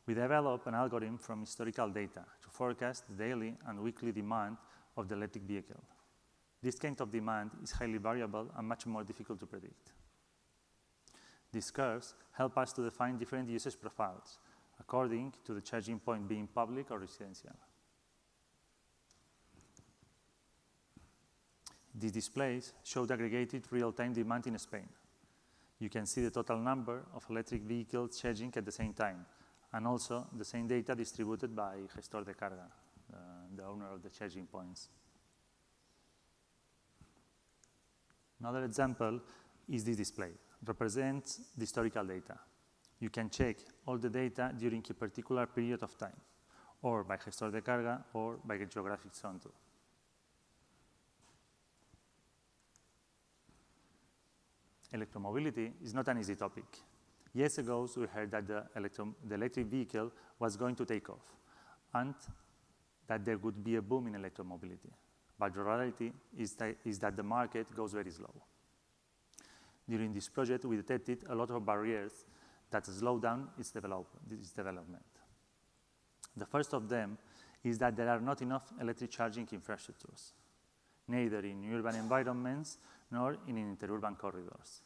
We develop an algorithm from historical data to forecast the daily and weekly demand of the electric vehicle. This kind of demand is highly variable and much more difficult to predict. These curves help us to define different usage profiles according to the charging point being public or residential. These displays show the aggregated real-time demand in Spain. You can see the total number of electric vehicles charging at the same time, and also the same data distributed by Gestor de Carga, the owner of the charging points. Another example is this display. It represents the historical data. You can check all the data during a particular period of time, or by Gestor de Carga, or by a geographic zone too. electromobility is not an easy topic. Years ago, we heard that the electric vehicle was going to take off and that there would be a boom in electromobility. But the reality is that the market goes very slow. During this project, we detected a lot of barriers that slow down its development. The first of them is that there are not enough electric charging infrastructures, neither in urban environments nor in interurban corridors.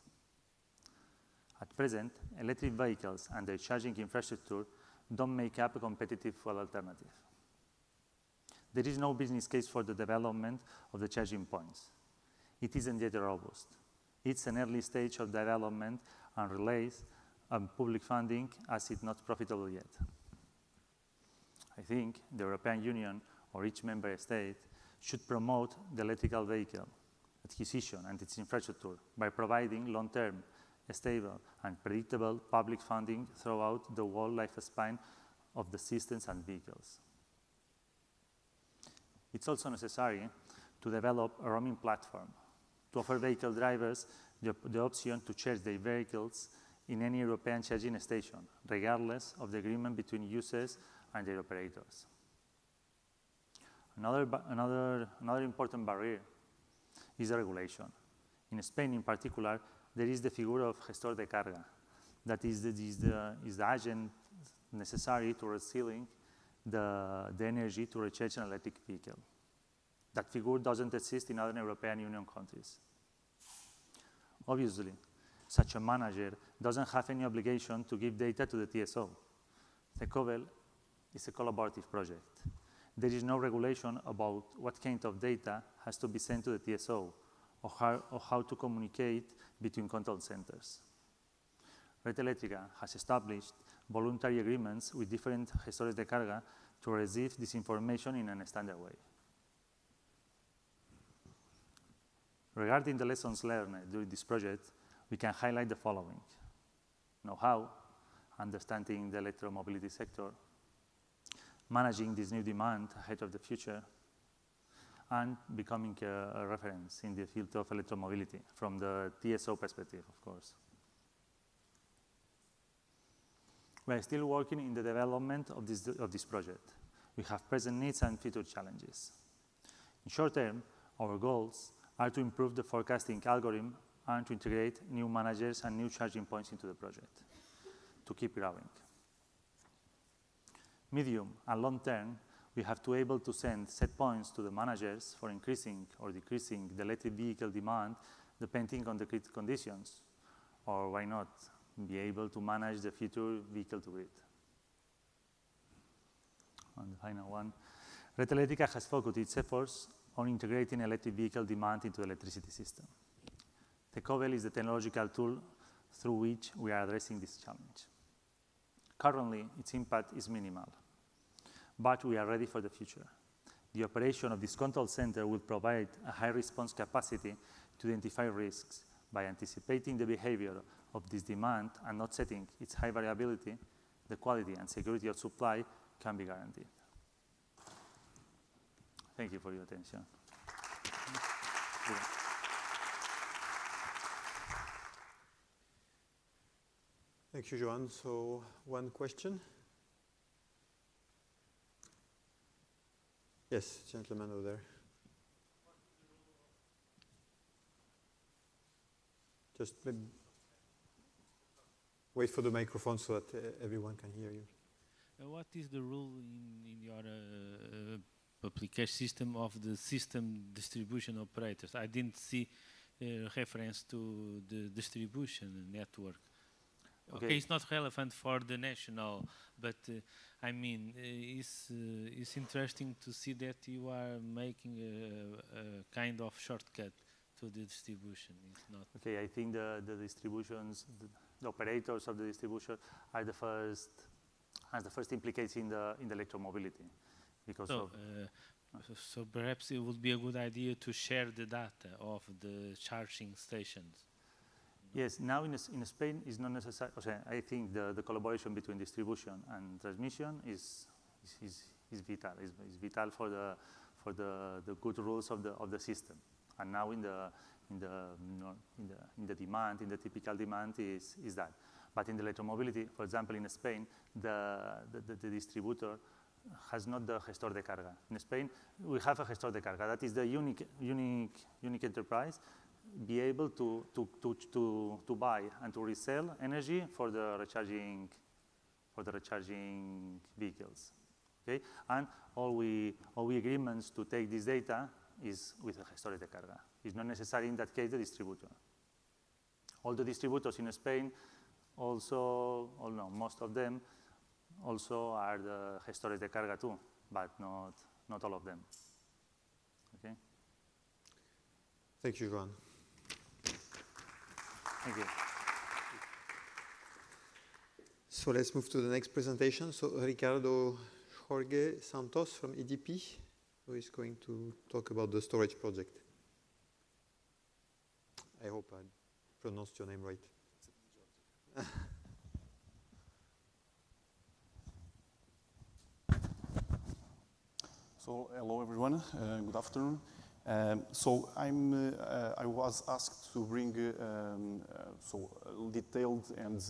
At present, electric vehicles and their charging infrastructure don't make up a competitive fuel alternative. There is no business case for the development of the charging points. It isn't yet robust. It's an early stage of development and relies on public funding as it's not profitable yet. I think the European Union or each member state should promote the electrical vehicle acquisition and its infrastructure by providing long-term, stable and predictable public funding throughout the whole lifespan of the systems and vehicles. It's also necessary to develop a roaming platform to offer vehicle drivers the option to charge their vehicles in any European charging station, regardless of the agreement between users and their operators. Another important barrier is the regulation. In Spain, in particular, there is the figure of gestor de carga, that is the agent necessary to reselling the energy to recharge an electric vehicle. That figure doesn't exist in other European Union countries. Obviously, such a manager doesn't have any obligation to give data to the TSO. The COVEL is a collaborative project. There is no regulation about what kind of data has to be sent to the TSO or how to communicate between control centers. Red Eléctrica has established voluntary agreements with different gestores de carga to receive this information in a standard way. Regarding the lessons learned during this project, we can highlight the following: know-how, understanding the electromobility sector, managing this new demand ahead of the future, and becoming a reference in the field of electromobility from the TSO perspective, of course. We are still working in the development of this project. We have present needs and future challenges. In short term, our goals are to improve the forecasting algorithm and to integrate new managers and new charging points into the project to keep growing. Medium and long term, we have to be able to send set points to the managers for increasing or decreasing the electric vehicle demand depending on the grid conditions, or why not, be able to manage the future vehicle to grid. And the final one, Red Eléctrica has focused its efforts on integrating electric vehicle demand into the electricity system. The COVEL is the technological tool through which we are addressing this challenge. Currently, its impact is minimal, but we are ready for the future. The operation of this control center will provide a high response capacity to identify risks. By anticipating the behavior of this demand and not setting its high variability, the quality and security of supply can be guaranteed. Thank you for your attention. Thank you, Joan. So, one question? Yes, gentleman over there. Just maybe wait for the microphone so that everyone can hear you. What is the rule in your application system of the system distribution operators? I didn't see reference to the distribution network. Okay, it's not relevant for the national, but I mean, it's interesting to see that you are making a kind of shortcut to the distribution. It's not. Okay, I think the distributions, the operators of the distribution are the first implicated in the electromobility, because so perhaps it would be a good idea to share the data of the charging stations. Yes, now in Spain it's not necessary. I think the collaboration between distribution and transmission is vital. Is vital for the good rules of the system. And now in the demand, in the typical demand is that. But in the electromobility, for example, in Spain, the distributor has not the gestor de carga. In Spain, we have a gestor de carga. That is the unique enterprise be able to buy and to resell energy for the recharging vehicles. Okay, and all we agreements to take this data is with the gestor de carga. It's not necessary in that case the distributor. All the distributors in Spain also, most of them also are the gestores de carga too, but not all of them. Okay. Thank you, Joan. Thank you. So let's move to the next presentation. So Ricardo Jorge Santos from EDP, who is going to talk about the storage project. I hope I pronounced your name right. So hello everyone, good afternoon. So I was asked to bring detailed and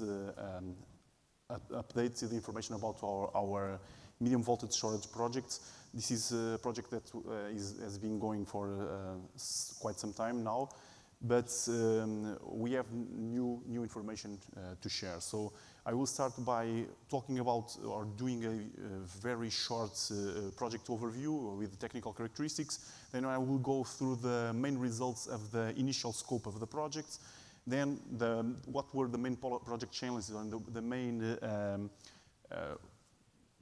updated information about our medium voltage storage project. This is a project that has been going for quite some time now, but we have new information to share. So I will start by talking about or doing a very short project overview with technical characteristics. Then I will go through the main results of the initial scope of the project. Then what were the main project challenges and the main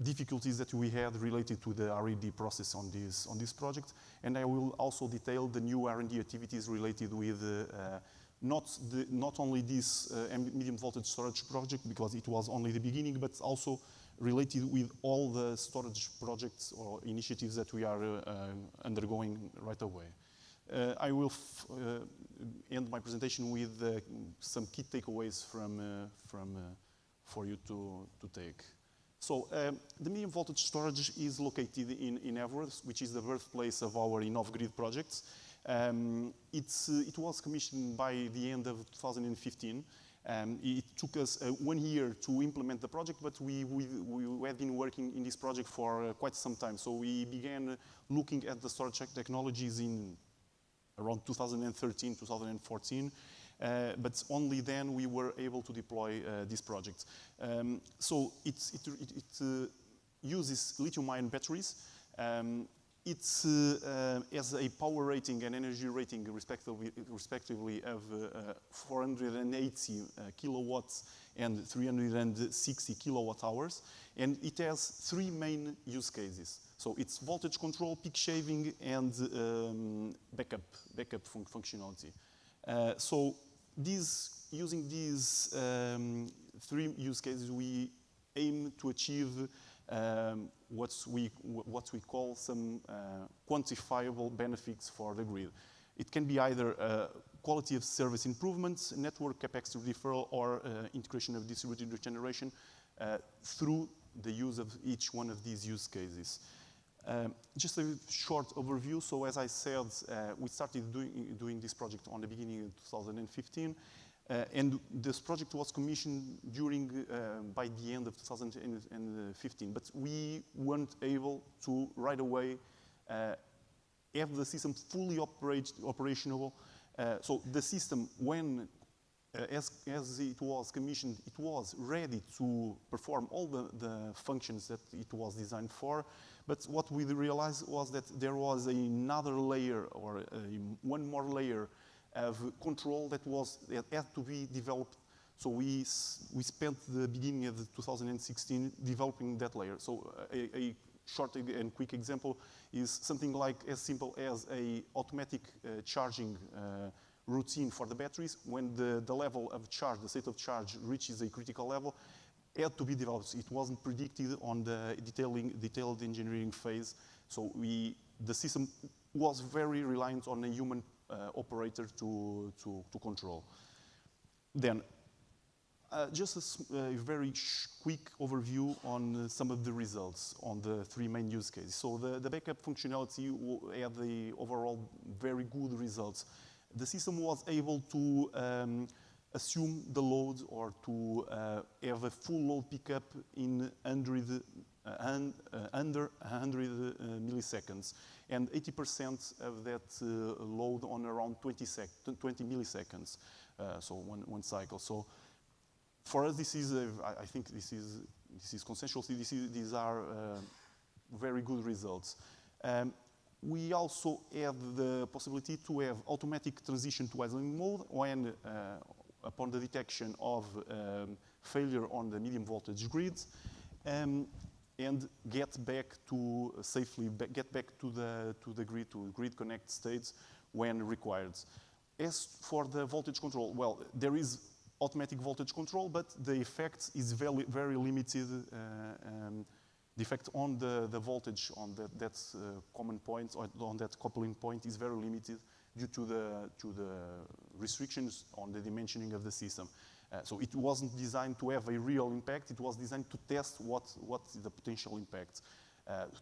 difficulties that we had related to the R&D process on this project. And I will also detail the new R&D activities related with not only this medium voltage storage project, because it was only the beginning, but also related with all the storage projects or initiatives that we are undergoing right away. I will end my presentation with some key takeaways for you to take. So the medium voltage storage is located in Évora, which is the birthplace of our InnovGrid projects. It was commissioned by the end of 2015. It took us 1 year to implement the project, but we had been working in this project for quite some time. So we began looking at the storage technologies in around 2013, 2014. But only then we were able to deploy this project. So it uses lithium-ion batteries. It has a power rating and energy rating respectively of 480 kilowatts and 360 kilowatt hours. And it has 3 main use cases. So it's voltage control, peak shaving, and backup functionality. So using these 3 use cases, we aim to achieve what we call some quantifiable benefits for the grid. It can be either quality of service improvements, network capacity deferral, or integration of distributed generation through the use of each one of these use cases. Just a short overview. So as I said, we started doing this project on the beginning of 2015. And this project was commissioned by the end of 2015. But we weren't able to right away have the system fully operational. So the system, as it was commissioned, it was ready to perform all the functions that it was designed for. But what we realized was that there was another layer, or one more layer of control that had to be developed. So we spent the beginning of 2016 developing that layer. So a short and quick example is something like as simple as a automatic charging routine for the batteries. When the level of charge, the state of charge, reaches a critical level, had to be developed. It wasn't predicted on the detailed engineering phase. So the system was very reliant on a human operator to control. Then, just a very quick overview on some of the results on the three main use cases. So the backup functionality had the overall very good results. The system was able to assume the load or to have a full load pickup in under 100 milliseconds, and 80% of that load on around 20 milliseconds. So one cycle. So for us, this is I think this is consensual. These are very good results. We also have the possibility to have automatic transition to idling mode when, upon the detection of failure on the medium voltage grids, and get back to safely get back to the grid, to grid connect states when required. As for the voltage control, well, there is automatic voltage control, but the effect is very, very limited. The effect on the voltage on that common point, or on that coupling point, is very limited due to the restrictions on the dimensioning of the system. So it wasn't designed to have a real impact. It was designed to test what is the potential impact.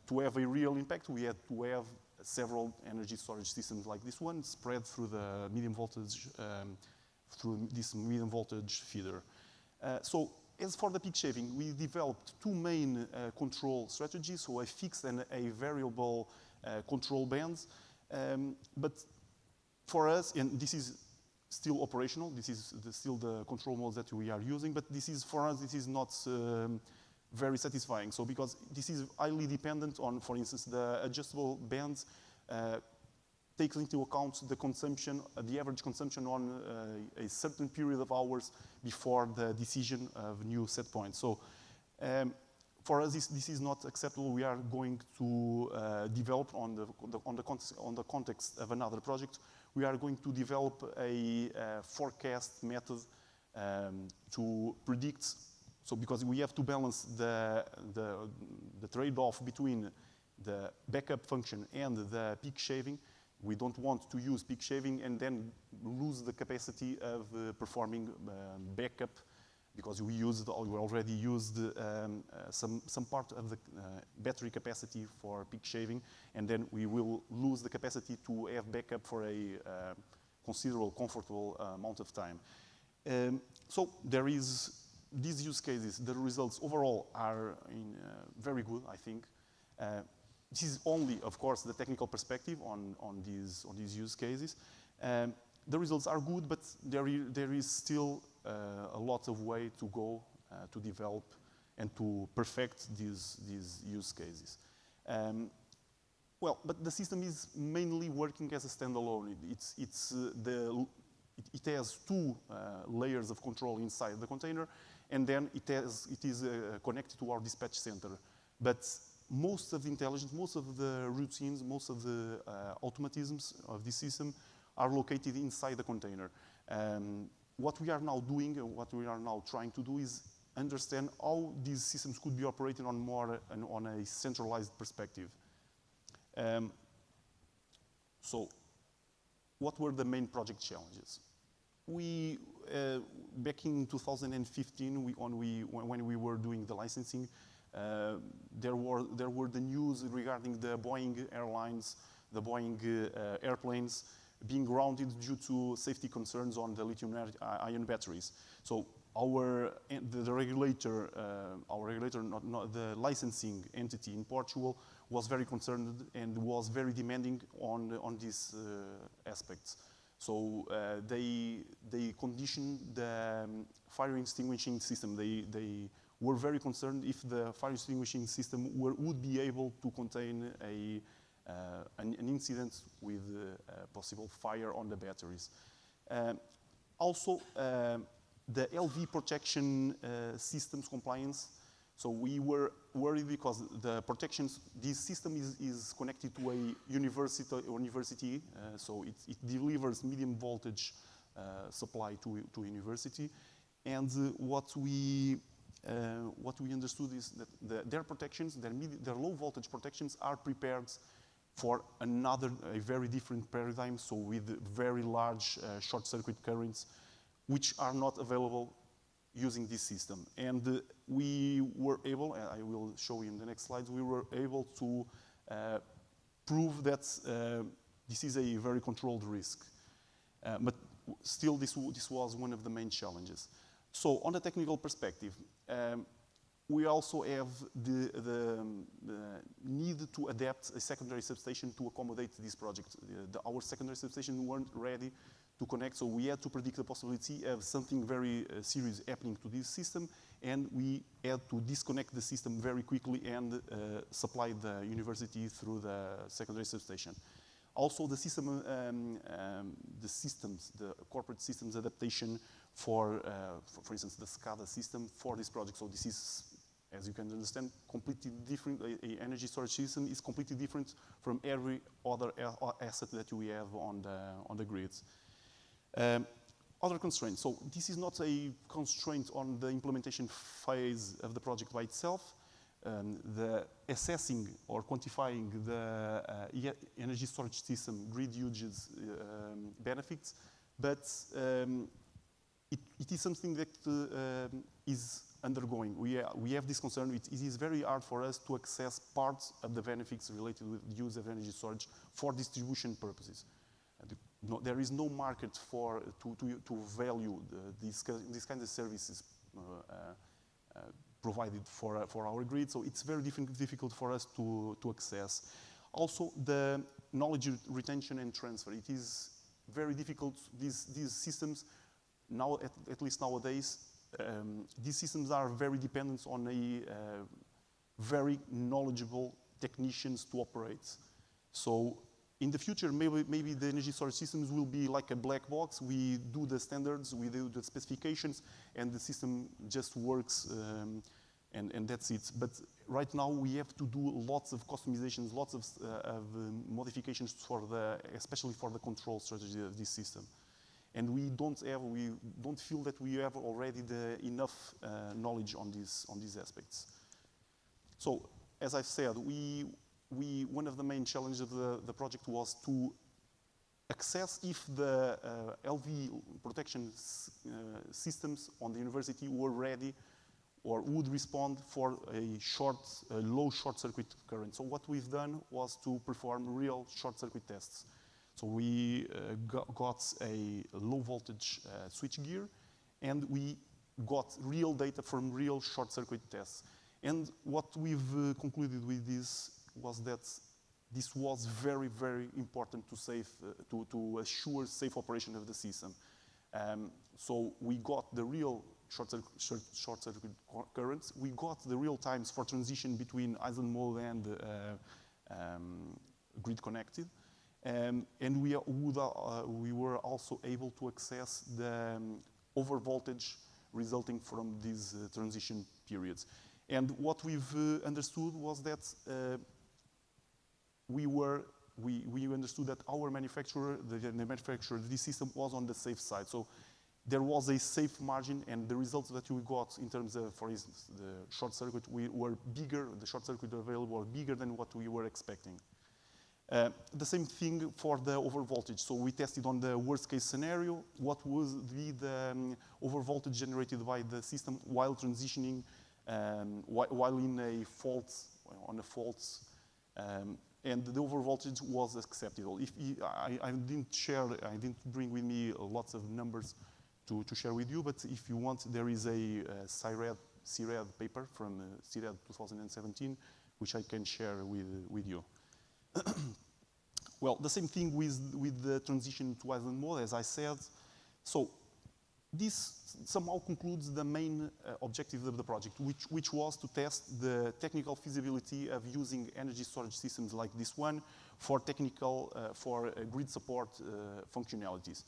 To have a real impact, we had to have several energy storage systems like this one spread through the medium voltage, through this medium voltage feeder. So as for the peak shaving, we developed two main control strategies, so a fixed and a variable control bands. But for us, and this is still operational, this is still the control modes that we are using, but this is, for us, this is not very satisfying. So because this is highly dependent on, for instance, the adjustable bands takes into account the consumption, the average consumption on a certain period of hours before the decision of new set points. So for us, this is not acceptable. We are going to develop on the context of another project. We are going to develop a forecast method to predict. So because we have to balance the trade-off between the backup function and the peak shaving. We don't want to use peak shaving and then lose the capacity of performing backup, because we already used some part of the battery capacity for peak shaving, and then we will lose the capacity to have backup for a considerable, comfortable amount of time. So there is these use cases. The results overall are very good, I think. This is only, of course, the technical perspective on these use cases. The results are good, but there is still a lot of way to go to develop and to perfect these use cases. Well, but the system is mainly working as a standalone. It has two layers of control inside the container, and then it is connected to our dispatch center. But most of the intelligence, most of the routines, most of the automatisms of this system are located inside the container. What we are now doing, and what we are now trying to do, is understand how these systems could be operated on a centralized perspective. So, what were the main project challenges? We, back in 2015, when we were doing the licensing, there were the news regarding the Boeing airlines, the Boeing airplanes being grounded due to safety concerns on the lithium-ion batteries. So the regulator, not the licensing entity in Portugal, was very concerned and was very demanding on these aspects. So they conditioned the fire extinguishing system. They were very concerned if the fire extinguishing system would be able to contain an incident with possible fire on the batteries. Also, the LV protection systems compliance. So we were worried because the protections, this system is connected to a university, so it delivers medium voltage supply to university. And what we understood is that their protections, their low voltage protections, are prepared for a very different paradigm, so with very large short circuit currents, which are not available using this system. And we were able, and I will show you in the next slides, we were able to prove that this is a very controlled risk. But still, this was one of the main challenges. So on the technical perspective, we also have the need to adapt a secondary substation to accommodate this project. Our secondary substation weren't ready to connect, so we had to predict the possibility of something very serious happening to this system, and we had to disconnect the system very quickly and supply the university through the secondary substation. Also, the system, the corporate systems adaptation for instance, the SCADA system for this project. So this is, as you can understand, completely different. An energy storage system is completely different from every other asset that we have on the grids. Other constraints. So this is not a constraint on the implementation phase of the project by itself. The assessing or quantifying the energy storage system grid usage benefits, but it is something that is undergoing. We have this concern. It is very hard for us to access parts of the benefits related with the use of energy storage for distribution purposes. There is no market to value these kinds of services provided for our grid, so it's very difficult for us to access. Also, the knowledge retention and transfer. It is very difficult. These systems, now at least nowadays, these systems are very dependent on very knowledgeable technicians to operate. So in the future, maybe the energy storage systems will be like a black box. We do the standards, we do the specifications, and the system just works, and that's it. But right now, we have to do lots of customizations, lots of modifications especially for the control strategy of this system. And we don't feel that we have already enough knowledge on these aspects. So, as I've said, one of the main challenges of the project was to assess if the LV protection systems on the university were ready or would respond for a low short-circuit current. So what we've done was to perform real short-circuit tests. So we got a low-voltage switchgear, and we got real data from real short-circuit tests. And what we've concluded with this was that this was very, very important to assure safe operation of the system. So we got the real short-circuit currents. We got the real times for transition between island mode and grid connected. And we were also able to access the overvoltage resulting from these transition periods. And what we've understood was that we understood that our manufacturer, the manufacturer of this system, was on the safe side. So there was a safe margin, and the results that we got in terms of, for instance, the short circuit were bigger. The short circuit available were bigger than what we were expecting. The same thing for the overvoltage. So we tested on the worst case scenario, what would be the overvoltage generated by the system while transitioning, while in a fault, and the overvoltage was acceptable. I didn't bring with me lots of numbers to share with you, but if you want, there is a CRED paper from CRED 2017, which I can share with you. Well, the same thing with the transition to island mode, as I said. So this somehow concludes the main objective of the project, which was to test the technical feasibility of using energy storage systems like this one for grid support functionalities.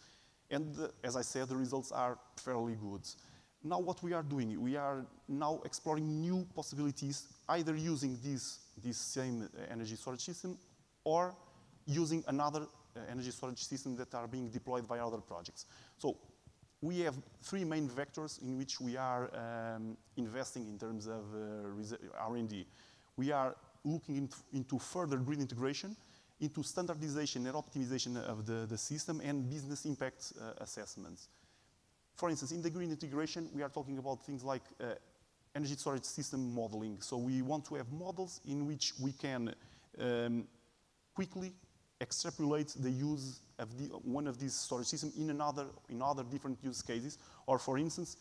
And as I said, the results are fairly good. Now what we are doing, we are now exploring new possibilities, either using this same energy storage system or using another energy storage system that are being deployed by other projects. So we have three main vectors in which we are investing in terms of R&D. We are looking into further grid integration, into standardization and optimization of the system, and business impact assessments. For instance, in the green integration, we are talking about things like energy storage system modeling. So we want to have models in which we can quickly extrapolate the use of one of these storage systems in other different use cases. Or for instance,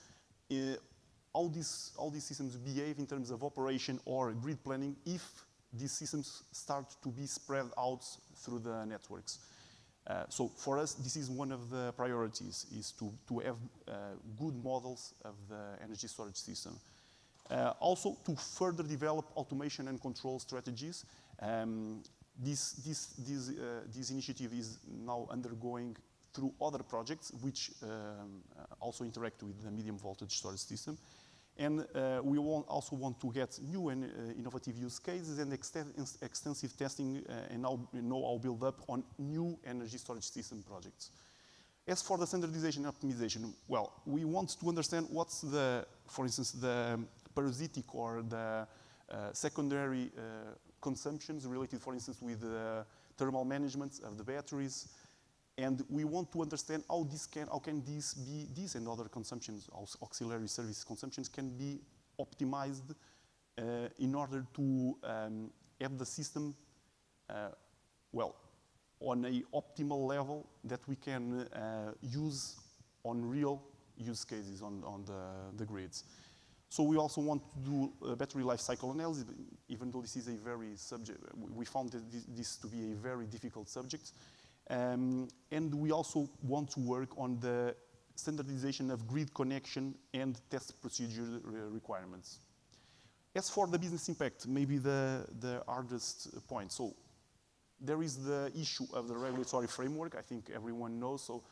all these systems behave in terms of operation or grid planning if these systems start to be spread out through the networks. So for us, this is one of the priorities, is to have good models of the energy storage system. Also, to further develop automation and control strategies. This initiative is now undergoing through other projects which also interact with the medium voltage storage system. And we also want to get new and innovative use cases and extensive testing and know-how build up on new energy storage system projects. As for the standardization and optimization, well, we want to understand what's the, for instance, the parasitic or the secondary consumptions related, for instance, with the thermal management of the batteries. And we want to understand how can these and other consumptions, auxiliary service consumptions, can be optimized in order to have the system, well, on an optimal level that we can use on real use cases on the grids. So we also want to do a battery life cycle analysis, even though this is a very we found this to be a very difficult subject. And we also want to work on the standardization of grid connection and test procedure requirements. As for the business impact, maybe the hardest point. So there is the issue of the regulatory framework, I think everyone knows. So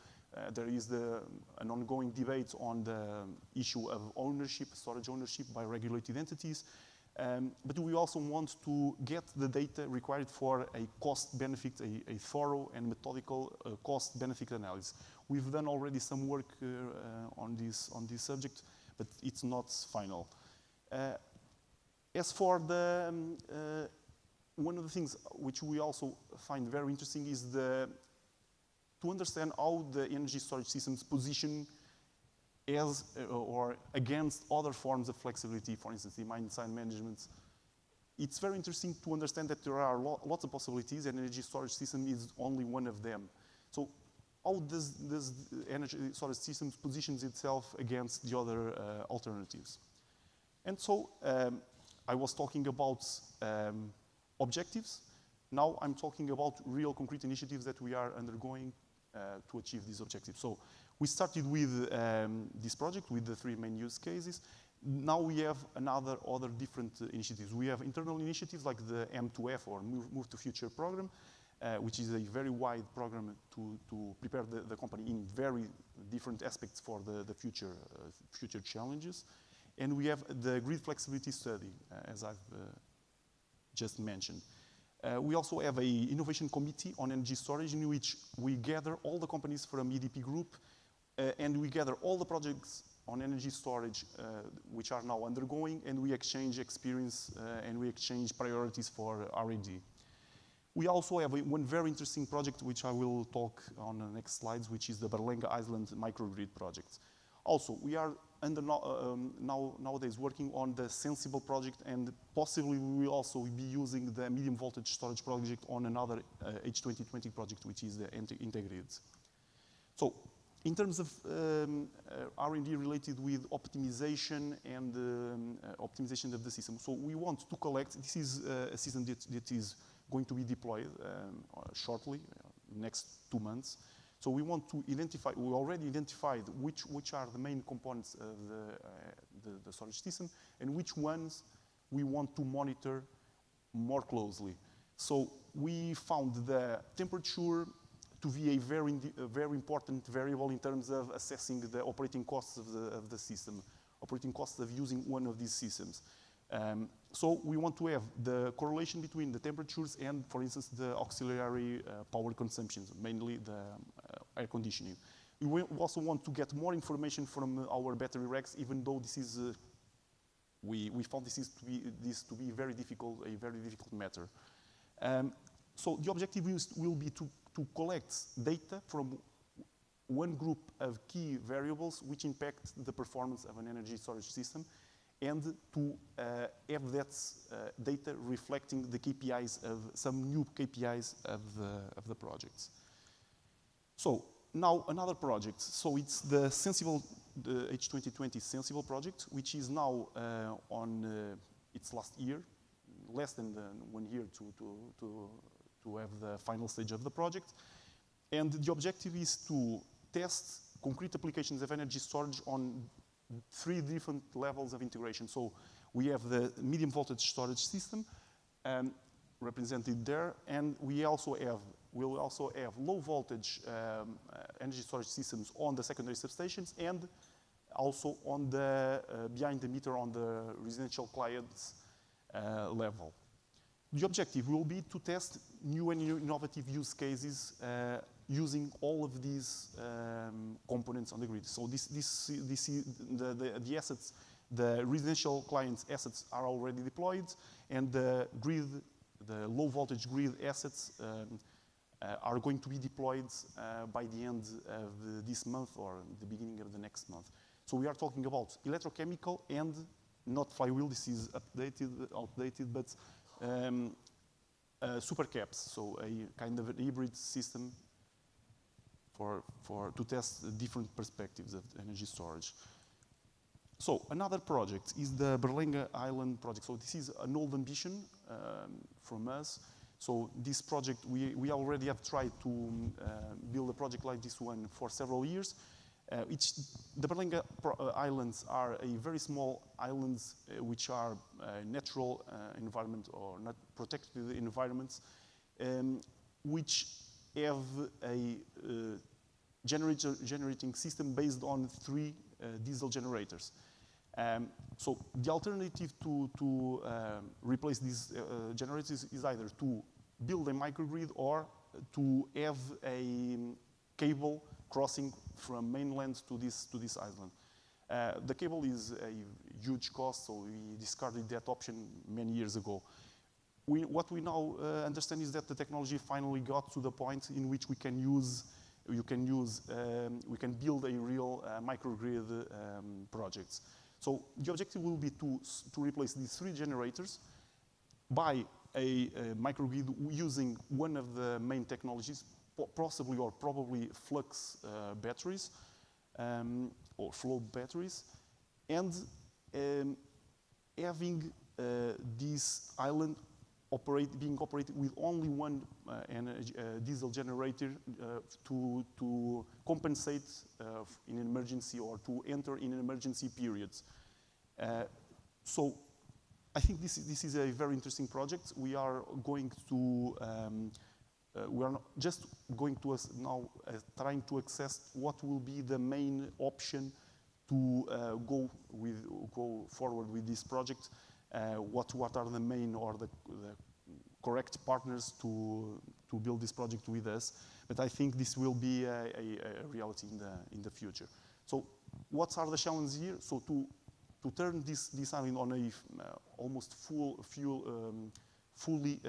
there is an ongoing debate on the issue of ownership, storage ownership by regulated entities. But we also want to get the data required for a cost-benefit, a thorough and methodical cost-benefit analysis. We've done already some work on this subject, but it's not final. As for the, one of the things which we also find very interesting is to understand how the energy storage systems position as or against other forms of flexibility, for instance, demand-side management. It's very interesting to understand that there are lots of possibilities, and energy storage system is only one of them. So how does energy storage systems positions itself against the other alternatives? And so I was talking about objectives. Now I'm talking about real concrete initiatives that we are undergoing to achieve these objectives. So we started with this project with the 3 main use cases. Now we have other different initiatives. We have internal initiatives like the M2F or Move to Future program, which is a very wide program to prepare the company in very different aspects for the future challenges. And we have the grid flexibility study, as I've just mentioned. We also have an innovation committee on energy storage in which we gather all the companies from EDP Group and we gather all the projects on energy storage which are now undergoing, and we exchange experience and we exchange priorities for R&D. We also have one very interesting project which I will talk on the next slides, which is the Berlenga Island microgrid project. Also, we are nowadays working on the Sensible project, and possibly we will also be using the medium voltage storage project on another H2020 project, which is the Integrid. So, in terms of R&D related with optimization and optimization of the system, so we want to collect, this is a system that is going to be deployed shortly, next 2 months. So we want to identify, we already identified which are the main components of the storage system and which ones we want to monitor more closely. So we found the temperature to be a very important variable in terms of assessing the operating costs of the system, operating costs of using one of these systems. So we want to have the correlation between the temperatures and, for instance, the auxiliary power consumptions, mainly the air conditioning. We also want to get more information from our battery racks, even though this is, we found this to be a very difficult matter. So the objective will be to collect data from one group of key variables which impact the performance of an energy storage system, and to have that data reflecting the KPIs of some new KPIs of the projects. So now another project. So it's the Sensible, the H2020 Sensible project, which is now on its last year, less than 1 year to have the final stage of the project. And the objective is to test concrete applications of energy storage on 3 different levels of integration. So we have the medium voltage storage system represented there, and we'll also have low voltage energy storage systems on the secondary substations, and also on the behind the meter on the residential clients level. The objective will be to test new and innovative use cases using all of these components on the grid. So the assets, the residential clients assets are already deployed, and the grid, the low voltage grid assets are going to be deployed by the end of this month or the beginning of the next month. So we are talking about electrochemical and not flywheel, this is outdated, but super caps, so a kind of an hybrid system to test different perspectives of energy storage. So another project is the Berlenga Island project. So this is an old ambition from us. So this project, we already have tried to build a project like this one for several years. The Berlenga Islands are a very small islands which are natural environment or not protected environments, which have a generating system based on 3 diesel generators. So the alternative to replace these generators is either to build a microgrid or to have a cable crossing from mainland to this island. The cable is a huge cost, so we discarded that option many years ago. What we now understand is that the technology finally got to the point in which we can build a real microgrid projects. So the objective will be to replace these 3 generators by a microgrid using one of the main technologies, possibly or probably flux batteries or flow batteries, and having this island being operated with only one diesel generator to compensate in an emergency or to enter in an emergency periods. So I think this is a very interesting project. We are going to we are just going to now trying to assess what will be the main option to go forward with this project. What are the main or the correct partners to build this project with us? But I think this will be a reality in the future. So what are the challenges here? So to turn this island on a almost fully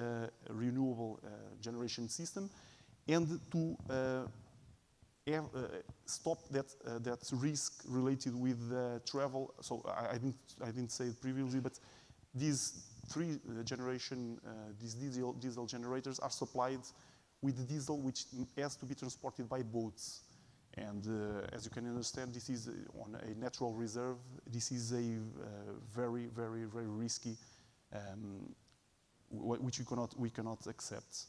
renewable generation system, and to stop that risk related with travel. So I didn't say it previously, but these 3 generation, these diesel generators are supplied with diesel which has to be transported by boats. And as you can understand, this is on a natural reserve. This is a very, very, very risky, which we cannot accept.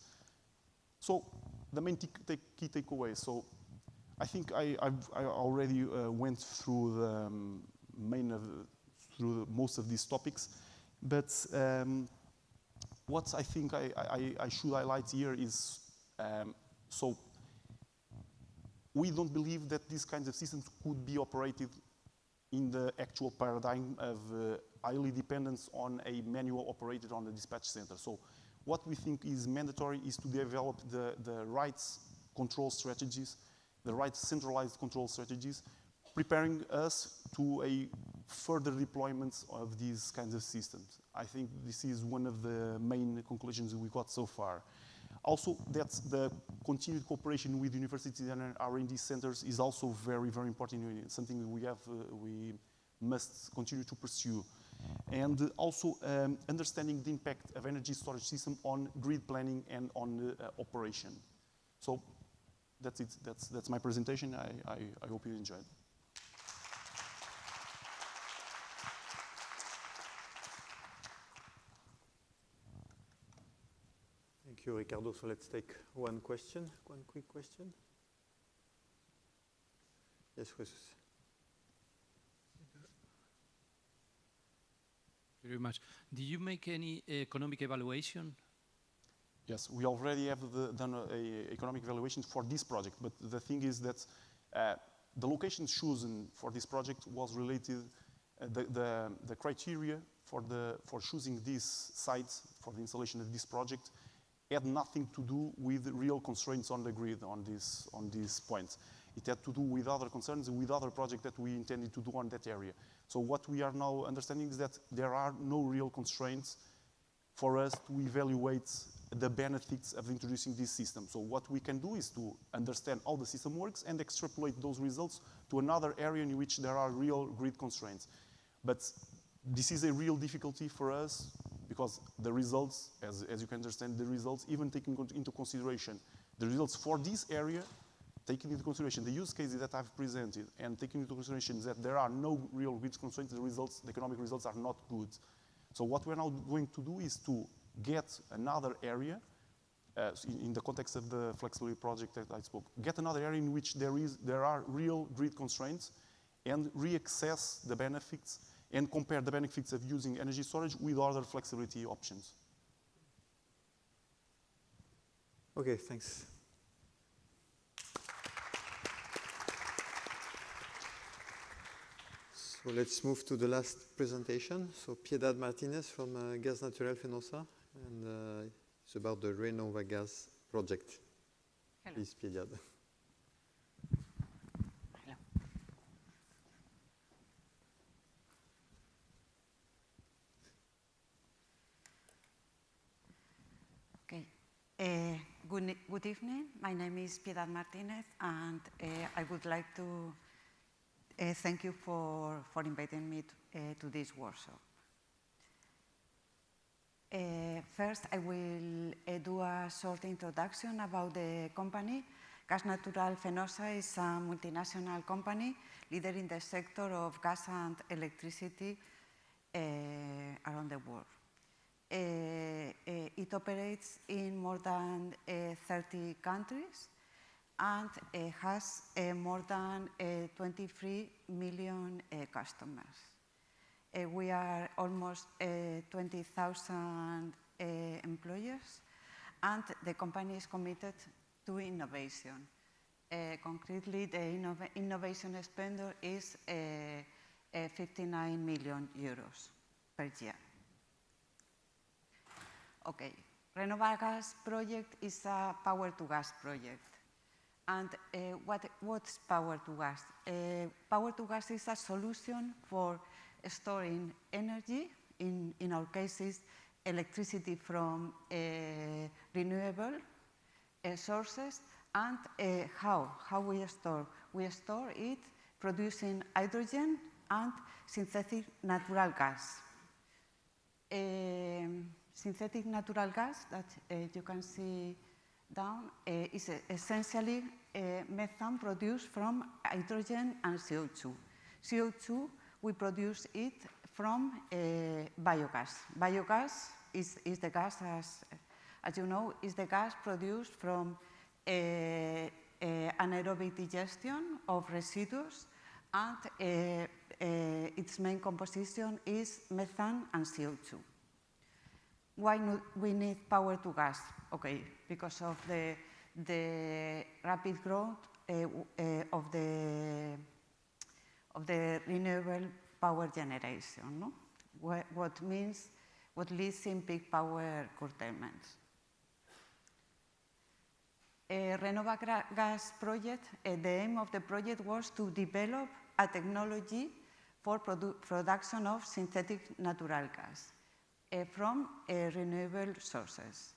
So the main key takeaway. So I think I already went through through most of these topics. But what I think I should highlight here is, so we don't believe that these kinds of systems could be operated in the actual paradigm of highly dependence on a manual operated on the dispatch center. So what we think is mandatory is to develop the right control strategies, the right centralized control strategies, preparing us to a further deployment of these kinds of systems. I think this is one of the main conclusions we got so far. Also, that the continued cooperation with universities and R&D centers is also very, very important. It's something we must continue to pursue. And also understanding the impact of energy storage system on grid planning and on operation. So that's it. That's my presentation. I hope you enjoyed. Thank you, Ricardo. So let's take one question, one quick question. Yes, Jesus. Very much. Did you make any economic evaluation? Yes, we already have done an economic evaluation for this project, but the thing is that the location chosen for this project was related, the criteria for choosing this site for the installation of this project had nothing to do with real constraints on the grid on this point. It had to do with other concerns, with other projects that we intended to do on that area. So what we are now understanding is that there are no real constraints for us to evaluate the benefits of introducing this system. So what we can do is to understand how the system works and extrapolate those results to another area in which there are real grid constraints. But this is a real difficulty for us because the results, as you can understand, the results, even taking into consideration the results for this area, taking into consideration the use cases that I've presented and taking into consideration that there are no real grid constraints, the economic results are not good. So what we're now going to do is to get another area, in the context of the flexibility project that I spoke, get another area in which there are real grid constraints and reassess the benefits and compare the benefits of using energy storage with other flexibility options. Okay, thanks. So let's move to the last presentation. So Piedad Martinez from Gas Natural Fenosa, and it's about the Renova Gas project. Hello. Please, Piedad. Hello. Okay. Good evening. My name is Piedad Martinez, and I would like to thank you for inviting me to this workshop. First, I will do a short introduction about the company. Gas Natural Fenosa is a multinational company, leader in the sector of gas and electricity around the world. It operates in more than 30 countries and has more than 23 million customers. We are almost 20,000 employees, and the company is committed to innovation. Concretely, the innovation expenditure is 59 million euros per year. Okay, Renova Gas project is a power-to-gas project. And what's power-to-gas? Power-to-gas is a solution for storing energy, in our cases, electricity from renewable sources, and how we store. We store it producing hydrogen and synthetic natural gas. Synthetic natural gas that you can see down is essentially methane produced from hydrogen and CO2. CO2, we produce it from biogas. Biogas is the gas, as you know, is the gas produced from anaerobic digestion of residues, and its main composition is methane and CO2. Why we need power to gas? Okay, because of the rapid growth of the renewable power generation, no? What leads in peak power curtailments. Renova Gas project, the aim of the project was to develop a technology for production of synthetic natural gas from renewable sources.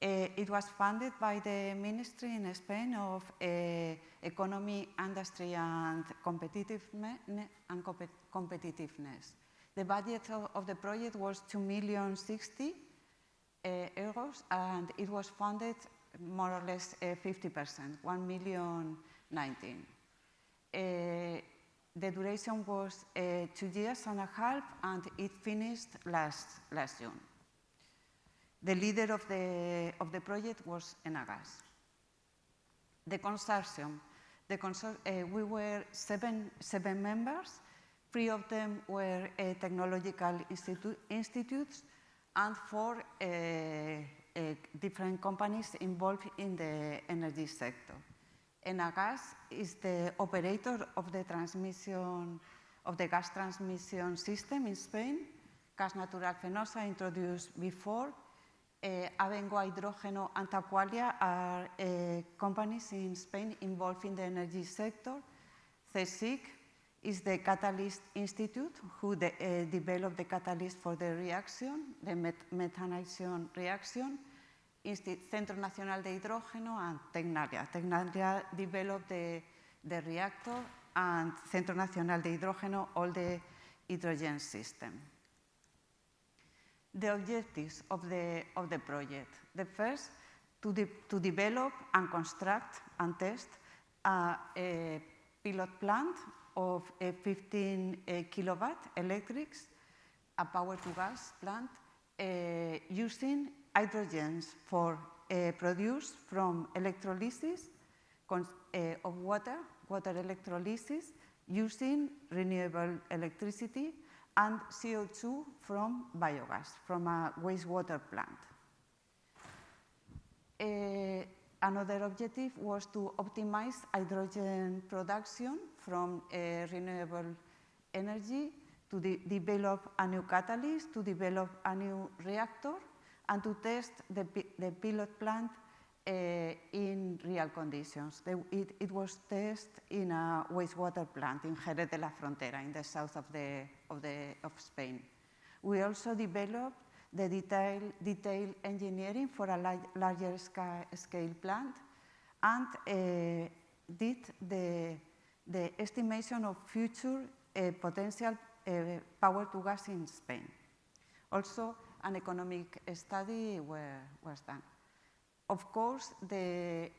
It was funded by the Ministry in Spain of Economy, Industry and Competitiveness. The budget of the project was 2,060,000 euros, and it was funded more or less 50%, 1,019,000. The duration was 2 years and a half, and it finished last June. The leader of the project was Enagas. The consortium, we were seven members. 3 of them were technological institutes, and 4 different companies involved in the energy sector. Enagas is the operator of the gas transmission system in Spain. Gas Natural Fenosa, introduced before. Abengoa Hidrogeno and Aqualia are companies in Spain involved in the energy sector. CSIC is the Catalyst Institute, who developed the catalyst for the reaction, the methanation reaction. Centro Nacional de Hidrógeno and Tecnalia. Tecnalia developed the reactor, and Centro Nacional de Hidrógeno all the hydrogen system. The objectives of the project. The first, to develop and construct and test a pilot plant of 15 kilowatt electrics, a power-to-gas plant using hydrogens produced from electrolysis of water electrolysis using renewable electricity, and CO2 from biogas, from a wastewater plant. Another objective was to optimize hydrogen production from renewable energy, to develop a new catalyst, to develop a new reactor, and to test the pilot plant in real conditions. It was tested in a wastewater plant in Jerez de la Frontera, in the south of Spain. We also developed the detailed engineering for a larger scale plant, and did the estimation of future potential power to gas in Spain. Also, an economic study was done. Of course, the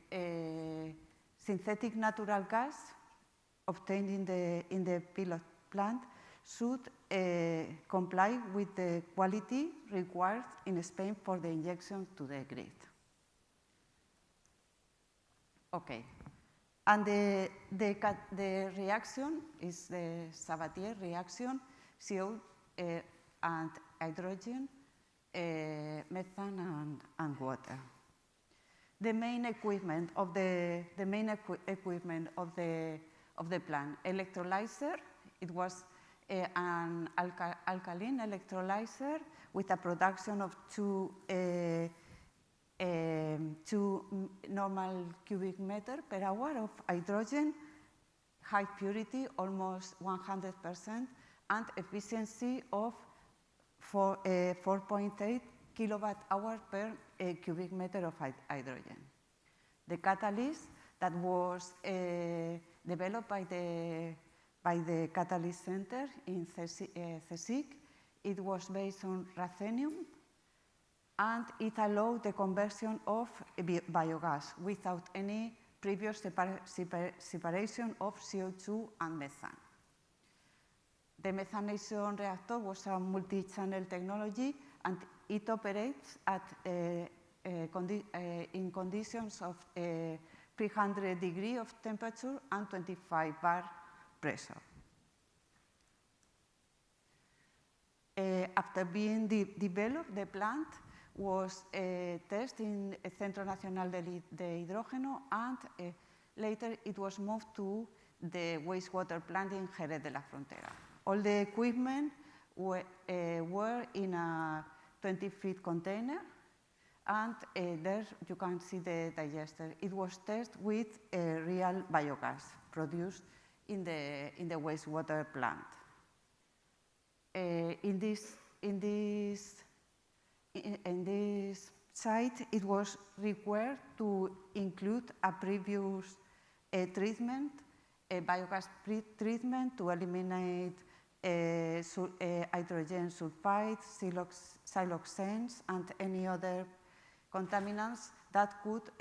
synthetic natural gas obtained in the pilot plant should comply with the quality required in Spain for the injection to the grid. Okay, and the reaction is the Sabatier reaction, CO and hydrogen, methane and water. The main equipment of the plant, electrolyzer. It was an alkaline electrolyzer with a production of 2 normal cubic meter per hour of hydrogen, high purity, almost 100%, and efficiency of 4.8 kilowatt hour per cubic meter of hydrogen. The catalyst that was developed by the Catalyst Center in CSIC, it was based on ruthenium, and it allowed the conversion of biogas without any previous separation of CO2 and methane. The methanation reactor was a multi-channel technology, and it operates in conditions of 300 degrees of temperature and 25 bar pressure. After being developed, the plant was tested in Centro Nacional de Hidrógeno, and later it was moved to the wastewater plant in Jerez de la Frontera. All the equipment were in a 20-feet container, and there you can see the digester. It was tested with real biogas produced in the wastewater plant. In this site, it was required to include a previous treatment, a biogas treatment to eliminate hydrogen sulfide, siloxanes, and any other contaminants that could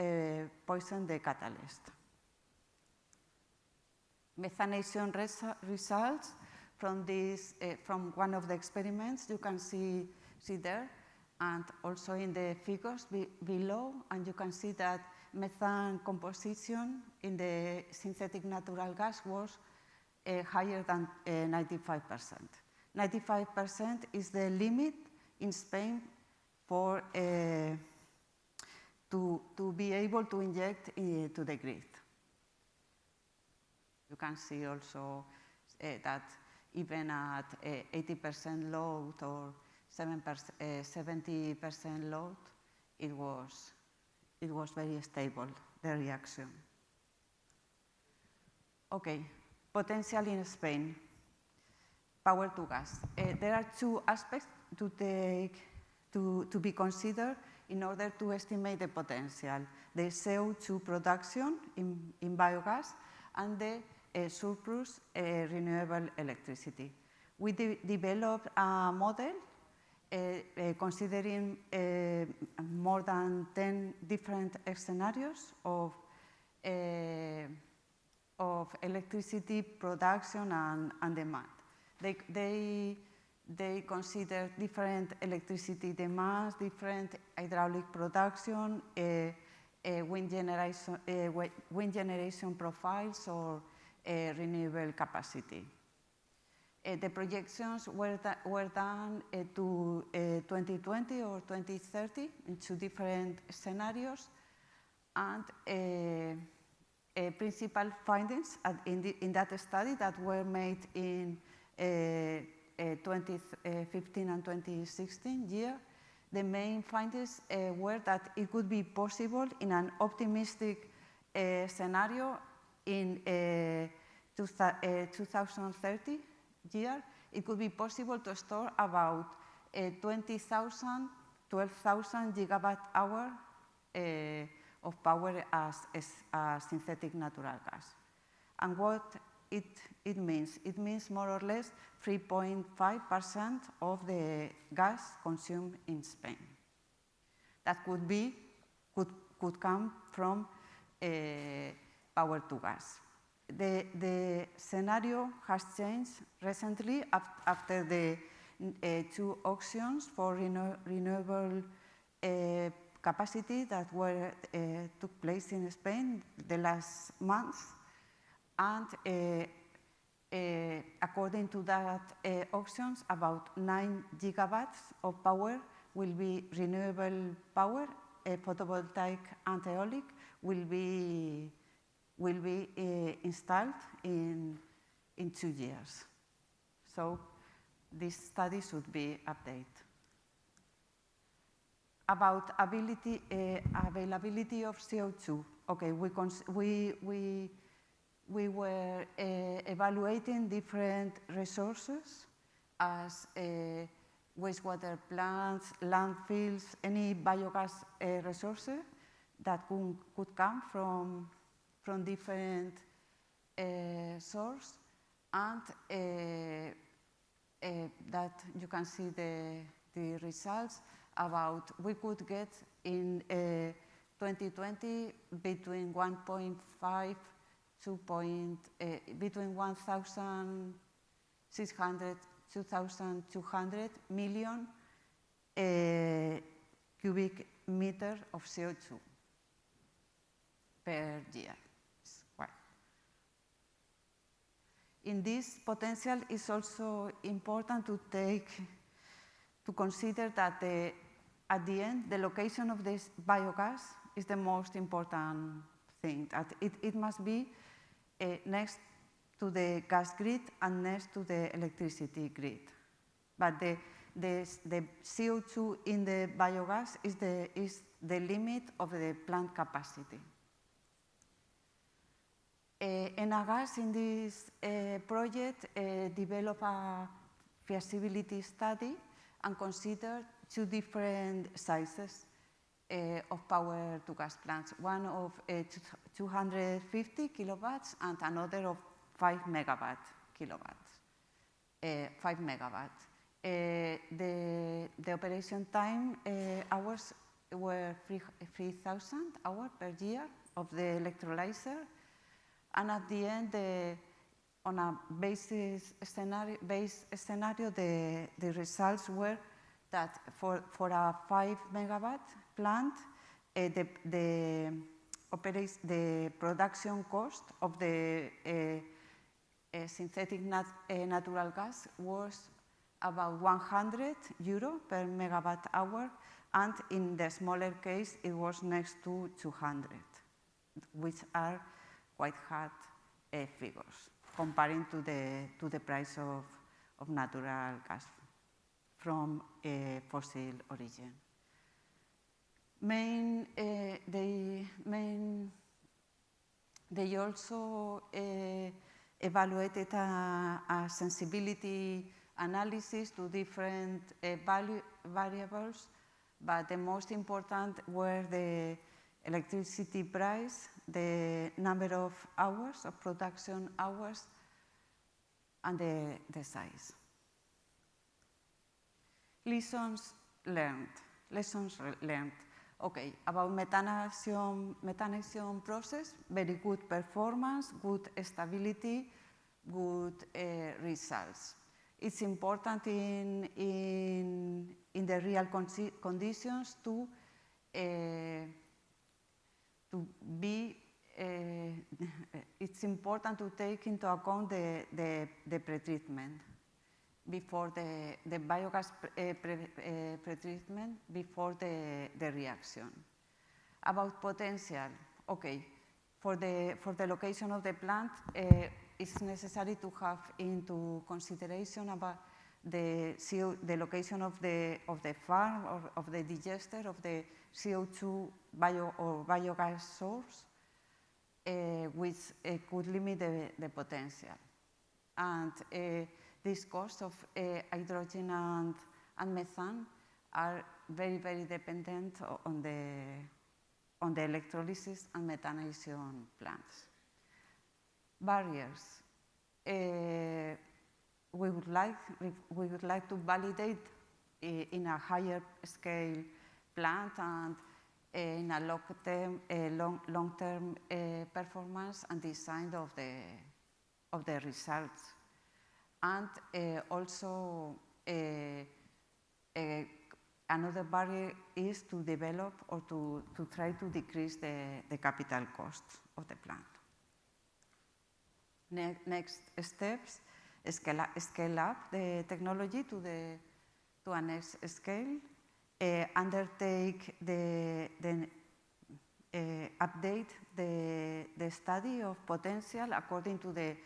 poison the catalyst. Methanation results from this, from one of the experiments you can see there, and also in the figures below, and you can see that methane composition in the synthetic natural gas was higher than 95%. 95% is the limit in Spain for to be able to inject to the grid. You can see also that even at 80% load or 70% load, it was very stable, the reaction. Okay, potential in Spain, power to gas. There are two aspects to be considered in order to estimate the potential: the CO2 production in biogas and the surplus renewable electricity. We developed a model considering more than 10 different scenarios of electricity production and demand. They consider different electricity demands, different hydraulic production, wind generation profiles, or renewable capacity. The projections were done to 2020 or 2030 in two different scenarios, and principal findings in that study that were made in 2015 and 2016 year. The main findings were that it could be possible in an optimistic scenario in 2030 year, it could be possible to store about 12,000 gigawatt hour of power as synthetic natural gas. And what it means? It means more or less 3.5% of the gas consumed in Spain. That could come from power to gas. The scenario has changed recently after the two auctions for renewable capacity that took place in Spain the last month. And according to that auctions, about 9 gigawatts of power will be renewable power, photovoltaic and aeolic will be installed in 2 years. So this study should be updated. About availability of CO2. Okay, we were evaluating different resources as wastewater plants, landfills, any biogas resources that could come from different sources, and that you can see the results about we could get in 2020 between 1.5 between 1,600 2,200 million cubic meters of CO2 per year. In this potential, it's also important to consider that at the end, the location of this biogas is the most important thing. That it must be next to the gas grid and next to the electricity grid. But the CO2 in the biogas is the limit of the plant capacity. Enagas in this project developed a feasibility study and considered 2 different sizes. of power to gas plants, one of 250 kilowatts and another of 5 kilowatts. 5 megawatts. The operation time hours were 3,000 hours per year of the electrolyzer, and at the end, on a base scenario, the results were that for a 5 megawatt plant, the production cost of the synthetic natural gas was about 100 euro per megawatt hour, and in the smaller case, it was next to 200, which are quite hard figures comparing to the price of natural gas from fossil origin. They also evaluated a sensibility analysis to different variables, but the most important were the electricity price, the number of hours, of production hours, and the size. Lessons learned. Okay, about methanation process, very good performance, good stability, good results. It's important in the real conditions to be, it's important to take into account the pretreatment before the biogas pretreatment before the reaction. About potential, okay, for the location of the plant, it's necessary to have into consideration about the location of the farm or of the digester of the CO2 or biogas source, which could limit the potential. And these costs of hydrogen and methane are very, very dependent on the electrolysis and methanation plants. Barriers. We would like to validate in a higher scale plant and in a long-term performance and design of the results. And also another barrier is to develop or to try to decrease the capital cost of the plant. Next steps, scale up the technology to a next scale, undertake update the study of potential according to the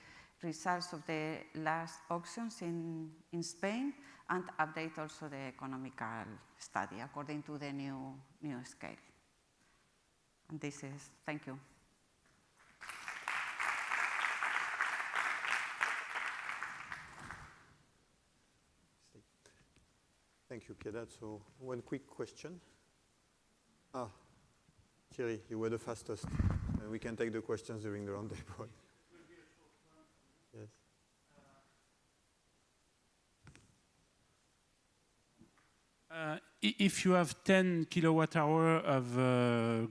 results of the last auctions in Spain, and update also the economical study according to the new scale. And this is, thank you. Thank you, Kedat. So one quick question. Thierry, you were the fastest. We can take the questions during the roundtable. Yes. If you have 10 kilowatt hour of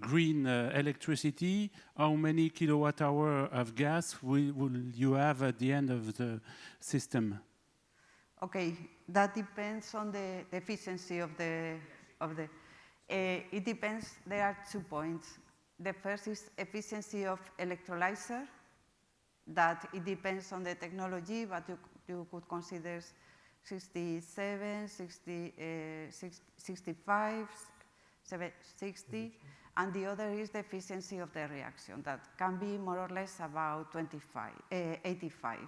green electricity, how many kilowatt hour of gas will you have at the end of the system? Okay, that depends on the efficiency of the. It depends. There are 2 points. The first is efficiency of electrolyzer. That it depends on the technology, but you could consider 67, 65, 60, and the other is the efficiency of the reaction. That can be more or less about 85.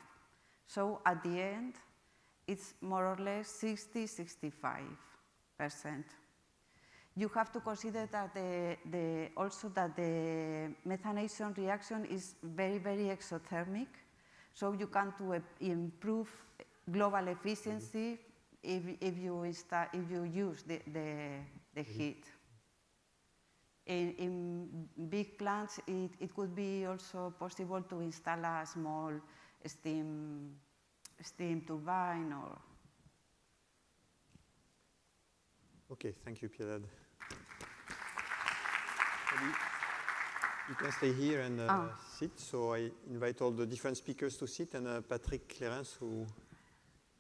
So at the end, it's more or less 60–65%. You have to consider that also that the methanation reaction is very, very exothermic. So you can improve global efficiency if you use the heat. In big plants, it could be also possible to install a small steam turbine or. Okay, thank you, Piedad. You can stay here and sit. So I invite all the different speakers to sit, and Patrick Clérens, who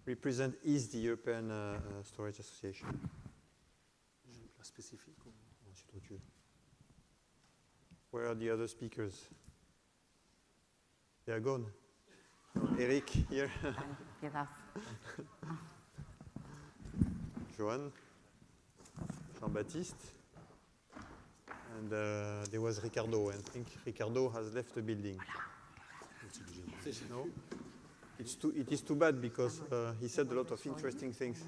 represents EASE, the European Storage Association. Where are the other speakers? They are gone. Eric here. Johan, Jean-Baptiste, and there was Ricardo. I think Ricardo has left the building. No? It is too bad because he said a lot of interesting things.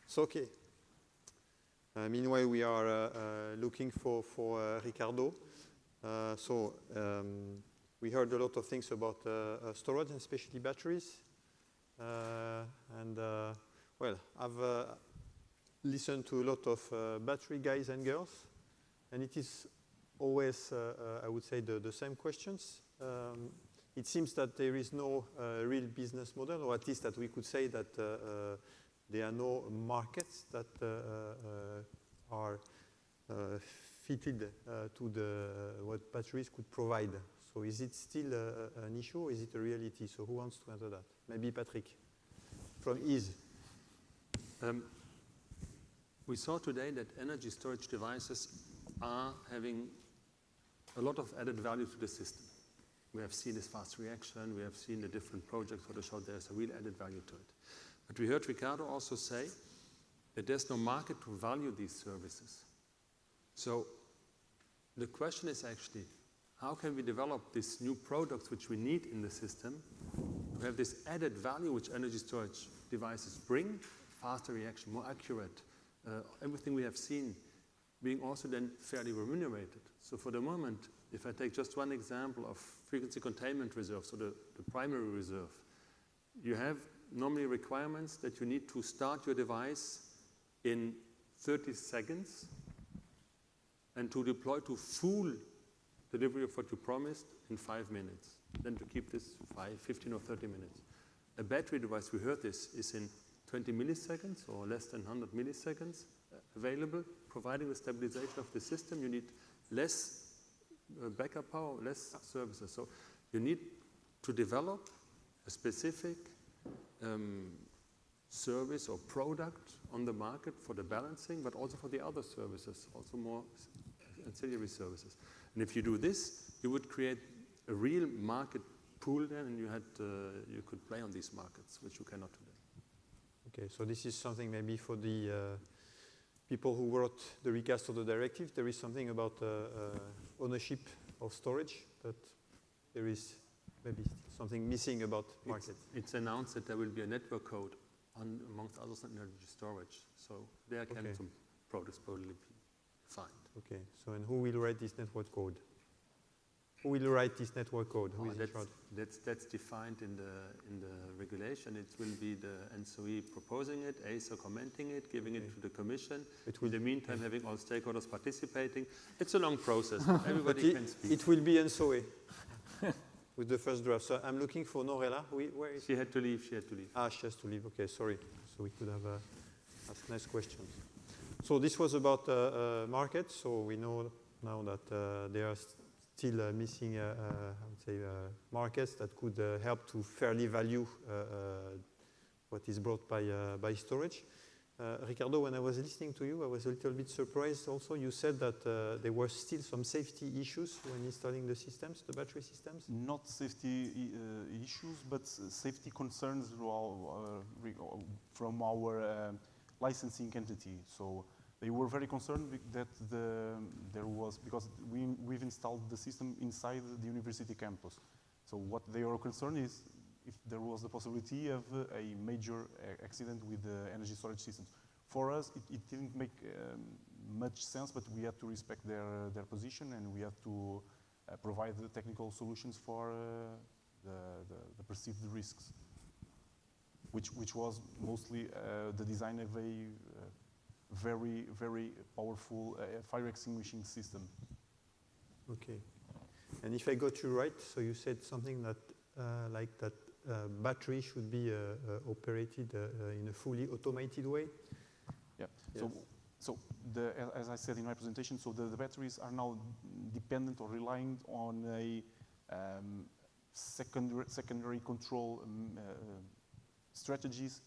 It's okay. Meanwhile, we are looking for Ricardo. We heard a lot of things about storage and especially batteries. Well, I've listened to a lot of battery guys and girls, and it is always, I would say, the same questions. It seems that there is no real business model, or at least that we could say that there are no markets that are fitted to what batteries could provide. So is it still an issue, or is it a reality? So who wants to answer that? Maybe Patrick from EASE. We saw today that energy storage devices are having a lot of added value to the system. We have seen this fast reaction, we have seen the different projects that showed there's a real added value to it. But we heard Ricardo also say that there's no market to value these services. So the question is actually, how can we develop these new products which we need in the system to have this added value which energy storage devices bring, faster reaction, more accurate, everything we have seen being also then fairly remunerated. So for the moment, if I take just one example of frequency containment reserve, so the primary reserve, you have normally requirements that you need to start your device in 30 seconds and to deploy to full delivery of what you promised in 5 minutes. Then to keep this 15 or 30 minutes. A battery device, we heard this, is in 20 milliseconds or less than 100 milliseconds available, providing the stabilization of the system. You need less backup power, less services. So you need to develop a specific service or product on the market for the balancing, but also for the other services, also more ancillary services. And if you do this, you would create a real market pool then, and you could play on these markets, which you cannot today. Okay, so this is something maybe for the people who wrote the recast of the directive. There is something about ownership of storage, but there is maybe something missing about market. It's announced that there will be a network code on, amongst others, on energy storage. So there can some products probably be defined. Okay, so and who will write this network code? Who will write this network code? Who is in charge? That's defined in the regulation. It will be the NSOE proposing it, ACER commenting it, giving it to the Commission. In the meantime, having all stakeholders participating. It's a long process. Everybody can speak. It will be NSOE with the first draft. So I'm looking for Norella. Where is she? Had to leave. She had to leave. Ah, she has to leave. Okay, sorry. So we could have asked nice questions. So this was about markets. So we know now that there are still missing, I would say, markets that could help to fairly value what is brought by storage. Ricardo, when I was listening to you, I was a little bit surprised also. You said that there were still some safety issues when installing the systems, the battery systems? Not safety issues, but safety concerns from our licensing entity. So they were very concerned that there was, because we've installed the system inside the university campus. So what they are concerned is if there was the possibility of a major accident with the energy storage systems. For us, it didn't make much sense, but we had to respect their position, and we had to provide the technical solutions for the perceived risks, which was mostly the design of a very, very powerful fire extinguishing system. Okay. And if I got you right, so you said something that like that battery should be operated in a fully automated way? Yeah. Yes. So as I said in my presentation, so the batteries are now dependent or relying on a secondary control strategies,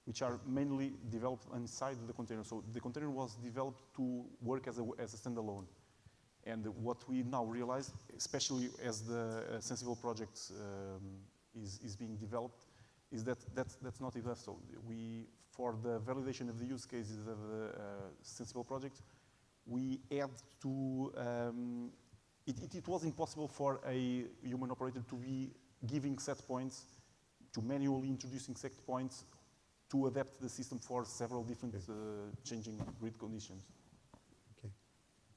which are mainly developed inside the container. So the container was developed to work as a standalone. And what we now realize, especially as the Sensible project is being developed, is that that's not enough. So for the validation of the use cases of the Sensible project, we had to, it was impossible for a human operator to be giving set points, to manually introducing set points, to adapt the system for several different changing grid conditions. Okay,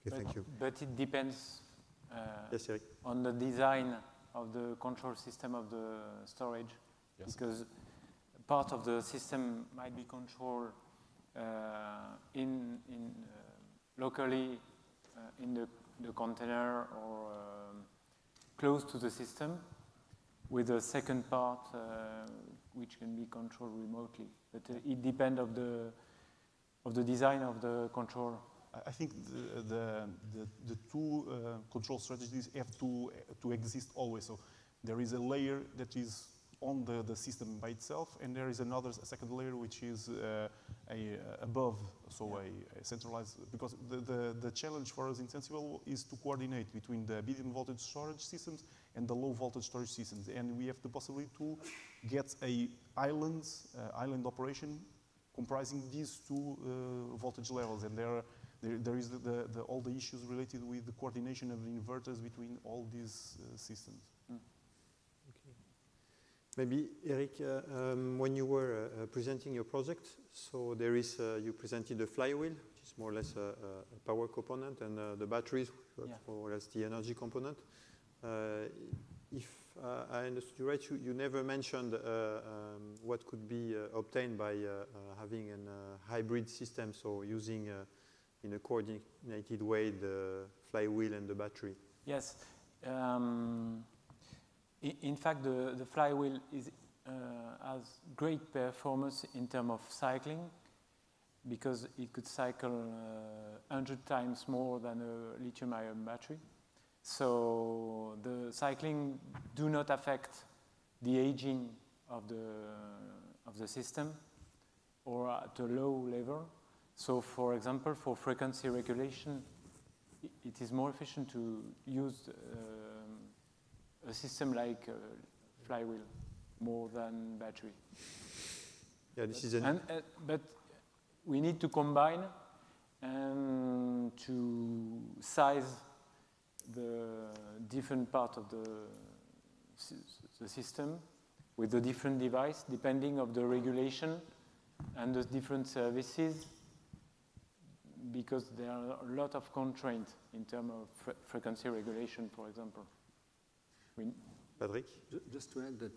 thank you. But it depends yes, Eric. on the design of the control system of the storage, yes. Because part of the system might be controlled locally in the container or close to the system, with a second part which can be controlled remotely. But it depends of the design of the control. I think the two control strategies have to exist always. So there is a layer that is on the system by itself, and there is a second layer which is above, so a centralized, because the challenge for us in Sensible is to coordinate between the medium voltage storage systems and the low voltage storage systems, and we have the possibility to get a island operation comprising these two voltage levels, and there is all the issues related with the coordination of the inverters between all these systems. Okay. Maybe, Eric, when you were presenting your project, so there is, you presented a flywheel, which is more or less a power component, and the batteries, more or less the energy component. If I understood you right, you never mentioned what could be obtained by having a hybrid system, so using in a coordinated way the flywheel and the battery. Yes. In fact, the flywheel has great performance in terms of cycling, because it could cycle 100 times more than a lithium-ion battery. So the cycling do not affect the aging of the system, or at a low level. So, for example, for frequency regulation, it is more efficient to use a system like flywheel more than battery. Yeah, this is but we need to combine and to size the different part of the system with the different device, depending of the regulation and the different services, because there are a lot of constraints in terms of frequency regulation, for example. Patrick? Just to add that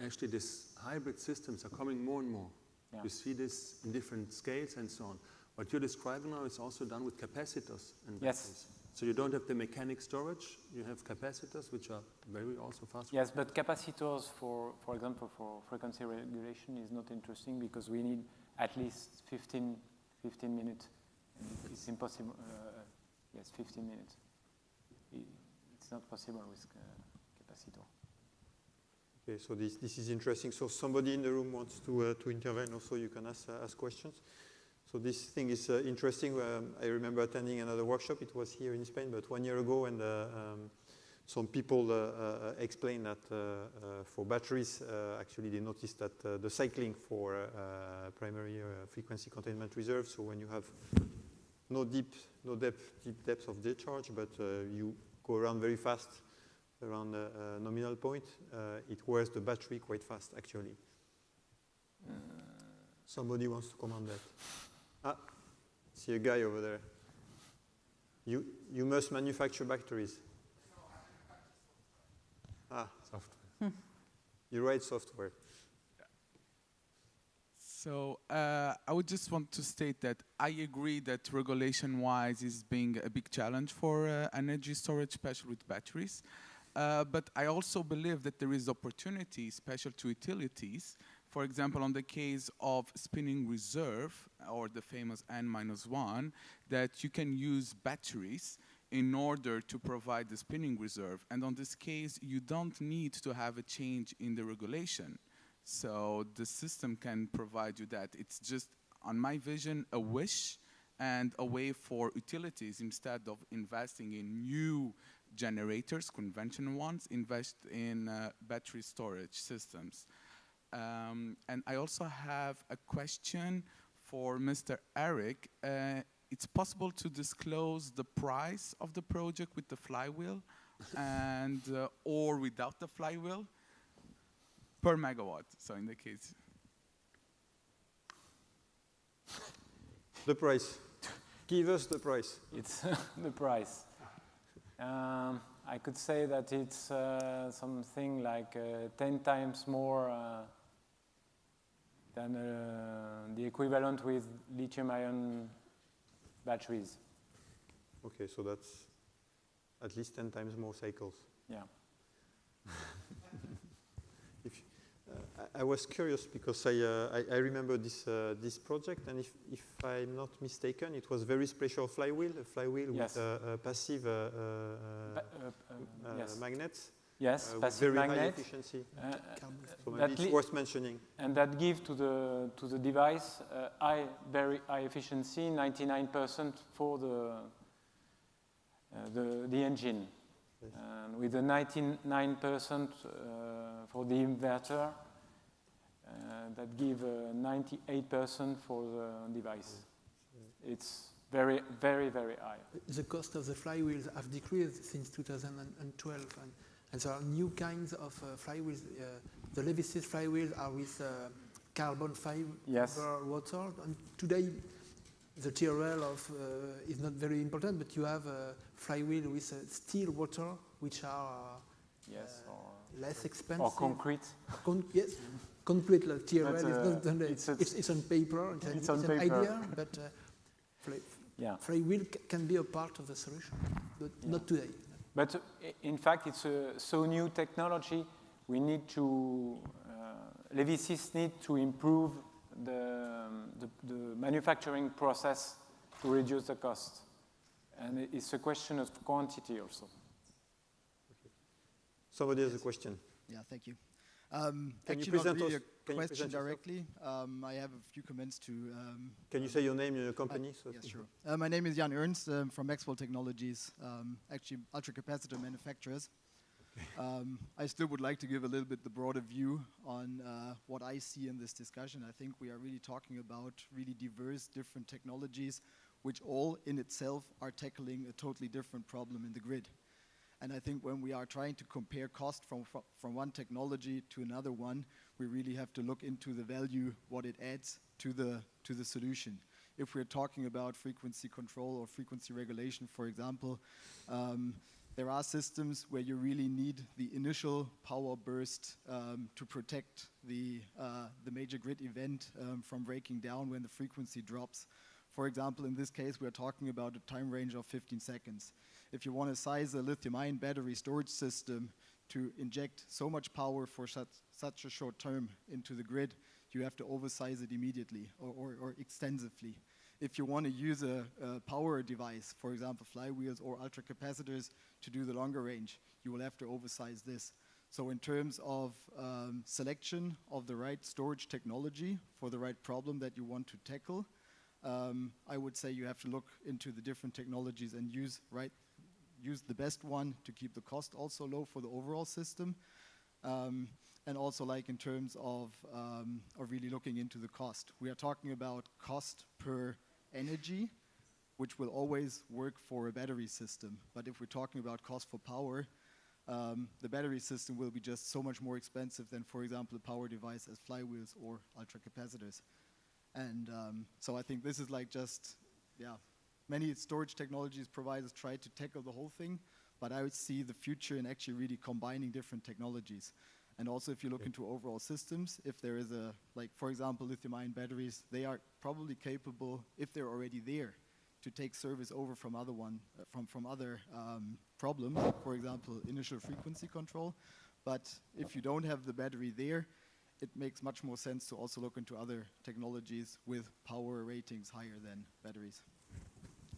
actually these hybrid systems are coming more and more. Yeah. You see this in different scales and so on. What you're describing now is also done with capacitors and batteries. So you don't have the mechanic storage, you have capacitors, which are very also fast. Yes, but capacitors, for example, for frequency regulation is not interesting, because we need at least 15 minutes. It's impossible. Yes, 15 minutes. It's not possible with capacitor. Okay, so this is interesting. So somebody in the room wants to intervene. Also, you can ask questions. So this thing is interesting. I remember attending another workshop. It was here in Spain, but 1 year ago, and some people explained that for batteries, actually they noticed that the cycling for primary frequency containment reserve. So when you have no deep depth of discharge, but you go around very fast around the nominal point, it wears the battery quite fast, actually. Somebody wants to comment that. Ah, see a guy over there. You must manufacture batteries. Ah, software. You write software. So I would just want to state that I agree that regulation-wise is being a big challenge for energy storage, especially with batteries. But I also believe that there is opportunity, special to utilities. For example, on the case of spinning reserve, or the famous N-1, that you can use batteries in order to provide the spinning reserve. And on this case, you don't need to have a change in the regulation. So the system can provide you that. It's just, on my vision, a wish and a way for utilities, instead of investing in new generators, conventional ones, invest in battery storage systems. And I also have a question for Mr. Eric. It's possible to disclose the price of the project with the flywheel and or without the flywheel per megawatt, so in the case. The price. Give us the price. It's the price. I could say that it's something like 10 times more than the equivalent with lithium-ion batteries. Okay, so that's at least 10 times more cycles. Yeah. I was curious because I remember this project, and if I'm not mistaken, it was very special flywheel, a flywheel yes. with passive yes. magnets. Yes, passive very magnet. high efficiency. So maybe it's worth mentioning. And that gives to the device very high efficiency, 99% for the engine. Yes. And with the 99% for the inverter, that give 98% for the device. It's very, very, very high. The cost of the flywheels have decreased since 2012, and there are new kinds of flywheels. The Levis's flywheels are with carbon fiber water. And today, the TRL is not very important, but you have a flywheel with steel water, which are less expensive. Or concrete. Yes, concrete like TRL is not. It's on paper. It's an idea, but flywheel can be a part of the solution, but not today. But in fact, it's so new technology. We need to, Levis's need to improve the manufacturing process to reduce the cost. And it's a question of quantity also. Okay. Somebody has a question. Yeah, thank you. Can you present not really us? a question directly. I have a few comments to... Can you say your name and your company? Yes, sure. My name is Jan Ernst from Maxwell Technologies, actually ultracapacitor manufacturers. I still would like to give a little bit the broader view on what I see in this discussion. I think we are really talking about really diverse, different technologies, which all in itself are tackling a totally different problem in the grid. And I think when we are trying to compare cost from one technology to another one, we really have to look into the value, what it adds to the solution. If we're talking about frequency control or frequency regulation, for example, there are systems where you really need the initial power burst to protect the major grid event from breaking down when the frequency drops. For example, in this case, we're talking about a time range of 15 seconds. If you want to size a lithium-ion battery storage system to inject so much power for such a short term into the grid, you have to oversize it immediately or extensively. If you want to use a power device, for example, flywheels or ultracapacitors to do the longer range, you will have to oversize this. So in terms of selection of the right storage technology for the right problem that you want to tackle, I would say you have to look into the different technologies and use the best one to keep the cost also low for the overall system. And also like in terms of really looking into the cost. We are talking about cost per energy, which will always work for a battery system. But if we're talking about cost for power, the battery system will be just so much more expensive than, for example, a power device as flywheels or ultracapacitors. And so I think this is like just, many storage technologies providers try to tackle the whole thing, but I would see the future in actually really combining different technologies. And also if you look into overall systems, if there is a, like for example, lithium-ion batteries, they are probably capable, if they're already there, to take service over from other problems, for example, initial frequency control. But if you don't have the battery there, it makes much more sense to also look into other technologies with power ratings higher than batteries.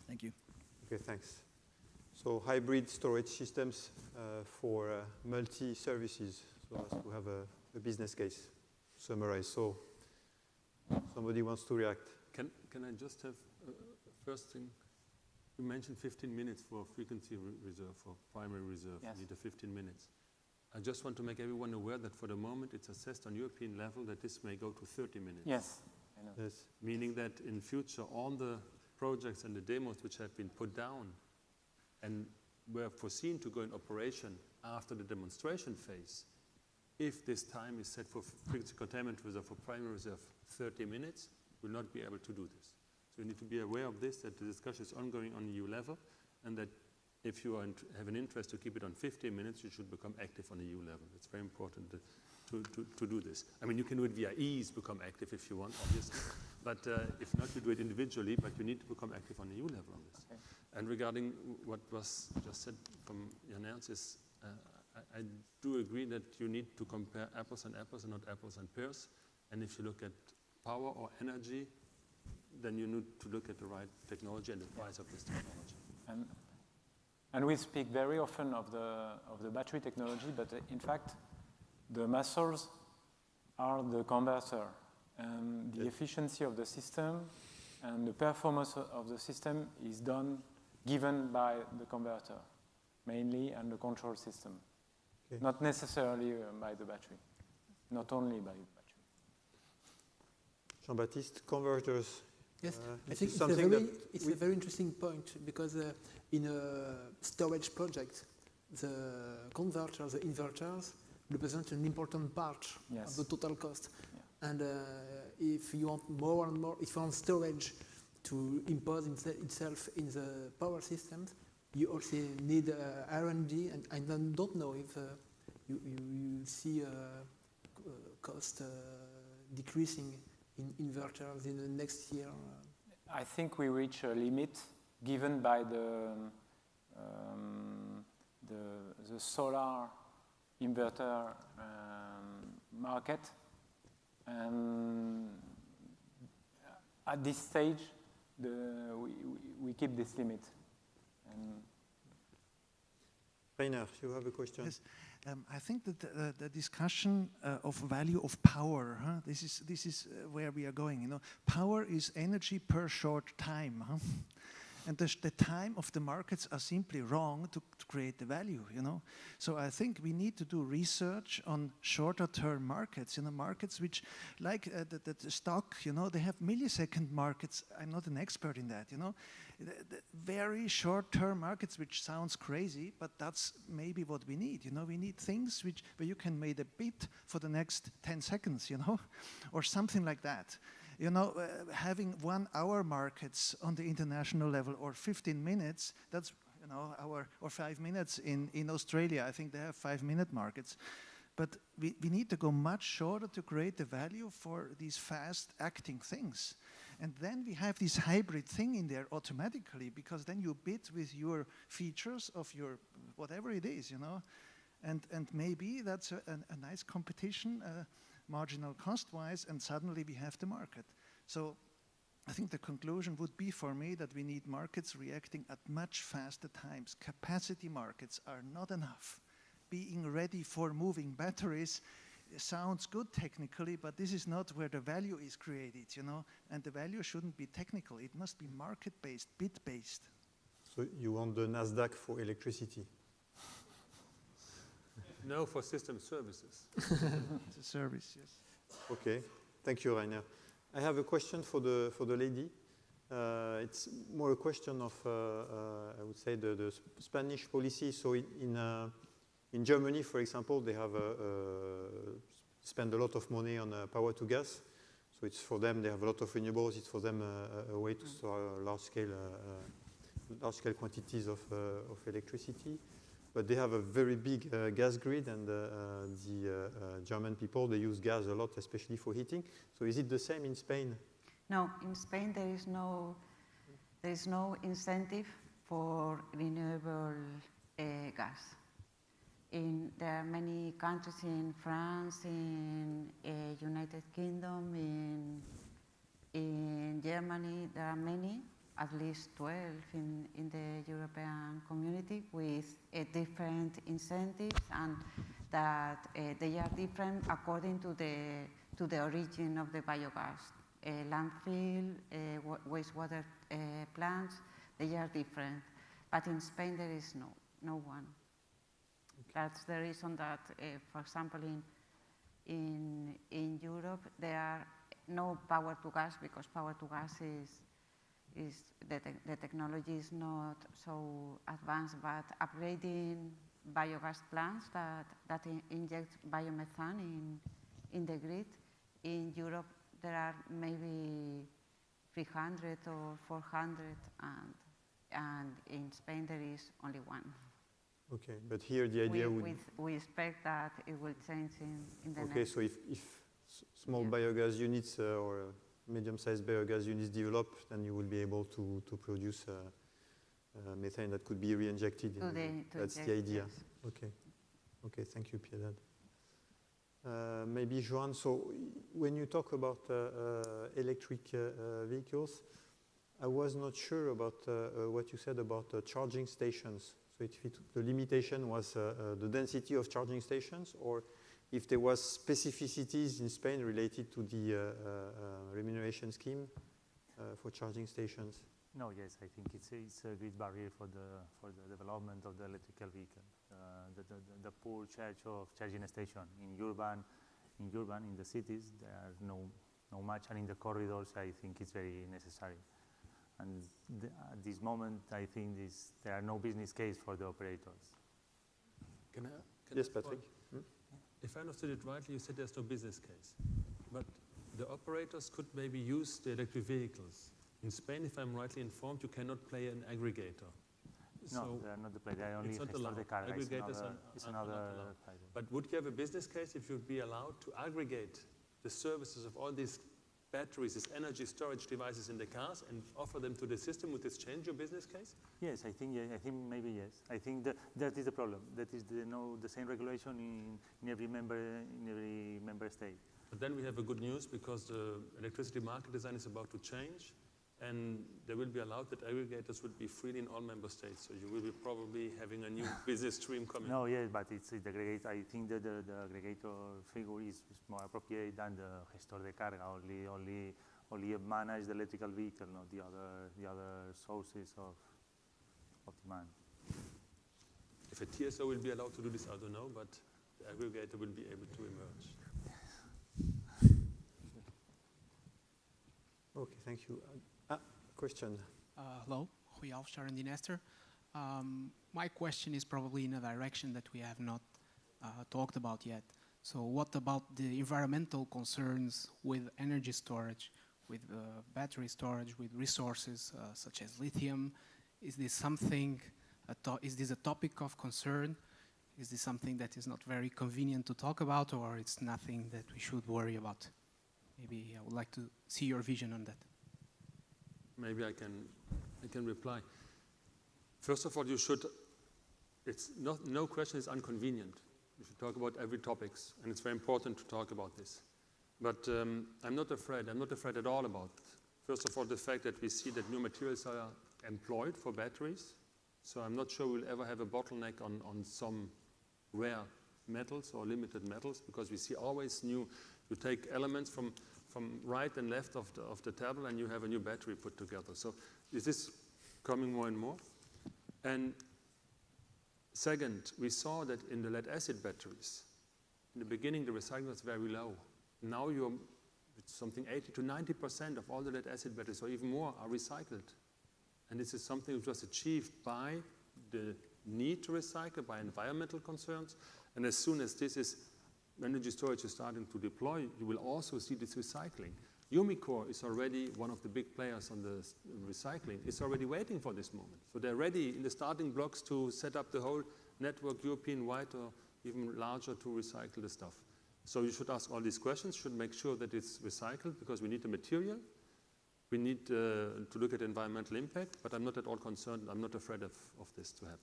Thank you. Okay, thanks. So hybrid storage systems for multi-services, so as to have a business case. Summarize. So somebody wants to react. Can I just have first thing? You mentioned 15 minutes for frequency reserve, for primary reserve. Yes. You need 15 minutes. I just want to make everyone aware that for the moment it's assessed on European level that this may go to 30 minutes. Yes, I know. Yes. Meaning that in future all the projects and the demos which have been put down and were foreseen to go in operation after the demonstration phase, if this time is set for frequency containment reserve for primary reserve 30 minutes, will not be able to do this. So you need to be aware of this, that the discussion is ongoing on EU level, and that if you have an interest to keep it on 15 minutes, you should become active on EU level. It's very important to do this. I mean, you can do it via ease, become active if you want, obviously. But if not, you do it individually, but you need to become active on EU level on this. Okay. And regarding what was just said from Jan Ernst is, I do agree that you need to compare apples and apples and not apples and pears. And if you look at power or energy, then you need to look at the right technology and the price of this technology. And we speak very often of the battery technology, but in fact, the muscles are the converter. And the efficiency of the system and the performance of the system is given by the converter, mainly, and the control system. Okay. Not necessarily by the battery, not only by the battery. Jean-Baptiste, converters. Yes, I think it's a very interesting point because in a storage project, the converters, the inverters, represent an important part of the total cost. Yeah. And if you want more and more, if you want storage to impose itself in the power systems, you also need R&D, and I don't know if you see cost decreasing in inverters in the next year. I think we reach a limit given by the solar inverter market, and at this stage we keep this limit. Rainer, you have a question? Yes. I think that the discussion of value of power, this is where we are going. You know, power is energy per short time, and the time of the markets are simply wrong to create the value. You know, so I think we need to do research on shorter-term markets. You know, markets which, like the stock, you know, they have millisecond markets. I'm not an expert in that. You know. The very short-term markets, which sounds crazy, but that's maybe what we need. You know, we need things where you can make a bid for the next 10 seconds, you know, or something like that. You know, having 1 hour markets on the international level or 15 minutes, that's, you know, or 5 minutes in Australia. I think they have 5-minute markets. But we need to go much shorter to create the value for these fast-acting things. And then we have this hybrid thing in there automatically, because then you bid with your features of your whatever it is, you know. And maybe that's a nice competition, marginal cost-wise, and suddenly we have the market. So I think the conclusion would be for me that we need markets reacting at much faster times. Capacity markets are not enough. Being ready for moving batteries sounds good technically, but this is not where the value is created, you know, and the value shouldn't be technical. It must be market-based, bid-based. So you want the NASDAQ for electricity? No, for system services. It's a service, yes. Okay, thank you, Rainer. I have a question for the lady. It's more a question of, I would say, the Spanish policy. So in Germany, for example, they have spend a lot of money on power to gas. So it's for them, they have a lot of renewables. It's for them a way to store large scale quantities of electricity. but they have a very big gas grid, and the German people, they use gas a lot, especially for heating. So is it the same in Spain? No, in Spain there is no incentive for renewable gas. There are many countries in France, in United Kingdom, in Germany. There are many, at least 12 in the European community, with different incentives, and that they are different according to the origin of the biogas. Landfill, wastewater plants, they are different. But in Spain there is no one. That's the reason that, for example, in Europe there are no power to gas, because power to gas is the technology is not so advanced. But upgrading biogas plants that inject biomethane in the grid, in Europe there are maybe 300 or 400, and in Spain there is only one. Okay, but here the idea we expect that it will change in the next. Okay, so if small biogas units or medium-sized biogas units develop, then you will be able to produce methane that could be re-injected. That's the idea. Yes. Okay. Okay, thank you, Piedad. Maybe Joan, so when you talk about electric vehicles, I was not sure about what you said about charging stations. So if the limitation was the density of charging stations, or if there was specificities in Spain related to the remuneration scheme for charging stations. No, yes, I think it's a great barrier for the development of the electrical vehicle. The poor charge of charging station in the cities, there are no much, and in the corridors, I think it's very necessary. And at this moment, I think there are no business case for the operators. Yes, Patrick. If I understood it rightly, you said there's no business case. But the operators could maybe use the electric vehicles. In Spain, if I'm rightly informed, you cannot play an aggregator. No, they are not the play. They are only gestor de carga. It's another But would you have a business case if you'd be allowed to aggregate the services of all these batteries, these energy storage devices in the cars, and offer them to the system? Would this change your business case? Yes, I think maybe yes. I think that is the problem. That is the same regulation in every member state. But then we have a good news, because the electricity market design is about to change, and they will be allowed that aggregators would be free in all member states. So you will be probably having a new business stream coming. No, yes, but it's the aggregator. I think that the aggregator figure is more appropriate than the gestor de carga. Only manage the electrical vehicle, not the other sources of demand. If a TSO will be allowed to do this, I don't know, but the aggregator will be able to emerge. Okay, thank you. Question. Hello, Goedenavond, Sharon Dinester. My question is probably in a direction that we have not talked about yet. So what about the environmental concerns with energy storage, with battery storage, with resources such as lithium? Is this something, is this a topic of concern? Is this something that is not very convenient to talk about, or it's nothing that we should worry about? Maybe I would like to see your vision on that. Maybe I can reply. First of all, you should, no question is inconvenient. You should talk about every topics, and it's very important to talk about this. But I'm not afraid at all about it. First of all, the fact that we see that new materials are employed for batteries. So I'm not sure we'll ever have a bottleneck on some rare metals or limited metals, because we see always new, you take elements from right and left of the table, and you have a new battery put together. So this is coming more and more. And second, we saw that in the lead acid batteries, in the beginning the recycling was very low. Now it's something 80 to 90% of all the lead acid batteries, or even more, are recycled. And this is something which was achieved by the need to recycle, by environmental concerns. And as soon as energy storage is starting to deploy, you will also see this recycling. Umicore is already one of the big players on the recycling. It's already waiting for this moment. So they're ready in the starting blocks to set up the whole network European-wide or even larger to recycle the stuff? So you should ask all these questions, should make sure that it's recycled, because we need the material. We need to look at environmental impact, but I'm not at all concerned, I'm not afraid of this to happen.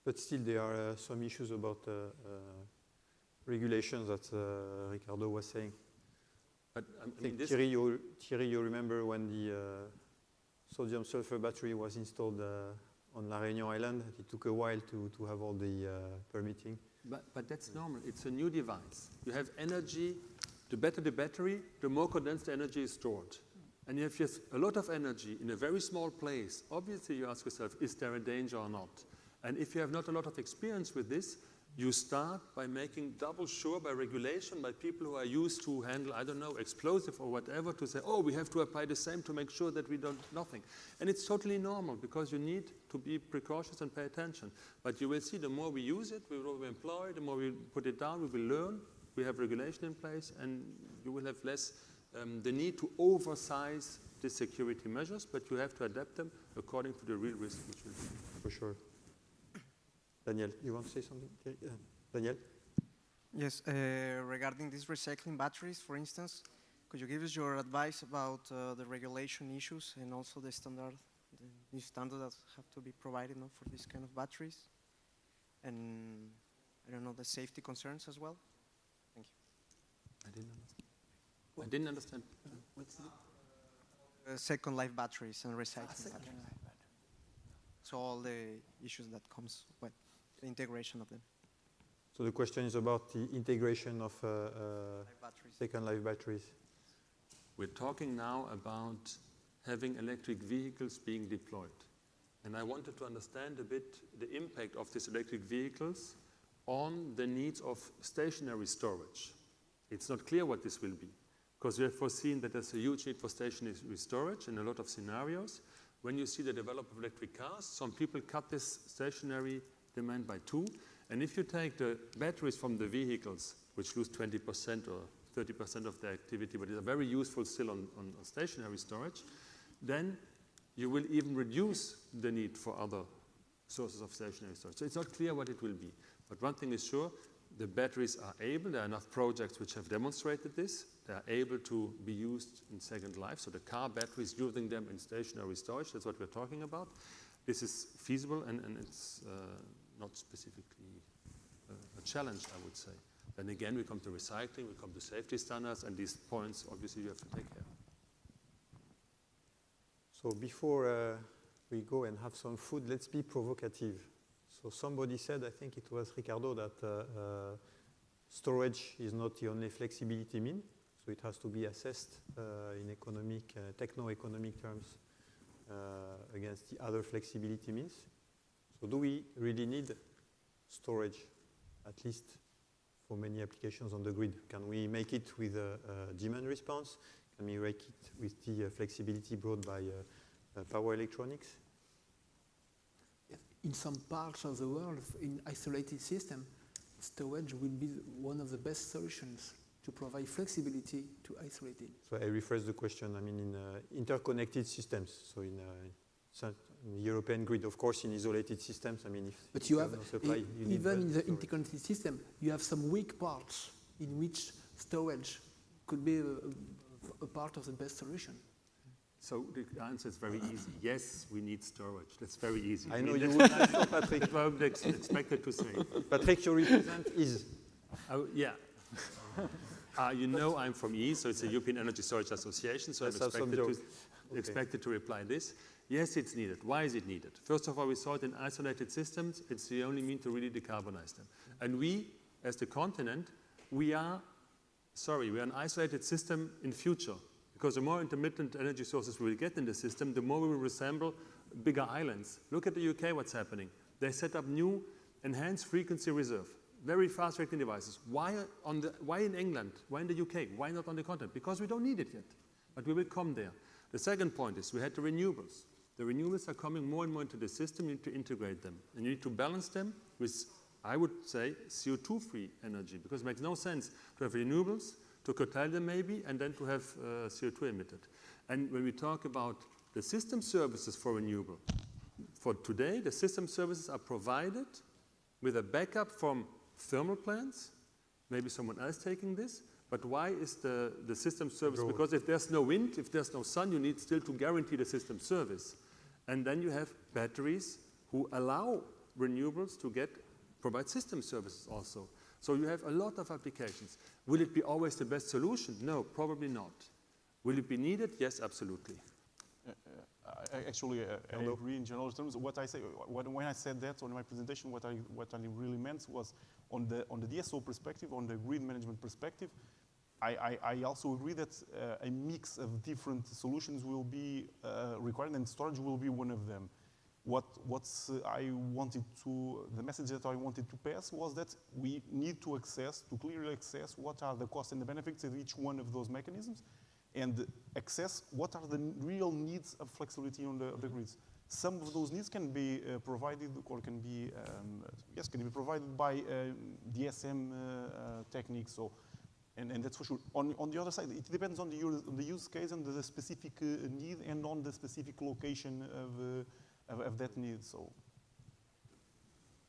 But still, there are some issues about regulations that Ricardo was saying. But I think Thierry, you remember when the sodium sulfur battery was installed on La Réunion Island? It took a while to have all the permitting. But that's normal. It's a new device. You have energy. The better the battery, the more condensed energy is stored. And if you have a lot of energy in a very small place, obviously you ask yourself, is there a danger or not? And if you have not a lot of experience with this, you start by making double sure by regulation, by people who are used to handle, I don't know, explosive or whatever, to say, oh, we have to apply the same to make sure that we don't, nothing. And it's totally normal, because you need to be precautious and pay attention. But you will see, the more we use it, we will employ, the more we put it down, we will learn, we have regulation in place, and you will have less the need to oversize the security measures, but you have to adapt them according to the real risk, which will be. For sure. Daniel, you want to say something? Daniel? Yes, regarding these recycling batteries, for instance, could you give us your advice about the regulation issues and also the new standard that have to be provided for these kind of batteries? And, I don't know, the safety concerns as well? Thank you. I didn't understand. What's the second life batteries and recycling batteries. So all the issues that comes with the integration of them. So the question is about the integration of second life batteries. We're talking now about having electric vehicles being deployed. And I wanted to understand a bit the impact of these electric vehicles on the needs of stationary storage. It's not clear what this will be, because we have foreseen that there's a huge need for stationary storage in a lot of scenarios. When you see the development of electric cars, some people cut this stationary demand by 2. And if you take the batteries from the vehicles, which lose 20% or 30% of their activity, but are very useful still on stationary storage, then you will even reduce the need for other sources of stationary storage. So it's not clear what it will be. But one thing is sure, the batteries are able, there are enough projects which have demonstrated this, they are able to be used in second life. So the car batteries, using them in stationary storage, that's what we're talking about. This is feasible and it's not specifically a challenge, I would say. Then again, we come to recycling, we come to safety standards, and these points, obviously, you have to take care. So before we go and have some food, let's be provocative. So somebody said, I think it was Ricardo, that storage is not the only flexibility mean. So it has to be assessed in economic, techno-economic terms against the other flexibility means. So do we really need storage, at least for many applications on the grid? Can we make it with a demand response? Can we make it with the flexibility brought by power electronics? In some parts of the world, in isolated system, storage will be one of the best solutions to provide flexibility to isolate it. So I rephrase the question, I mean in interconnected systems, so in the European grid, of course in isolated systems, I mean if but you have, no supply, you even in the interconnected system, you have some weak parts in which storage could be a part of the best solution. So the answer is very easy. Yes, we need storage. That's very easy. I know you would answer, Patrick. That's what I would expected to say. Patrick, you represent is. Oh, yeah. You know I'm from EASE, so it's a European Energy Storage Association, so I'm expected to reply this. Yes, it's needed. Why is it needed? First of all, we saw it in isolated systems. It's the only mean to really decarbonize them. And we, as the continent, we are an isolated system in future. Because the more intermittent energy sources we will get in the system, the more we will resemble bigger islands. Look at the UK, what's happening. They set up new enhanced frequency reserve, very fast reacting devices. Why in England? Why in the UK? Why not on the continent? Because we don't need it yet. But we will come there. The second point is we had the renewables. The renewables are coming more and more into the system. You need to integrate them. And you need to balance them with, I would say, CO2-free energy. Because it makes no sense to have renewables, to curtail them maybe, and then to have CO2 emitted. And when we talk about the system services for For today, the system services are provided with a backup from thermal plants, maybe someone else taking this, but why is the system service? Because if there's no wind, if there's no sun, you need still to guarantee the system service. And then you have batteries who allow renewables to provide system services also. So you have a lot of applications. Will it be always the best solution? No, probably not. Will it be needed? Yes, absolutely. Actually, I agree in general terms. What I say, when I said that on my presentation, what I really meant was on the DSO perspective, on the grid management perspective, I also agree that a mix of different solutions will be required, and storage will be one of them. The message that I wanted to pass was that we need to clearly access what are the costs and the benefits of each one of those mechanisms, and access what are the real needs of flexibility on the grids. Some of those needs can be provided, or can be provided by DSM techniques. So, and that's for sure. On the other side, it depends on the use case and the specific need, and on the specific location of that need. So,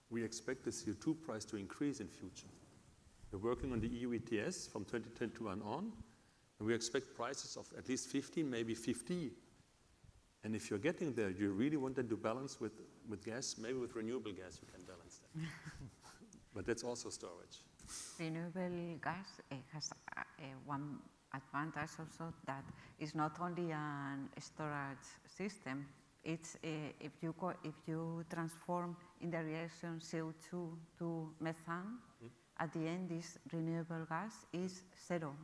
we expect the CO2 price to increase in future. We're working on the EU ETS from 2022 and on. And we expect prices of at least 15, maybe 50. And if you're getting there, you really want them to balance with gas, maybe with renewable gas you can balance that. But that's also storage. Renewable gas has one advantage also, that it's not only a storage system. It's if you transform in the reaction CO2 to methane, at the end this renewable gas is zero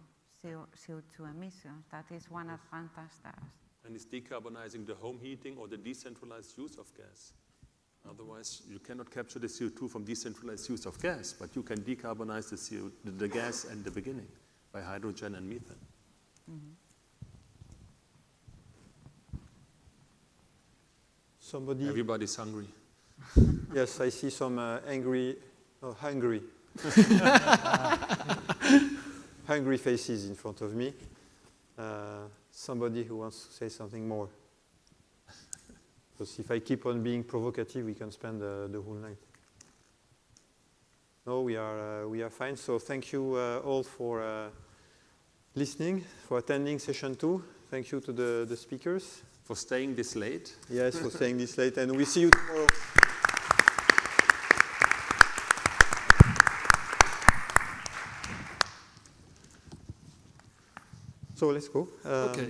CO2 emissions. That is one advantage that. And it's decarbonizing the home heating or the decentralized use of gas. Otherwise, you cannot capture the CO2 from decentralized use of gas, but you can decarbonize the gas at the beginning by hydrogen and methane. Somebody? Everybody's hungry. Yes, I see some hungry hungry faces in front of me. Somebody who wants to say something more. Because if I keep on being provocative, we can spend the whole night. No, we are fine. So thank you all for listening, for attending session 2. Thank you to the speakers. For staying this late. Yes, for staying this late. And we see you tomorrow. So let's go. Okay.